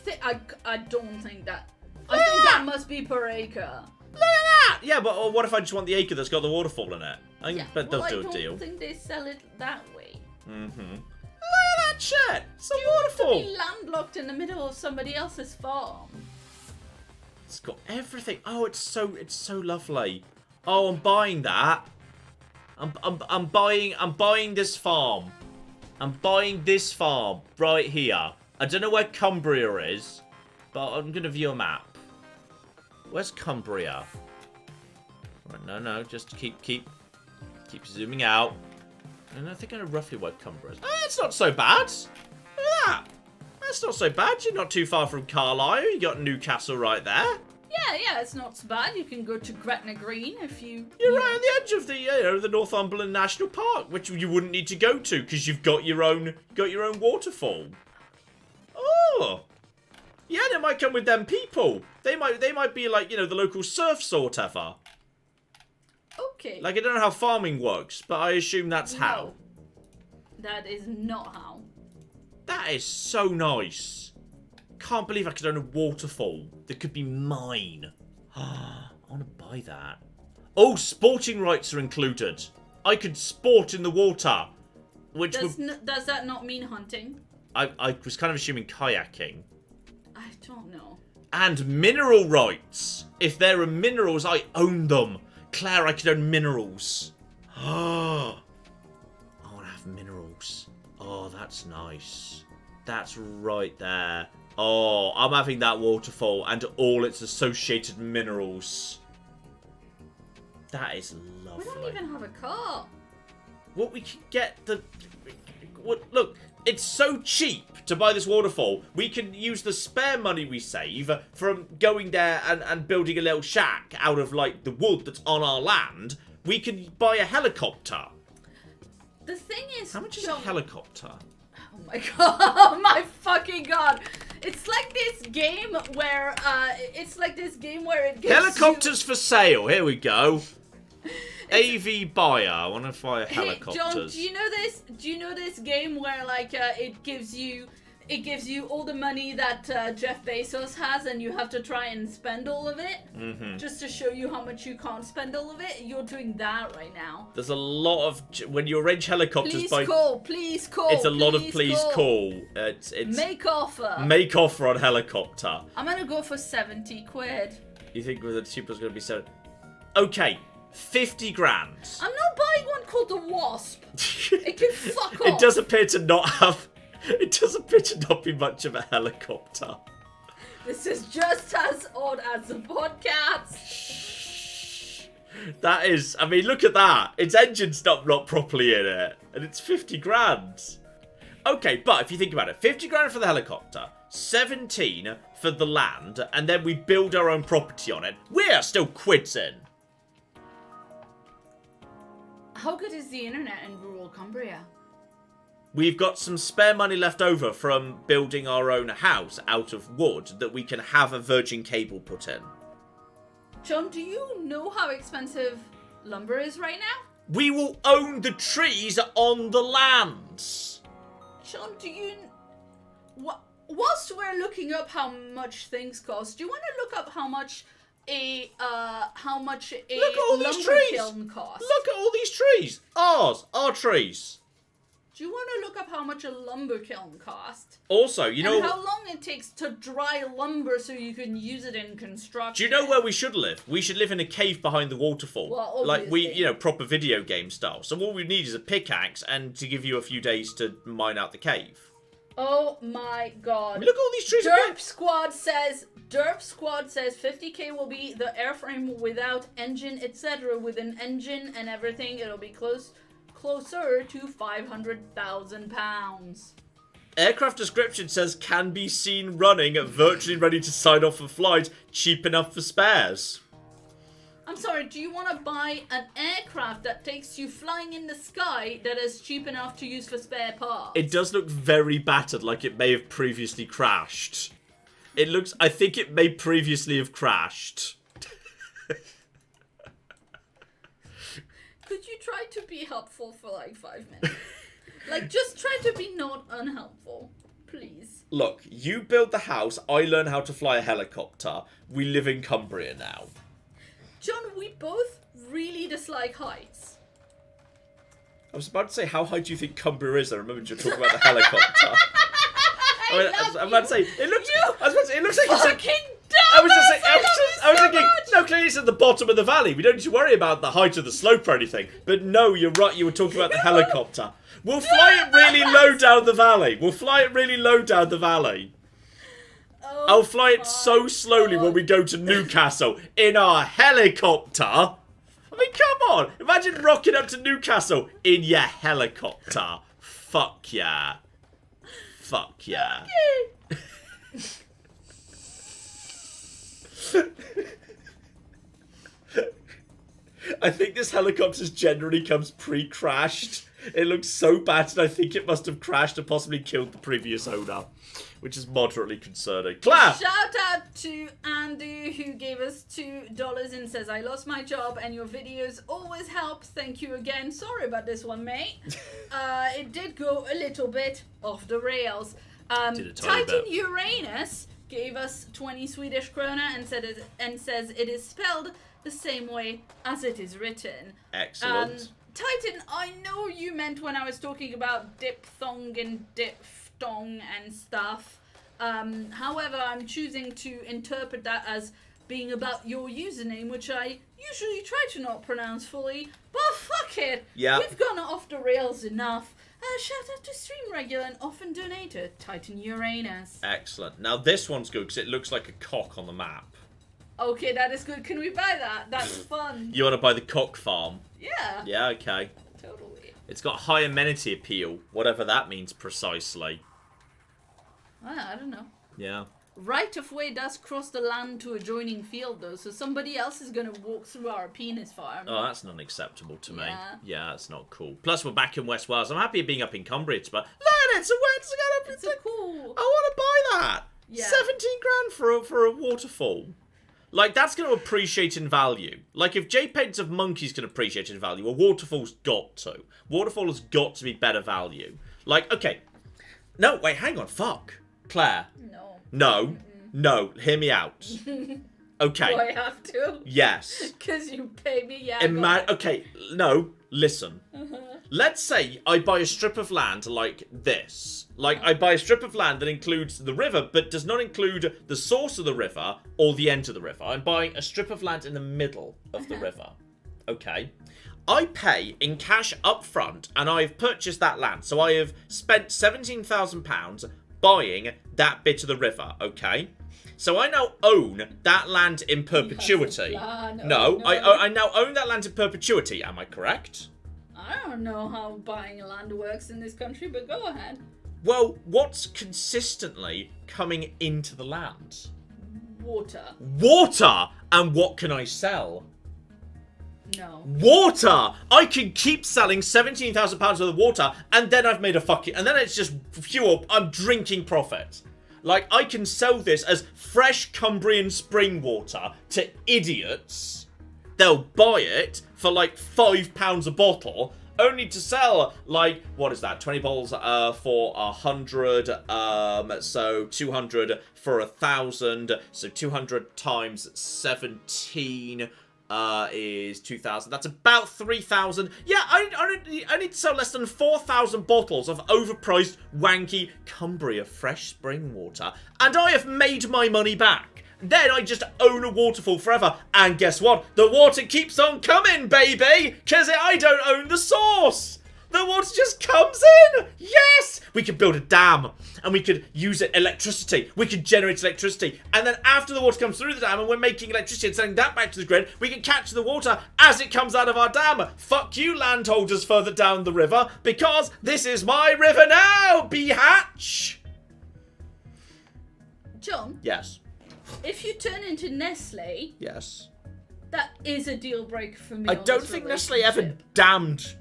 don't think that. I think that must be per acre. Look at that! Yeah, but what if I just want the acre that's got the waterfall in it? I bet they'll do a deal. I don't think they sell it that way. Look at that shit! It's a waterfall! To be landlocked in the middle of somebody else's farm. It's got everything. Oh, it's so lovely. Oh, I'm buying that. I'm buying this farm. I'm buying this farm right here. I don't know where Cumbria is, but I'm gonna view a map. Where's Cumbria? Right, no, just keep zooming out. And I think I know roughly where Cumbria is. Oh, that's not so bad. Look at that. That's not so bad. You're not too far from Carlisle. You got Newcastle right there. Yeah, it's not so bad. You can go to Gretna Green if you... You're right on the edge of the Northumberland National Park, which you wouldn't need to go to because you've got your own waterfall. Oh, yeah, they might come with them people. They might be like, you know, the local serfs or whatever. Okay. Like, I don't know how farming works, but I assume that's how. That is not how. That is so nice. Can't believe I could own a waterfall that could be mine. I want to buy that. Oh, sporting rights are included. I could sport in the water. Which does that not mean hunting? I was kind of assuming kayaking. I don't know. And mineral rights. If there are minerals, I own them. Claire, I could own minerals. I want to have minerals. Oh, that's nice. That's right there. Oh, I'm having that waterfall and all its associated minerals. That is lovely. We don't even have a car. What we could get look, it's so cheap to buy this waterfall. We can use the spare money we save from going there and building a little shack out of like the wood that's on our land. We could buy a helicopter. The thing is, how much is a helicopter? Oh my god! Oh my fucking god! It's like this game where it gives helicopters for sale. Here we go. AV buyer. I want to buy helicopters. Hey, John, do you know this? Do you know this game where like it gives you all the money that Jeff Bezos has, and you have to try and spend all of it, just to show you how much you can't spend all of it. You're doing that right now. There's a lot of when you arrange helicopters. Please call. It's a lot of please call. It's make offer. Make offer on helicopter. I'm gonna go for 70 quid. You think the cheapest gonna be 7? Okay. 50 grand. I'm not buying one called the Wasp. It can fuck off. It does appear to not have... It does appear to not be much of a helicopter. This is just as odd as the podcast. That is... I mean, look at that. Its engine's not properly in it. And it's 50 grand. Okay, but if you think about it, 50 grand for the helicopter, 17 for the land, and then we build our own property on it. We're still quids in. How good is the internet in rural Cumbria? We've got some spare money left over from building our own house out of wood that we can have a virgin cable put in. John, do you know how expensive lumber is right now? We will own the trees on the lands. John, do you... Whilst we're looking up how much things cost, do you want to look up how much a lumber kiln costs? Look at all these trees. Our trees. Do you want to look up how much a lumber kiln costs? Also, you know... And how long it takes to dry lumber so you can use it in construction? Do you know where we should live? We should live in a cave behind the waterfall. Well, like obviously. proper video game style. So all we need is a pickaxe and to give you a few days to mine out the cave. Oh my god. Look at all these trees. Derp Squad says 50k will be the airframe without engine, etc. With an engine and everything, it'll be closer to £500,000. Aircraft description says can be seen running, virtually ready to sign off for flight, cheap enough for spares. I'm sorry, do you want to buy an aircraft that takes you flying in the sky that is cheap enough to use for spare parts? It does look very battered, like it may have previously crashed. I think it may previously have crashed. Could you try to be helpful for like 5 minutes? Like, just try to be not unhelpful. Please. Look, you build the house, I learn how to fly a helicopter. We live in Cumbria now. John, we both really dislike heights. I was about to say, how high do you think Cumbria is? I remember you talking about the helicopter. I was about to say, it looks like it's fucking I was thinking, no, clearly it's at the bottom of the valley. We don't need to worry about the height of the slope or anything. But no, you're right, you were talking about the helicopter. We'll fly it really low down the valley. I'll fly it so slowly when we go to Newcastle in our helicopter. I mean, come on. Imagine rocking up to Newcastle in your helicopter. Fuck yeah. Fuck yeah. I think this helicopter generally comes pre-crashed. It looks so bad, and I think it must have crashed and possibly killed the previous owner, which is moderately concerning. Claire! Shout out to Andy, who gave us $2 and says, I lost my job and your videos always help. Thank you again. Sorry about this one, mate. It did go a little bit off the rails. Titan Uranus gave us 20 Swedish krona and says it is spelled the same way as it is written. Excellent. Titan, I know you meant when I was talking about diphthong and diphthong and stuff. However, I'm choosing to interpret that as being about your username, which I usually try to not pronounce fully. But fuck it. Yeah. We've gone off the rails enough. Shout out to Stream Regular and often donator, Titan Uranus. Excellent. Now this one's good because it looks like a cock on the map. Okay, that is good. Can we buy that? That's fun. You want to buy the cock farm? Yeah. Yeah, okay. Totally. It's got high amenity appeal, whatever that means precisely. I don't know. Yeah. Right of way does cross the land to adjoining field, though, so somebody else is going to walk through our penis farm. Oh, that's not acceptable to me. Yeah. Yeah, that's not cool. Plus, we're back in West Wales. I'm happy being up in Cumbria, but look at it. It's so cool. I want to buy that. Yeah. 17 grand for a waterfall. Like, that's going to appreciate in value. Like, if JPEGs of monkeys can appreciate in value, a waterfall's got to. Waterfall has got to be better value. Like, okay. No, wait, hang on. Fuck. Claire. No. No. Hear me out. Okay. Do I have to? Yes. Because you pay me, yeah. Okay, no, listen. Let's say I buy a strip of land like this. Like, I buy a strip of land that includes the river, but does not include the source of the river or the end of the river. I'm buying a strip of land in the middle of the river. Okay. I pay in cash up front, and I've purchased that land. So I have spent £17,000 buying that bit of the river, okay? So I now own that land in perpetuity. No, I now own that land in perpetuity, am I correct? I don't know how buying land works in this country, but go ahead. Well, what's consistently coming into the land? Water. Water! And what can I sell? No. Water! I can keep selling £17,000 worth of water, and then I've made a fucking... And then it's just fuel. I'm drinking profit. Like, I can sell this as fresh Cumbrian spring water to idiots. They'll buy it for, like, £5 a bottle, only to sell, like, what is that? 20 bottles for 100, so 200 for 1,000, so 200 times 17... is 2,000. That's about 3,000. Yeah, I need to sell less than 4,000 bottles of overpriced, wanky Cumbria fresh spring water. And I have made my money back. Then I just own a waterfall forever. And guess what? The water keeps on coming, baby! Because I don't own the source! The water just comes in! Yes! We could build a dam, and we could use electricity. We could generate electricity. And then after the water comes through the dam, and we're making electricity and sending that back to the grid, we can catch the water as it comes out of our dam. Fuck you, landholders further down the river, because this is my river now, Behatch! John? Yes. If you turn into Nestle, Yes. that is a deal breaker for me. I don't think Nestle ever damned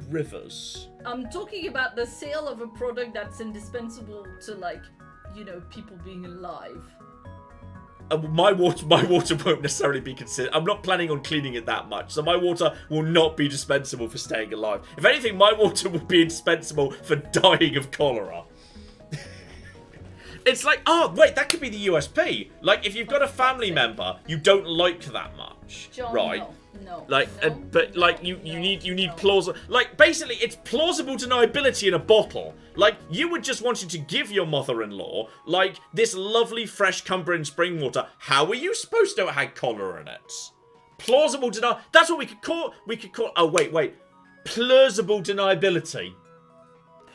rivers. I'm talking about the sale of a product that's indispensable to, like, you know, people being alive. My water won't necessarily be considered. I'm not planning on cleaning it that much, so my water will not be dispensable for staying alive. If anything, my water will be indispensable for dying of cholera. It's like, oh, wait, that could be the USP. Like, if you've got a family member you don't like that much, John, right? No. Like, no, but like, you need plausible. Like, basically, it's plausible deniability in a bottle. Like, you were just wanting to give your mother-in-law like this lovely fresh Cumbrian spring water. How are you supposed to know it had cholera in it? Plausible denial. That's what we could call. Oh wait. Plausible deniability.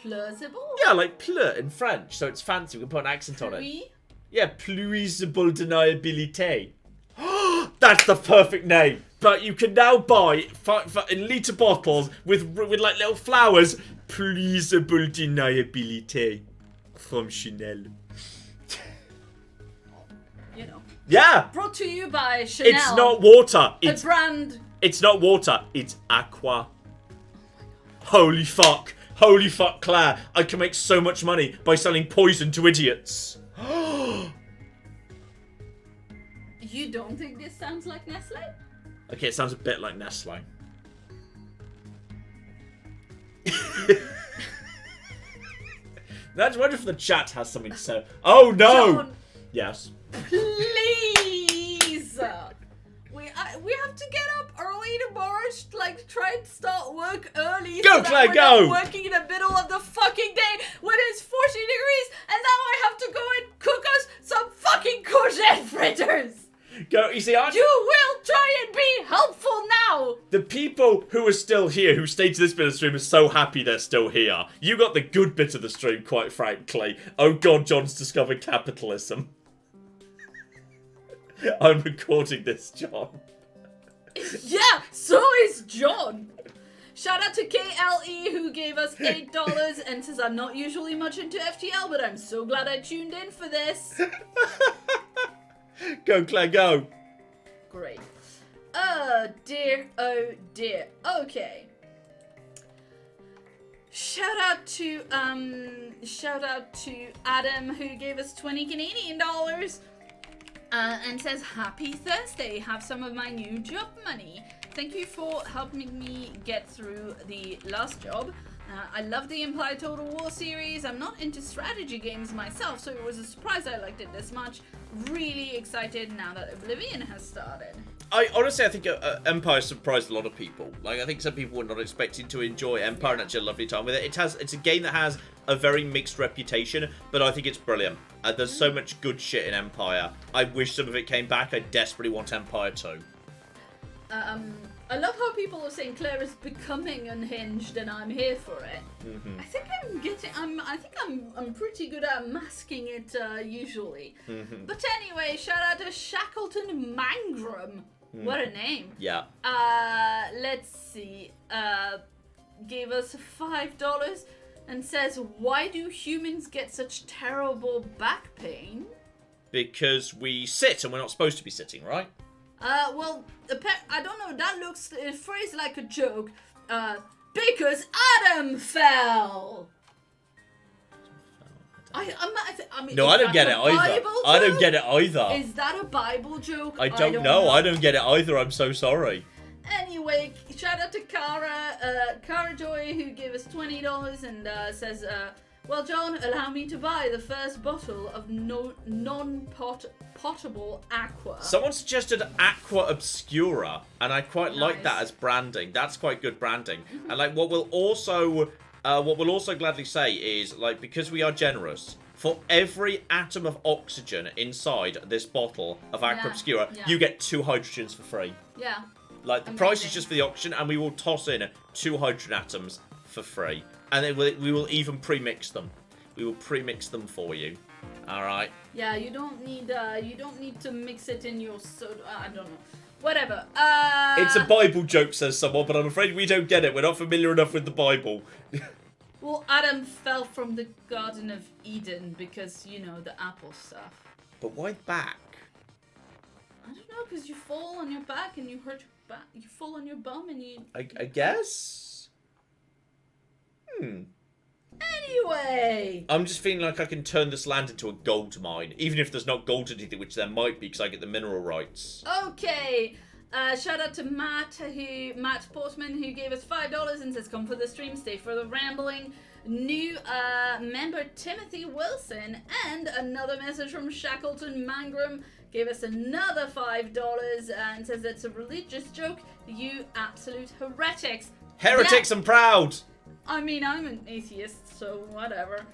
Plausible? Yeah, like pleur in French, so it's fancy. We can put an accent on it. Oui? Yeah, plausible deniabilité. That's the perfect name. But you can now buy in litre bottles with like little flowers. Plausible deniabilité from Chanel. You know. Yeah. Brought to you by Chanel. It's not water. It's a brand. It's not water. It's aqua. Holy fuck. Holy fuck, Claire. I can make so much money by selling poison to idiots. You don't think this sounds like Nestle? Okay, it sounds a bit like Nestle. That's wonder if the chat has something to say. Oh no! John, yes. please! We have to get up early tomorrow, like try and start work early. Go, so Claire, we're go! not working in the middle of the fucking day when it's 40 degrees, and now I have to go and cook us some fucking courgette fritters. Go. You see, You will try and be helpful now. the people who are still here, who stayed to this bit of the stream, are so happy they're still here. You got the good bit of the stream, quite frankly. Oh god, John's discovered capitalism. I'm recording this, John. Yeah, so is John. Shout out to KLE who gave us $8 and says I'm not usually much into FTL, but I'm so glad I tuned in for this. Go, Claire, go. Great. Oh dear, oh dear. Okay. Shout out to Adam who gave us 20 Canadian dollars. And says, happy Thursday, have some of my new job money. Thank you for helping me get through the last job. I love the Implied Total War series. I'm not into strategy games myself, so it was a surprise I liked it this much. Really excited now that Oblivion has started. I think Empire surprised a lot of people. Like, I think some people were not expecting to enjoy Empire and actually had a lovely time with it. It's a game that has a very mixed reputation, but I think it's brilliant. There's so much good shit in Empire. I wish some of it came back. I desperately want Empire 2. I love how people are saying Claire is becoming unhinged, and I'm here for it. Mm-hmm. I think I'm pretty good at masking it usually. Mm-hmm. But anyway, shout out to Shackleton Mangrum. What a name. Yeah. Let's see. Gave us $5 and says, why do humans get such terrible back pain? Because we sit and we're not supposed to be sitting, right? Well, I don't know. That looks phrased like a joke. Because Adam fell. I mean, No, I don't get it either. I don't get it either. Is that a Bible joke? I don't know. I don't get it either. I'm so sorry. Anyway, shout out to Cara Joy, who gave us $20 and says, well, John, allow me to buy the first bottle of non-potable aqua. Someone suggested Aqua Obscura, and I quite like that as branding. That's quite good branding. And like, what we'll also gladly say is, like, because we are generous, for every atom of oxygen inside this bottle of Aqua Obscura, you get 2 hydrogens for free. Yeah. Like, the price is just for the oxygen, and we will toss in 2 hydrogen atoms for free. And then we will even pre-mix them. We will pre-mix them for you. All right. Yeah, you don't need to mix it in your soda. I don't know. Whatever. It's a Bible joke, says someone, but I'm afraid we don't get it. We're not familiar enough with the Bible. Well, Adam fell from the Garden of Eden because, you know, the apple stuff. But why back? I don't know, because you fall on your back and you hurt your back. You fall on your bum and you... I guess? Anyway! I'm just feeling like I can turn this land into a gold mine. Even if there's not gold underneath it, which there might be because I get the mineral rights. Okay! Shout out to Matt Portman, who gave us $5 and says, come for the stream, stay for the rambling. New member Timothy Wilson, and another message from Shackleton Mangrum gave us another $5 and says it's a religious joke, you absolute heretics. Heretics and proud! I mean, I'm an atheist, so whatever.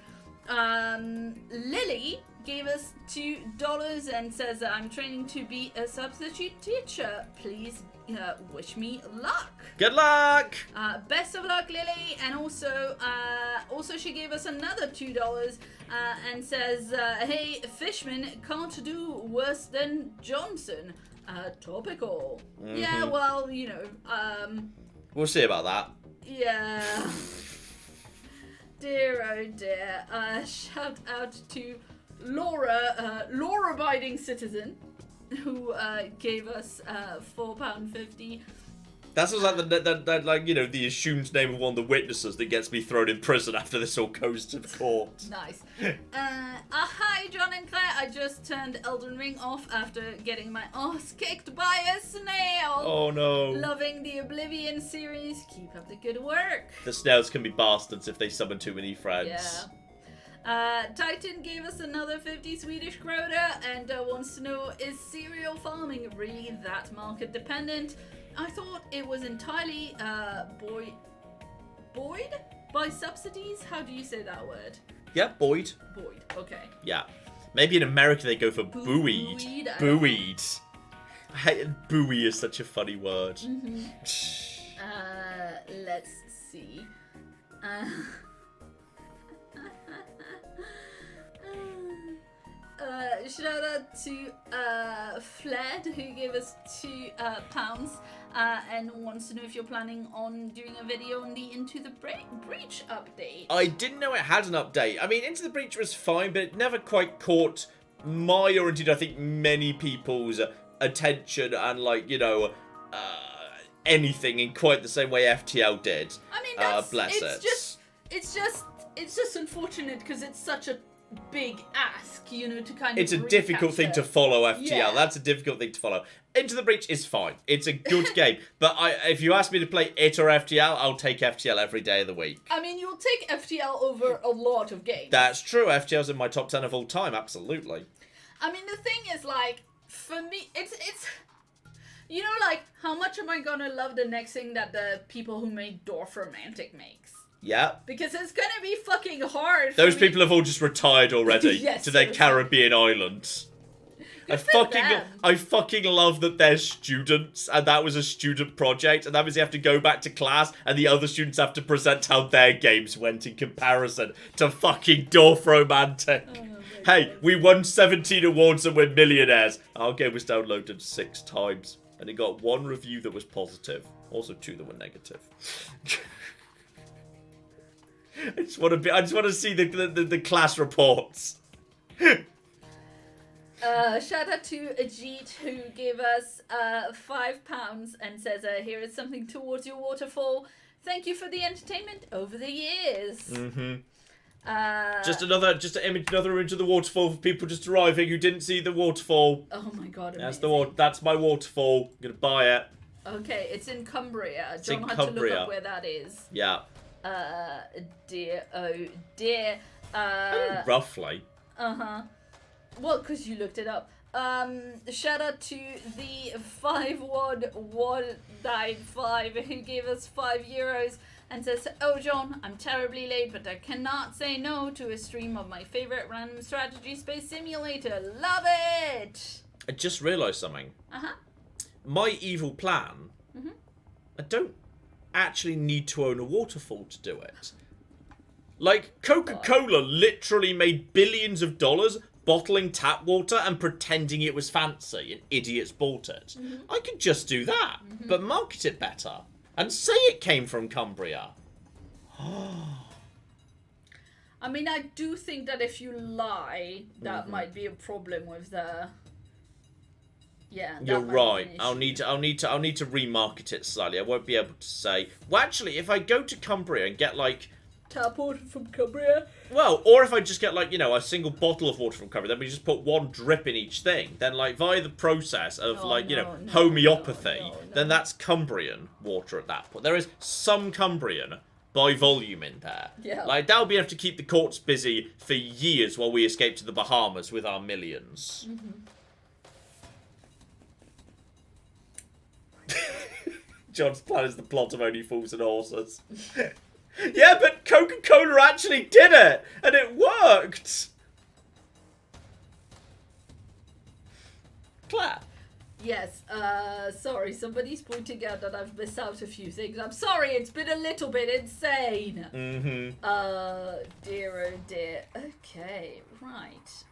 Lily gave us $2 and says, I'm training to be a substitute teacher. Please wish me luck. Good luck! Best of luck, Lily. And also she gave us another $2 and says, hey, Fishman can't do worse than Johnson. Topical. Mm-hmm. Yeah, well, you know. We'll see about that. Yeah. Dear, oh dear. Shout out to Laura, law-abiding citizen, who gave us £4.50. That sounds like like, you know, the assumed name of one of the witnesses that gets me thrown in prison after this all goes to court. Nice. Hi, John and Claire. I just turned Elden Ring off after getting my ass kicked by a snail. Oh no. Loving the Oblivion series. Keep up the good work. The snails can be bastards if they summon too many friends. Yeah. Titan gave us another 50 Swedish krona and wants to know, is cereal farming really that market dependent? I thought it was entirely buoyed by subsidies. How do you say that word? Yeah, buoyed. Buoyed. Okay. Yeah. Maybe in America they go for buoyed. Buoyed. Buoy is such a funny word. Mm-hmm. Let's see. Shout out to Fled, who gave us £2 and wants to know if you're planning on doing a video on the Into the Breach update. I didn't know it had an update. I mean, Into the Breach was fine, but it never quite caught my, or indeed I think many people's attention and, like, you know, anything in quite the same way FTL did. I mean, it's just unfortunate because it's such a big ask, you know, to kind of it's a difficult thing to follow FTL. Yeah. That's a difficult thing to follow. Into the Breach is fine. It's a good game. But if you ask me to play it or FTL, I'll take FTL every day of the week. I mean, you'll take FTL over a lot of games. That's true. FTL's in my top 10 of all time, absolutely. I mean, the thing is, like, for me, it's you know, like, how much am I gonna love the next thing that the people who made Dorf Romantic makes? Yeah. Because it's gonna be fucking hard. Those people have all just retired already Yes, to their Caribbean islands. I fucking love that they're students and that was a student project and that means they have to go back to class and the other students have to present how their games went in comparison to fucking Dorf Romantic. Oh, hey, we won 17 awards and we're millionaires. Our game was downloaded 6 times and it got 1 review that was positive. Also 2 that were negative. I just want to see the class reports. Shout out to Ajit who gave us £5 and says, here is something towards your waterfall. Thank you for the entertainment over the years. Mm-hmm. Just another image of the waterfall for people just arriving who didn't see the waterfall. Oh my god, amazing. That's my waterfall. I'm gonna buy it. Okay, it's in Cumbria. It's John in had Cumbria. to look up where that is. Yeah. Dear, oh dear. Roughly. Uh-huh. Well, because you looked it up. Shout out to the 51195 who gave us €5 and says, oh John, I'm terribly late, but I cannot say no to a stream of my favorite random strategy space simulator. Love it! I just realised something. Uh-huh. My evil plan, I don't actually need to own a waterfall to do it. Like, Coca-Cola literally made billions of dollars bottling tap water and pretending it was fancy, and idiots bought it. I could just do that, but market it better. And say it came from Cumbria. I mean, I do think that if you lie, that might be a problem with the... Yeah, you're right. I'll need to remarket it slightly. I won't be able to say. Well, actually, if I go to Cumbria and get like tap water from Cumbria. Well, or if I just get like a single bottle of water from Cumbria, then we just put one drip in each thing. Then like via the process of homeopathy, then that's Cumbrian water at that point. There is some Cumbrian by volume in there. Yeah. Like that'll be enough to keep the courts busy for years while we escape to the Bahamas with our millions. John's plan is the plot of Only Fools and Horses. Yeah, but Coca-Cola actually did it, and it worked. Claire. Yes, sorry, somebody's pointing out that I've missed out a few things. I'm sorry, it's been a little bit insane. Dear, oh dear. Okay, right.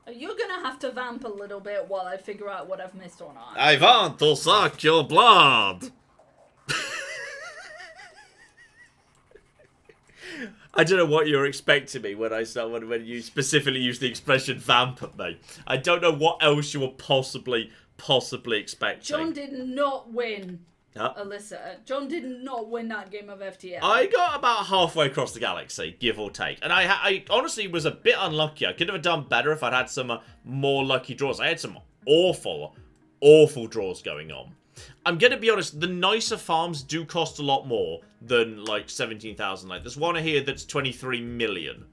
You're gonna have to vamp a little bit while I figure out what I've missed or not. I want to suck your blood. I don't know what you're expecting me when you specifically use the expression vamp at me. I don't know what else you were possibly expecting. John did not win, Alyssa. John did not win that game of FTL. I got about halfway across the galaxy, give or take. And I honestly was a bit unlucky. I could have done better if I'd had some more lucky draws. I had some awful draws going on. I'm going to be honest, the nicer farms do cost a lot more than, like, 17,000. Like, there's one here that's 23 million.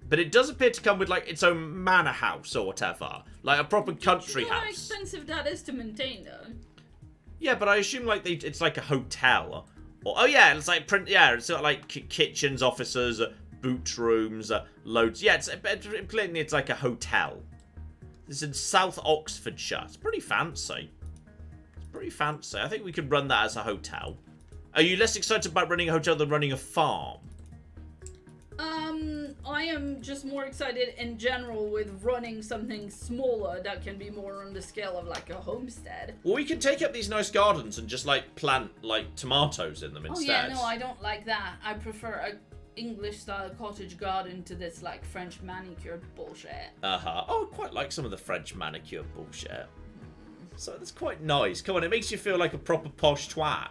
But it does appear to come with, like, its own manor house or whatever. Like, a proper country house. How expensive that is to maintain, though? Yeah, but I assume, like, it's like a hotel. Or, oh, yeah, it's like, it's got, like, kitchens, offices, boot rooms, loads. Yeah, it's like a hotel. It's in South Oxfordshire. It's pretty fancy. I think we could run that as a hotel. Are you less excited about running a hotel than running a farm? I am just more excited in general with running something smaller that can be more on the scale of like a homestead. Well, we can take up these nice gardens and just like plant like tomatoes in them instead. Oh yeah, no, I don't like that. I prefer a English-style cottage garden to this like French manicured bullshit. Oh, I quite like some of the French manicured bullshit. So that's quite nice. Come on, it makes you feel like a proper posh twat.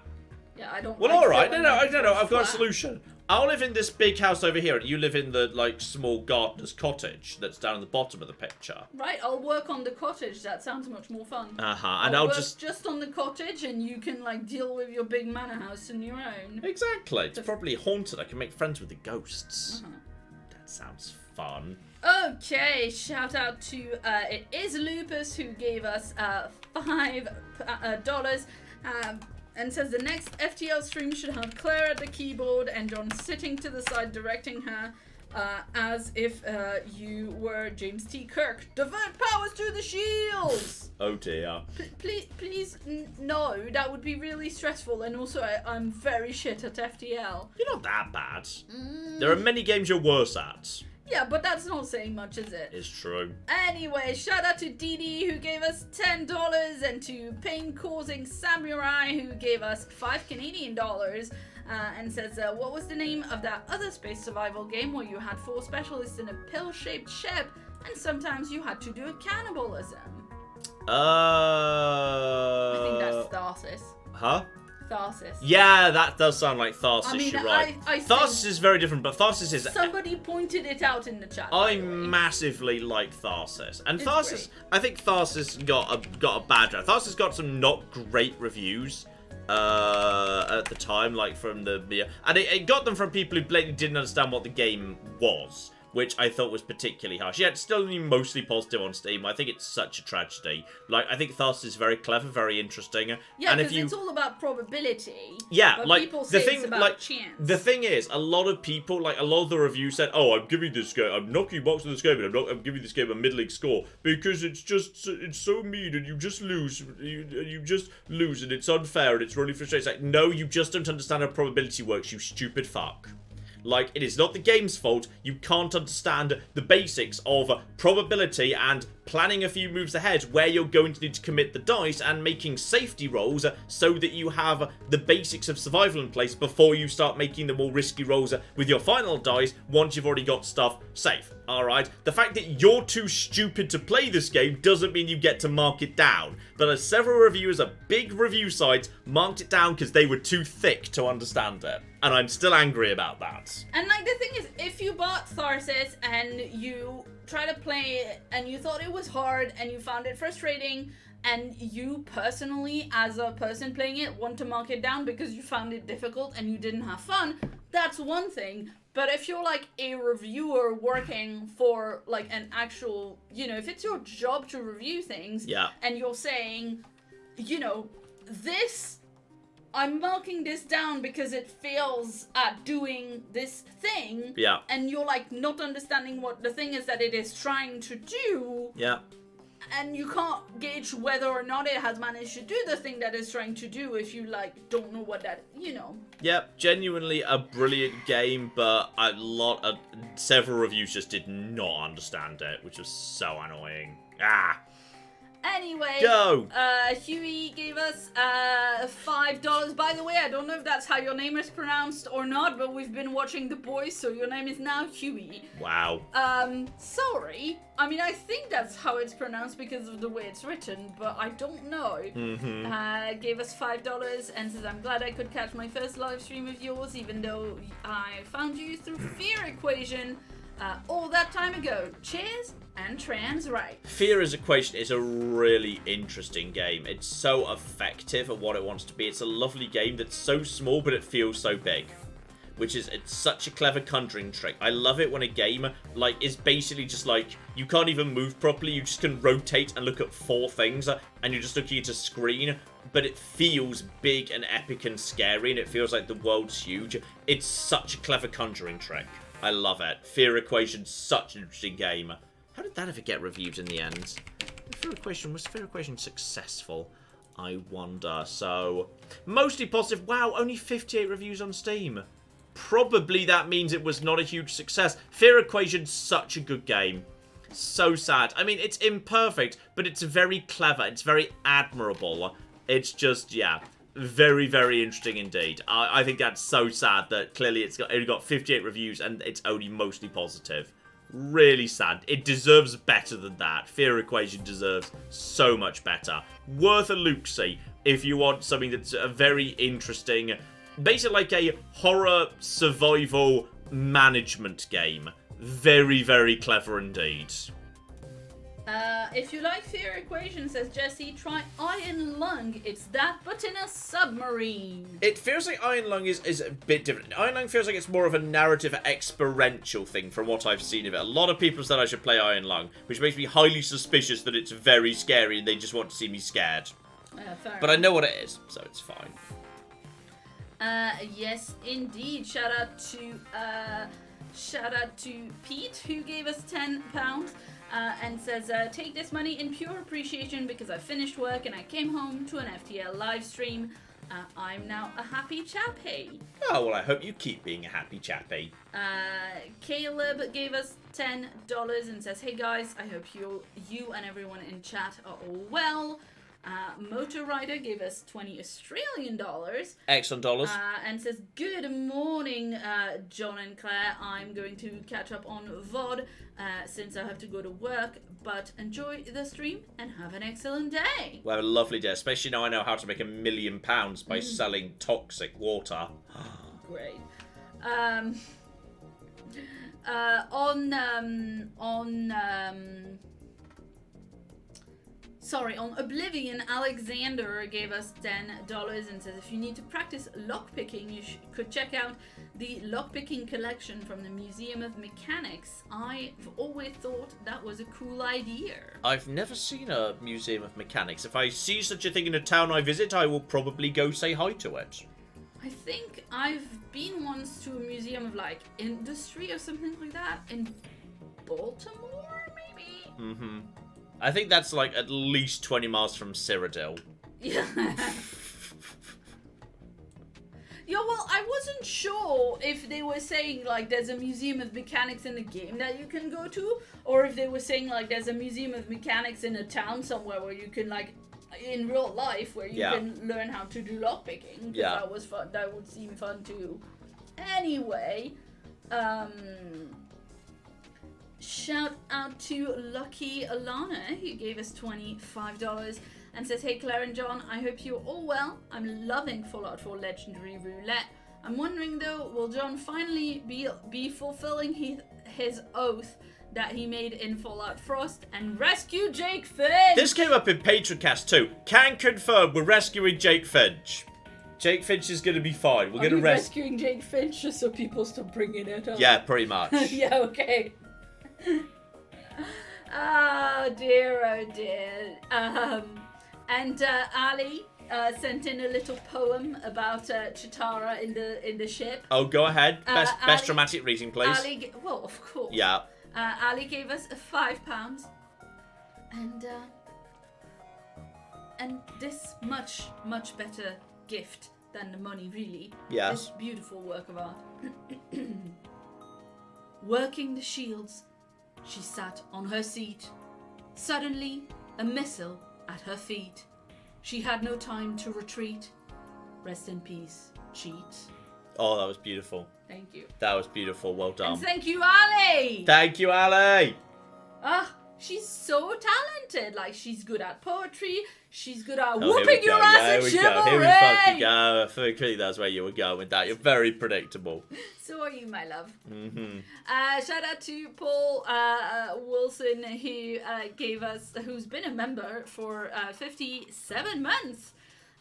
Yeah, I don't. Well, all right. No. I've got a solution. I'll live in this big house over here, and you live in the like small gardener's cottage that's down at the bottom of the picture. Right. I'll work on the cottage. That sounds much more fun. And I'll work just on the cottage, and you can like deal with your big manor house on your own. Exactly. It's probably haunted. I can make friends with the ghosts. That sounds fun. Okay, shout out to it is Lupus who gave us $5 and says the next FTL stream should have Claire at the keyboard and John sitting to the side directing her as if you were James T. Kirk. Divert powers to the shields! Oh dear. Please, no, that would be really stressful, and also I'm very shit at FTL. You're not that bad. There are many games you're worse at. Yeah, but that's not saying much, is it? It's true. Anyway, shout out to Didi who gave us $10 and to Pain Causing Samurai who gave us $5 Canadian. And says, what was the name of that other space survival game where you had 4 specialists in a pill-shaped ship and sometimes you had to do a cannibalism? I think that's Tharsis. Huh? Tharsis. Yeah, that does sound like Tharsis, I mean, you're right. I Tharsis is very different, but Tharsis is... Somebody pointed it out in the chat. I massively like Tharsis. And It's Tharsis, great. I think Tharsis got a bad rap. Tharsis got some not great reviews at the time, like from the... And it got them from people who blatantly didn't understand what the game was, which I thought was particularly harsh. Yeah, it's still only mostly positive on Steam. I think it's such a tragedy. Like, I think Tharsis is very clever, very interesting. Yeah, and because if you... it's all about probability. Yeah, but like people say the thing, it's about like chance. the thing is, a lot of people, like a lot of the reviews said, "Oh, I'm giving this game, I'm knocking you box with this game, and I'm giving this game a middling score because it's so mean, and you just lose, you just lose, and it's unfair, and it's really frustrating." It's like, no, you just don't understand how probability works, you stupid fuck. Like, it is not the game's fault. You can't understand the basics of probability and planning a few moves ahead where you're going to need to commit the dice and making safety rolls so that you have the basics of survival in place before you start making the more risky rolls with your final dice once you've already got stuff safe. Alright? The fact that you're too stupid to play this game doesn't mean you get to mark it down. But as several reviewers at big review sites marked it down because they were too thick to understand it. And I'm still angry about that. And like the thing is, if you bought Tharsis and you try to play it and you thought it was hard and you found it frustrating and you personally, as a person playing it, want to mark it down because you found it difficult and you didn't have fun, that's one thing. But if you're like a reviewer working for like an actual, you know, if it's your job to review things, Yeah. and you're saying, you know, this, I'm marking this down because it fails at doing this thing. Yeah. And you're like not understanding what the thing is that it is trying to do. Yeah. And you can't gauge whether or not it has managed to do the thing that it's trying to do if you like don't know what that, you know. Yep, genuinely a brilliant game, but several reviews just did not understand it, which was so annoying. Ah. Anyway, Go! Huey gave us $5. By the way, I don't know if that's how your name is pronounced or not, but we've been watching The Boys, so your name is now Huey. Wow. Sorry. I mean, I think that's how it's pronounced because of the way it's written, but I don't know. Mm-hmm. Gave us $5 and says, I'm glad I could catch my first live stream of yours, even though I found you through Fear Equation all that time ago. Cheers and trans right. Fear as Equation is a really interesting game. It's so effective at what it wants to be. It's a lovely game that's so small, but it feels so big. It's such a clever conjuring trick. I love it when a game, like, is basically just like, you can't even move properly, you just can rotate and look at 4 things, and you're just looking at a screen, but it feels big and epic and scary, and it feels like the world's huge. It's such a clever conjuring trick. I love it. Fear Equation's such an interesting game. How did that ever get reviewed in the end? Was Fear Equation successful? I wonder. So, mostly positive. Wow, only 58 reviews on Steam. Probably that means it was not a huge success. Fear Equation's such a good game. So sad. I mean, it's imperfect, but it's very clever. It's very admirable. It's just, yeah, very, very interesting indeed. I think that's so sad that clearly it's only got 58 reviews and it's only mostly positive. Really sad. It deserves better than that. Fear Equation deserves so much better. Worth a look-see if you want something that's a very interesting, basically like a horror survival management game. Very, very clever indeed. If you like Fear Equation, says Jesse, try Iron Lung. It's that, but in a submarine. It feels like Iron Lung is a bit different. Iron Lung feels like it's more of a narrative experiential thing from what I've seen of it. A lot of people said I should play Iron Lung, which makes me highly suspicious that it's very scary and they just want to see me scared. But I know what it is, so it's fine. Yes, indeed. Shout out to Pete, who gave us £10. And says, take this money in pure appreciation because I finished work and I came home to an FTL live stream. I'm now a happy chappy. Oh, well, I hope you keep being a happy chappy. Caleb gave us $10 and says, hey guys, I hope you and everyone in chat are all well. Motor Rider gave us $20 Australian. Excellent dollars. And says, good morning, John and Claire. I'm going to catch up on VOD since I have to go to work, but enjoy the stream and have an excellent day. Well, have a lovely day, especially now I know how to make £1 million by selling toxic water. Great. On Oblivion, Alexander gave us $10 and says, if you need to practice lockpicking, you could check out the lockpicking collection from the Museum of Mechanics. I've always thought that was a cool idea. I've never seen a Museum of Mechanics. If I see such a thing in a town I visit, I will probably go say hi to it. I think I've been once to a museum of, like, industry or something like that in Baltimore, maybe? Mm-hmm. I think that's, like, at least 20 miles from Cyrodiil. Yeah. Yeah, well, I wasn't sure if they were saying, like, there's a Museum of Mechanics in the game that you can go to, or if they were saying, like, there's a Museum of Mechanics in a town somewhere where you can, like, in real life, where you can learn how to do lockpicking. Yeah. That was fun. That would seem fun, too. Anyway, shout out to Lucky Alana, who gave us $25 and says, hey Claire and John, I hope you're all well. I'm loving Fallout 4 Legendary Roulette. I'm wondering though, will John finally be fulfilling his oath that he made in Fallout Frost and rescue Jake Finch? This came up in Patroncast too. Can confirm we're rescuing Jake Finch. Jake Finch is going to be fine. We're going to rescuing Jake Finch just so people stop bringing it up? Yeah, pretty much. Yeah, okay. Oh dear, oh dear. And Ali sent in a little poem about Chitara in the ship. Oh, go ahead. Best dramatic reading, please. Ali, well, of course. Yeah. Ali gave us £5, and this much better gift than the money, really. Yes. This beautiful work of art. Working the shields, she sat on her seat. Suddenly, a missile at her feet. She had no time to retreat. Rest in peace, cheat. Oh, that was beautiful. Thank you. That was beautiful. Well done. And thank you, Ali! Thank you, Ali! Ah, she's so talented. Like, she's good at poetry. She's good at Oh, whooping your ass at chivalry. Here we fucking go. I think that's where you were going with that. You're very predictable. So are you, my love. Mm-hmm. Shout out to Paul Wilson, who's been a member for 57 months.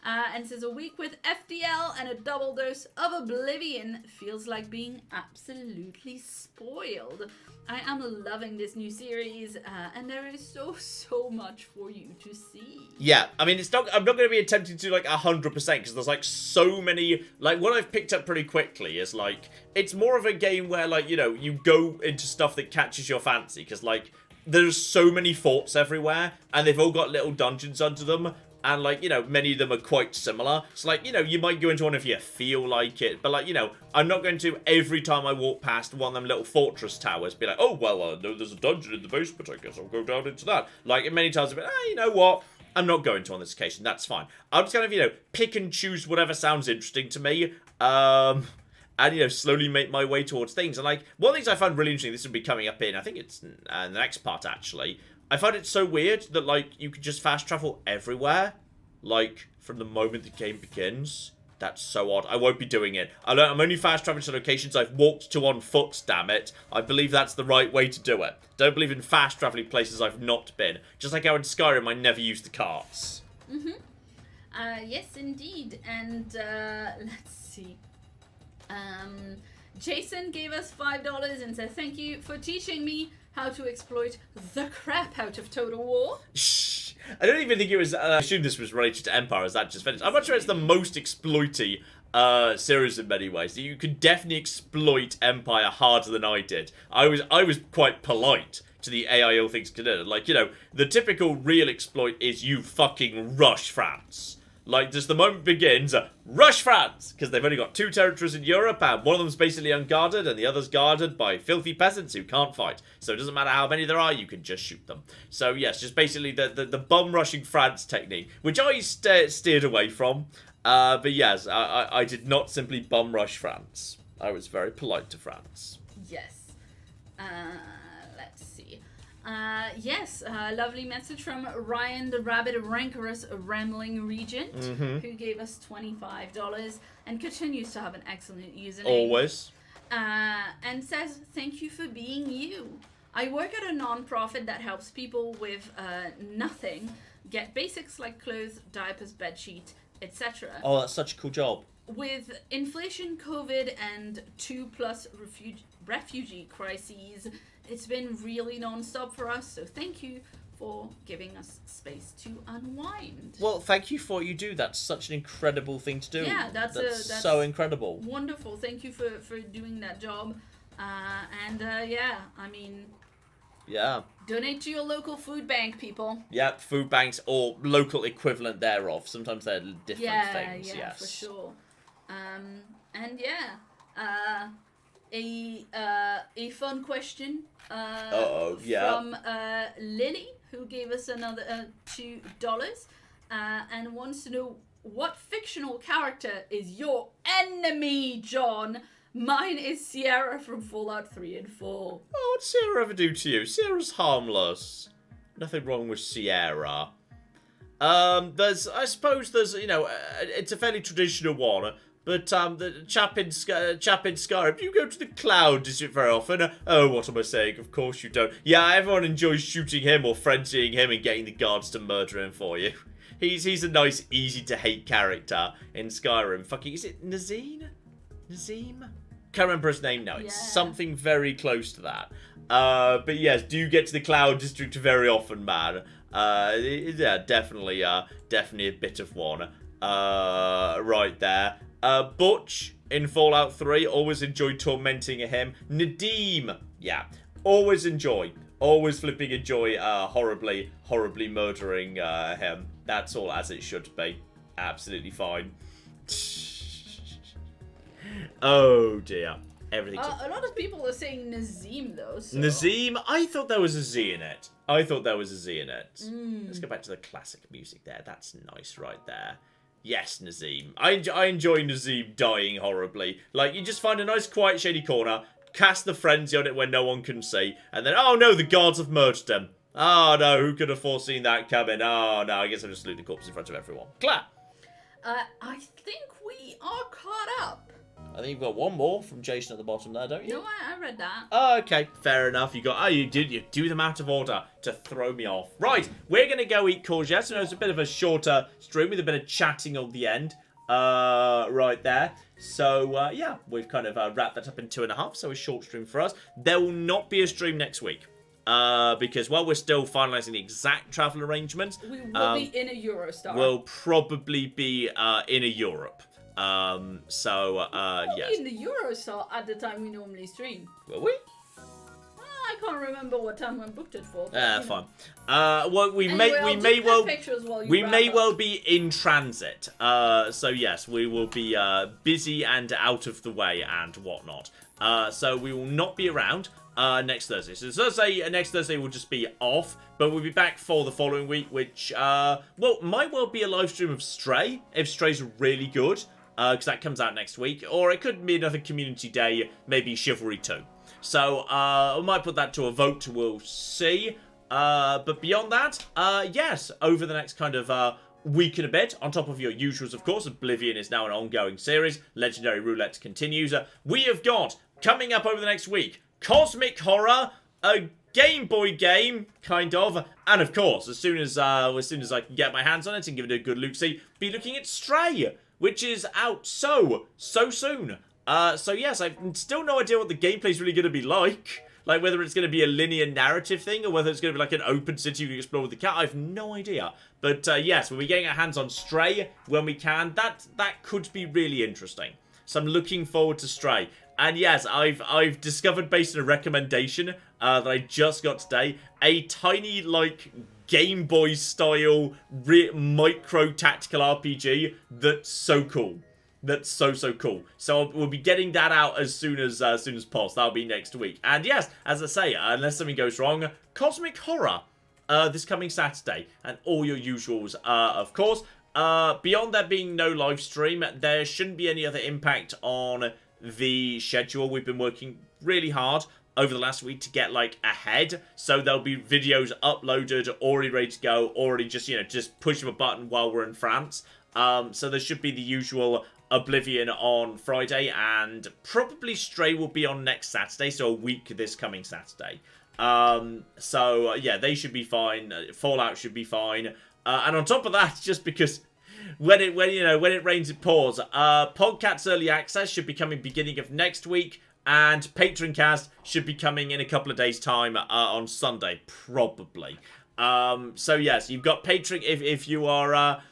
And says, a week with FTL and a double dose of Oblivion feels like being absolutely spoiled. I am loving this new series, and there is so much for you to see. Yeah, I mean, I'm not going to be attempting to do like 100% because there's like so many. Like, what I've picked up pretty quickly is like, it's more of a game where, like, you know, you go into stuff that catches your fancy because, like, there's so many forts everywhere and they've all got little dungeons under them. And, like, you know, many of them are quite similar. So, like, you know, you might go into one if you feel like it. But, like, you know, I'm not going to, every time I walk past one of them little fortress towers, be like, oh, well, no, there's a dungeon in the basement. I guess I'll go down into that. Like, many times I've been, you know what? I'm not going to on this occasion. That's fine. I'll just kind of, you know, pick and choose whatever sounds interesting to me. And, you know, slowly make my way towards things. And, like, one of the things I found really interesting, this will be coming up in, I think it's the next part, actually. I find it so weird that, like, you could just fast travel everywhere, like, from the moment the game begins. That's so odd. I won't be doing it. I'm only fast traveling to locations I've walked to on foot, damn it. I believe that's the right way to do it. Don't believe in fast traveling places I've not been. Just like how in Skyrim I never used the carts. Mm-hmm. Yes, indeed. And, let's see. Jason gave us $5 and said, thank you for teaching me how to exploit the crap out of Total War. Shh. I don't even think it was, I assume this was related to Empire as that just finished. I'm not sure it's the most exploity series in many ways. You could definitely exploit Empire harder than I did. I was quite polite to the AIO things considered. Like, you know, the typical real exploit is you fucking rush France. Like, just the moment begins, rush France! Because they've only got 2 territories in Europe, and one of them's basically unguarded, and the other's guarded by filthy peasants who can't fight. So it doesn't matter how many there are, you can just shoot them. So yes, just basically the bum-rushing France technique, which I steered away from. But yes, I did not simply bum-rush France. I was very polite to France. Yes. Let's see. Yes, lovely message from Ryan the Rabbit Rancorous Rambling Regent, who gave us $25 and continues to have an excellent username. Always. And says, thank you for being you. I work at a non-profit that helps people with nothing get basics like clothes, diapers, bedsheet, etc. Oh, that's such a cool job. With inflation, COVID, and 2+ refugee crises, it's been really non-stop for us, so thank you for giving us space to unwind. Well, thank you for what you do. That's such an incredible thing to do. Yeah, that's so incredible. Wonderful. Thank you for doing that job. Yeah, I mean... Yeah. Donate to your local food bank, people. Yeah, food banks or local equivalent thereof. Sometimes they're different things. Yeah, yes. for sure. And yeah, a fun question from Lily, who gave us another $2 and wants to know, what fictional character is your enemy, John? Mine is Sierra from Fallout 3 and 4. Oh, what'd Sierra ever do to you? Sierra's harmless. Nothing wrong with Sierra. I suppose there's, it's a fairly traditional one. But the chap in Skyrim, you go to the Cloud District very often. Oh, what am I saying? Of course you don't. Yeah, everyone enjoys shooting him or frenzying him and getting the guards to murder him for you. He's a nice, easy to hate character in Skyrim. Fucking, is it Nazim? Can't remember his name now. It's something very close to that. But yes, do get to the Cloud District very often, man. Yeah, definitely a bit of one. Right there. Butch in Fallout 3, always enjoy tormenting him. Nadim, yeah, always flipping enjoy horribly murdering him. That's all as it should be. Absolutely fine. Oh dear. Everything's a lot of people are saying Nazim though. So. Nazim? I thought there was a Z in it. Let's go back to the classic music there. That's nice right there. Yes, Nazim. I enjoy Nazim dying horribly. Like, you just find a nice, quiet, shady corner, cast the frenzy on it when no one can see, and then, oh no, the guards have murdered him. Oh no, who could have foreseen that coming? Oh no, I guess I'll just loot the corpse in front of everyone. Clap! I think we are caught up. I think you've got one more from Jason at the bottom there, don't you? No, I read that. Oh, okay, fair enough. You do them out of order to throw me off. Right, we're going to go eat courgettes. I know it's a bit of a shorter stream with a bit of chatting on the end. Right there. So, yeah, we've kind of wrapped that up in 2.5, so a short stream for us. There will not be a stream next week. Because while we're still finalising the exact travel arrangements... We will be in a Eurostar. We'll probably be in a Europe. Yes. In the Eurostar at the time we normally stream. Will we? I can't remember what time I booked it for. Fine. Well, we may well be in transit. So yes, we will be busy and out of the way and whatnot. So we will not be around next Thursday. So next Thursday will just be off, but we'll be back for the following week, which might well be a live stream of Stray if Stray's really good. Because that comes out next week. Or it could be another community day, maybe Chivalry 2. So, I might put that to a vote, we'll see. But beyond that, yes, over the next kind of week and a bit, on top of your usuals, of course, Oblivion is now an ongoing series. Legendary Roulette continues. We have got, coming up over the next week, Cosmic Horror, a Game Boy game, kind of, and of course, as soon as I can get my hands on it and give it a good look-see, be looking at Stray, which is out so soon. So yes, I've still no idea what the gameplay's really going to be like. Like, whether it's going to be a linear narrative thing, or whether it's going to be like an open city you can explore with the cat, I have no idea. But yes, we'll be getting our hands on Stray when we can. That could be really interesting. So I'm looking forward to Stray. And yes, I've discovered, based on a recommendation that I just got today, a tiny, like, Game Boy style micro tactical RPG that's so cool. That's so cool. So we'll be getting that out as soon as possible. That'll be next week. And yes, as I say, unless something goes wrong, Cosmic Horror this coming Saturday, and all your usuals, of course. Beyond there being no live stream, there shouldn't be any other impact on the schedule. We've been working really hard over the last week to get like ahead, so there'll be videos uploaded, already ready to go, already just pushing a button while we're in France. So there should be the usual Oblivion on Friday, and probably Stray will be on next Saturday, so a week this coming Saturday. Yeah, they should be fine. Fallout should be fine. And on top of that, just because when it rains it pours, Podcast's Early Access should be coming beginning of next week, and Patroncast should be coming in a couple of days' time on Sunday, probably. So yes, you've got Patreon if you are a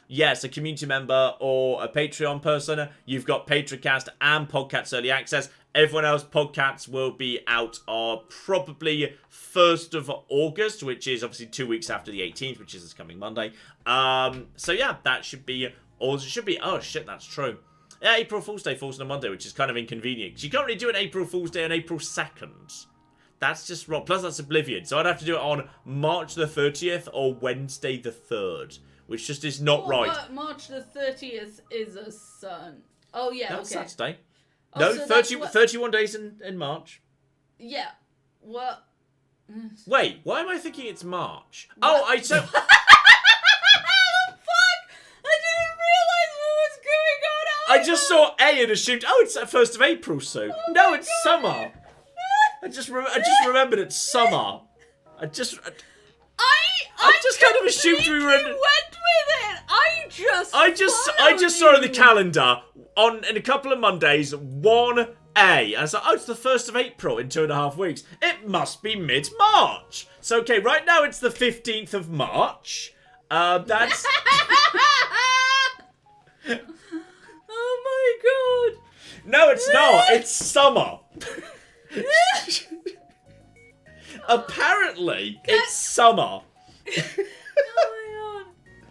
community member or a Patreon person. You've got Patroncast and Podcast's Early Access. Everyone else, podcasts will be out probably 1st of August, which is obviously 2 weeks after the 18th, which is this coming Monday. So yeah, that should be all. It should be. Oh shit, that's true. Yeah, April Fool's Day falls on a Monday, which is kind of inconvenient because you can't really do an April Fool's Day on April 2nd. That's just wrong. Plus, that's Oblivion. So I'd have to do it on March the 30th or Wednesday the 3rd, which just is not right. March the 30th is a sun. Oh, yeah, That's okay. Saturday. Oh, No, so 31 days in March. Yeah. What? Wait, why am I thinking it's March? What? Oh, I so... Fuck! I didn't realize what was going on. I just saw A and assumed, it's the 1st of April soon. Oh No, my it's God. summer. I just remembered it's summer. I just kind of assumed we were in... went with it. I just saw in the calendar in a couple of Mondays 1A. And I was like, it's the 1st of April in 2.5 weeks. It must be mid-March. So okay, right now it's the 15th of March. That's Oh my God. No, it's not. It's summer. Apparently, it's summer. Oh my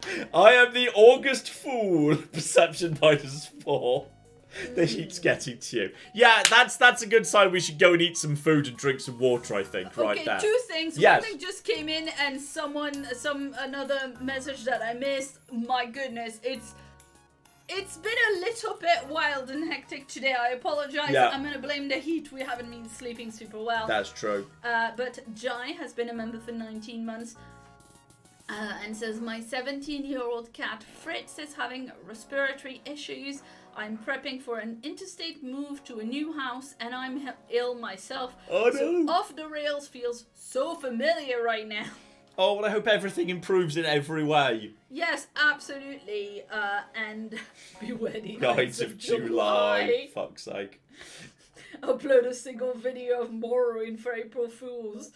God. I am the August Fool. Perception -4. The heat's getting to you. Yeah, that's a good sign. We should go and eat some food and drink some water, I think, right there. Okay, 2 things. Yes. One thing just came in and another message that I missed. My goodness, it's been a little bit wild and hectic today. I apologize. Yeah. I'm gonna blame the heat. We haven't been sleeping super well. That's true. But Jai has been a member for 19 months. And says, my 17-year-old cat Fritz is having respiratory issues. I'm prepping for an interstate move to a new house, and I'm ill myself. Oh So no. Off the Rails feels so familiar right now. Oh, well, I hope everything improves in every way. Yes, absolutely. And be ready. Guides of July. Fuck's sake. Upload a single video of Morrowind for April Fools.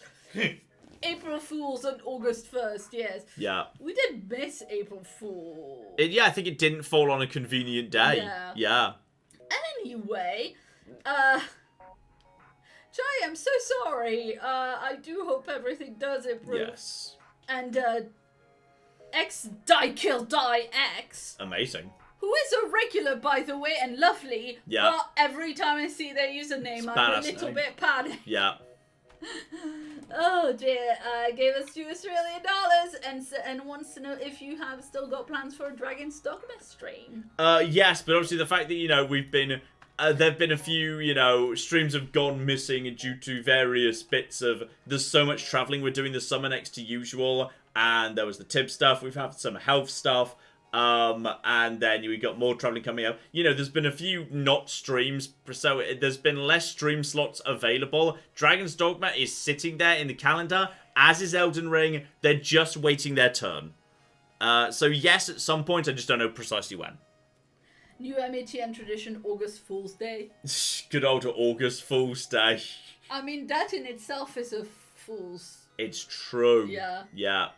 April Fools on August 1st, yes. Yeah. We did miss April Fool. Yeah, I think it didn't fall on a convenient day. Yeah. Anyway, Jai, I'm so sorry. I do hope everything does improve. Yes. And, X Die Kill Die X, Amazing. who is a regular, by the way, and lovely. Yeah. But every time I see their username, I'm a badass little name. bit panicked. Yeah. Oh dear, gave us $2 Australian and wants to know if you have still got plans for a Dragon's Dogma stream. Yes, but obviously the fact that, we've been... there've been a few, streams have gone missing due to various bits of... There's so much travelling we're doing this summer next to usual, and there was the tip stuff, we've had some health stuff, and then we got more travelling coming up. There's been a few not streams, so there's been less stream slots available. Dragon's Dogma is sitting there in the calendar, as is Elden Ring. They're just waiting their turn. So yes, at some point, I just don't know precisely when. New MATN tradition, August Fool's Day. Good old August Fool's Day. I mean, that in itself is a fool's. It's true. Yeah. Yeah.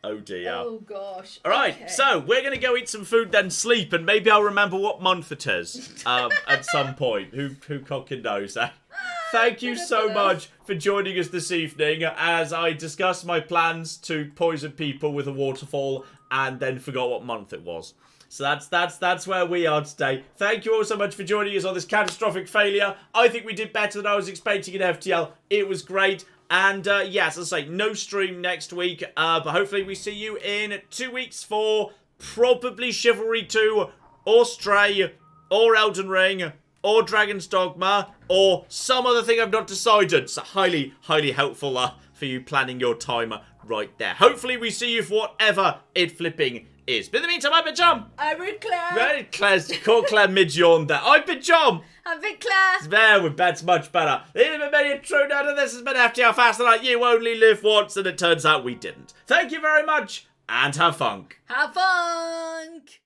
Oh dear. Oh gosh. Alright, Okay. so we're going to go eat some food, then sleep, and maybe I'll remember what month it is at some point. Who cocking knows, eh? thank you so much for joining us this evening as I discussed my plans to poison people with a waterfall and then forgot what month it was. So that's where we are today. Thank you all so much for joining us on this catastrophic failure. I think we did better than I was expecting in FTL. It was great. And yes, as I say, no stream next week. But hopefully we see you in 2 weeks for probably Chivalry 2 or Stray or Elden Ring or Dragon's Dogma or some other thing I've not decided. So highly, highly helpful for you planning your time right there. Hopefully we see you for whatever it flipping is. But in the meantime, I've been John. I'm with Claire. Right, Claire's called Claire mid-yawn there. I've been John. I'm with Claire. There, that's much better. This has been Intruder, and this has been FTL Faster Like You Only Live Once, and it turns out we didn't. Thank you very much, and have funk. Have funk.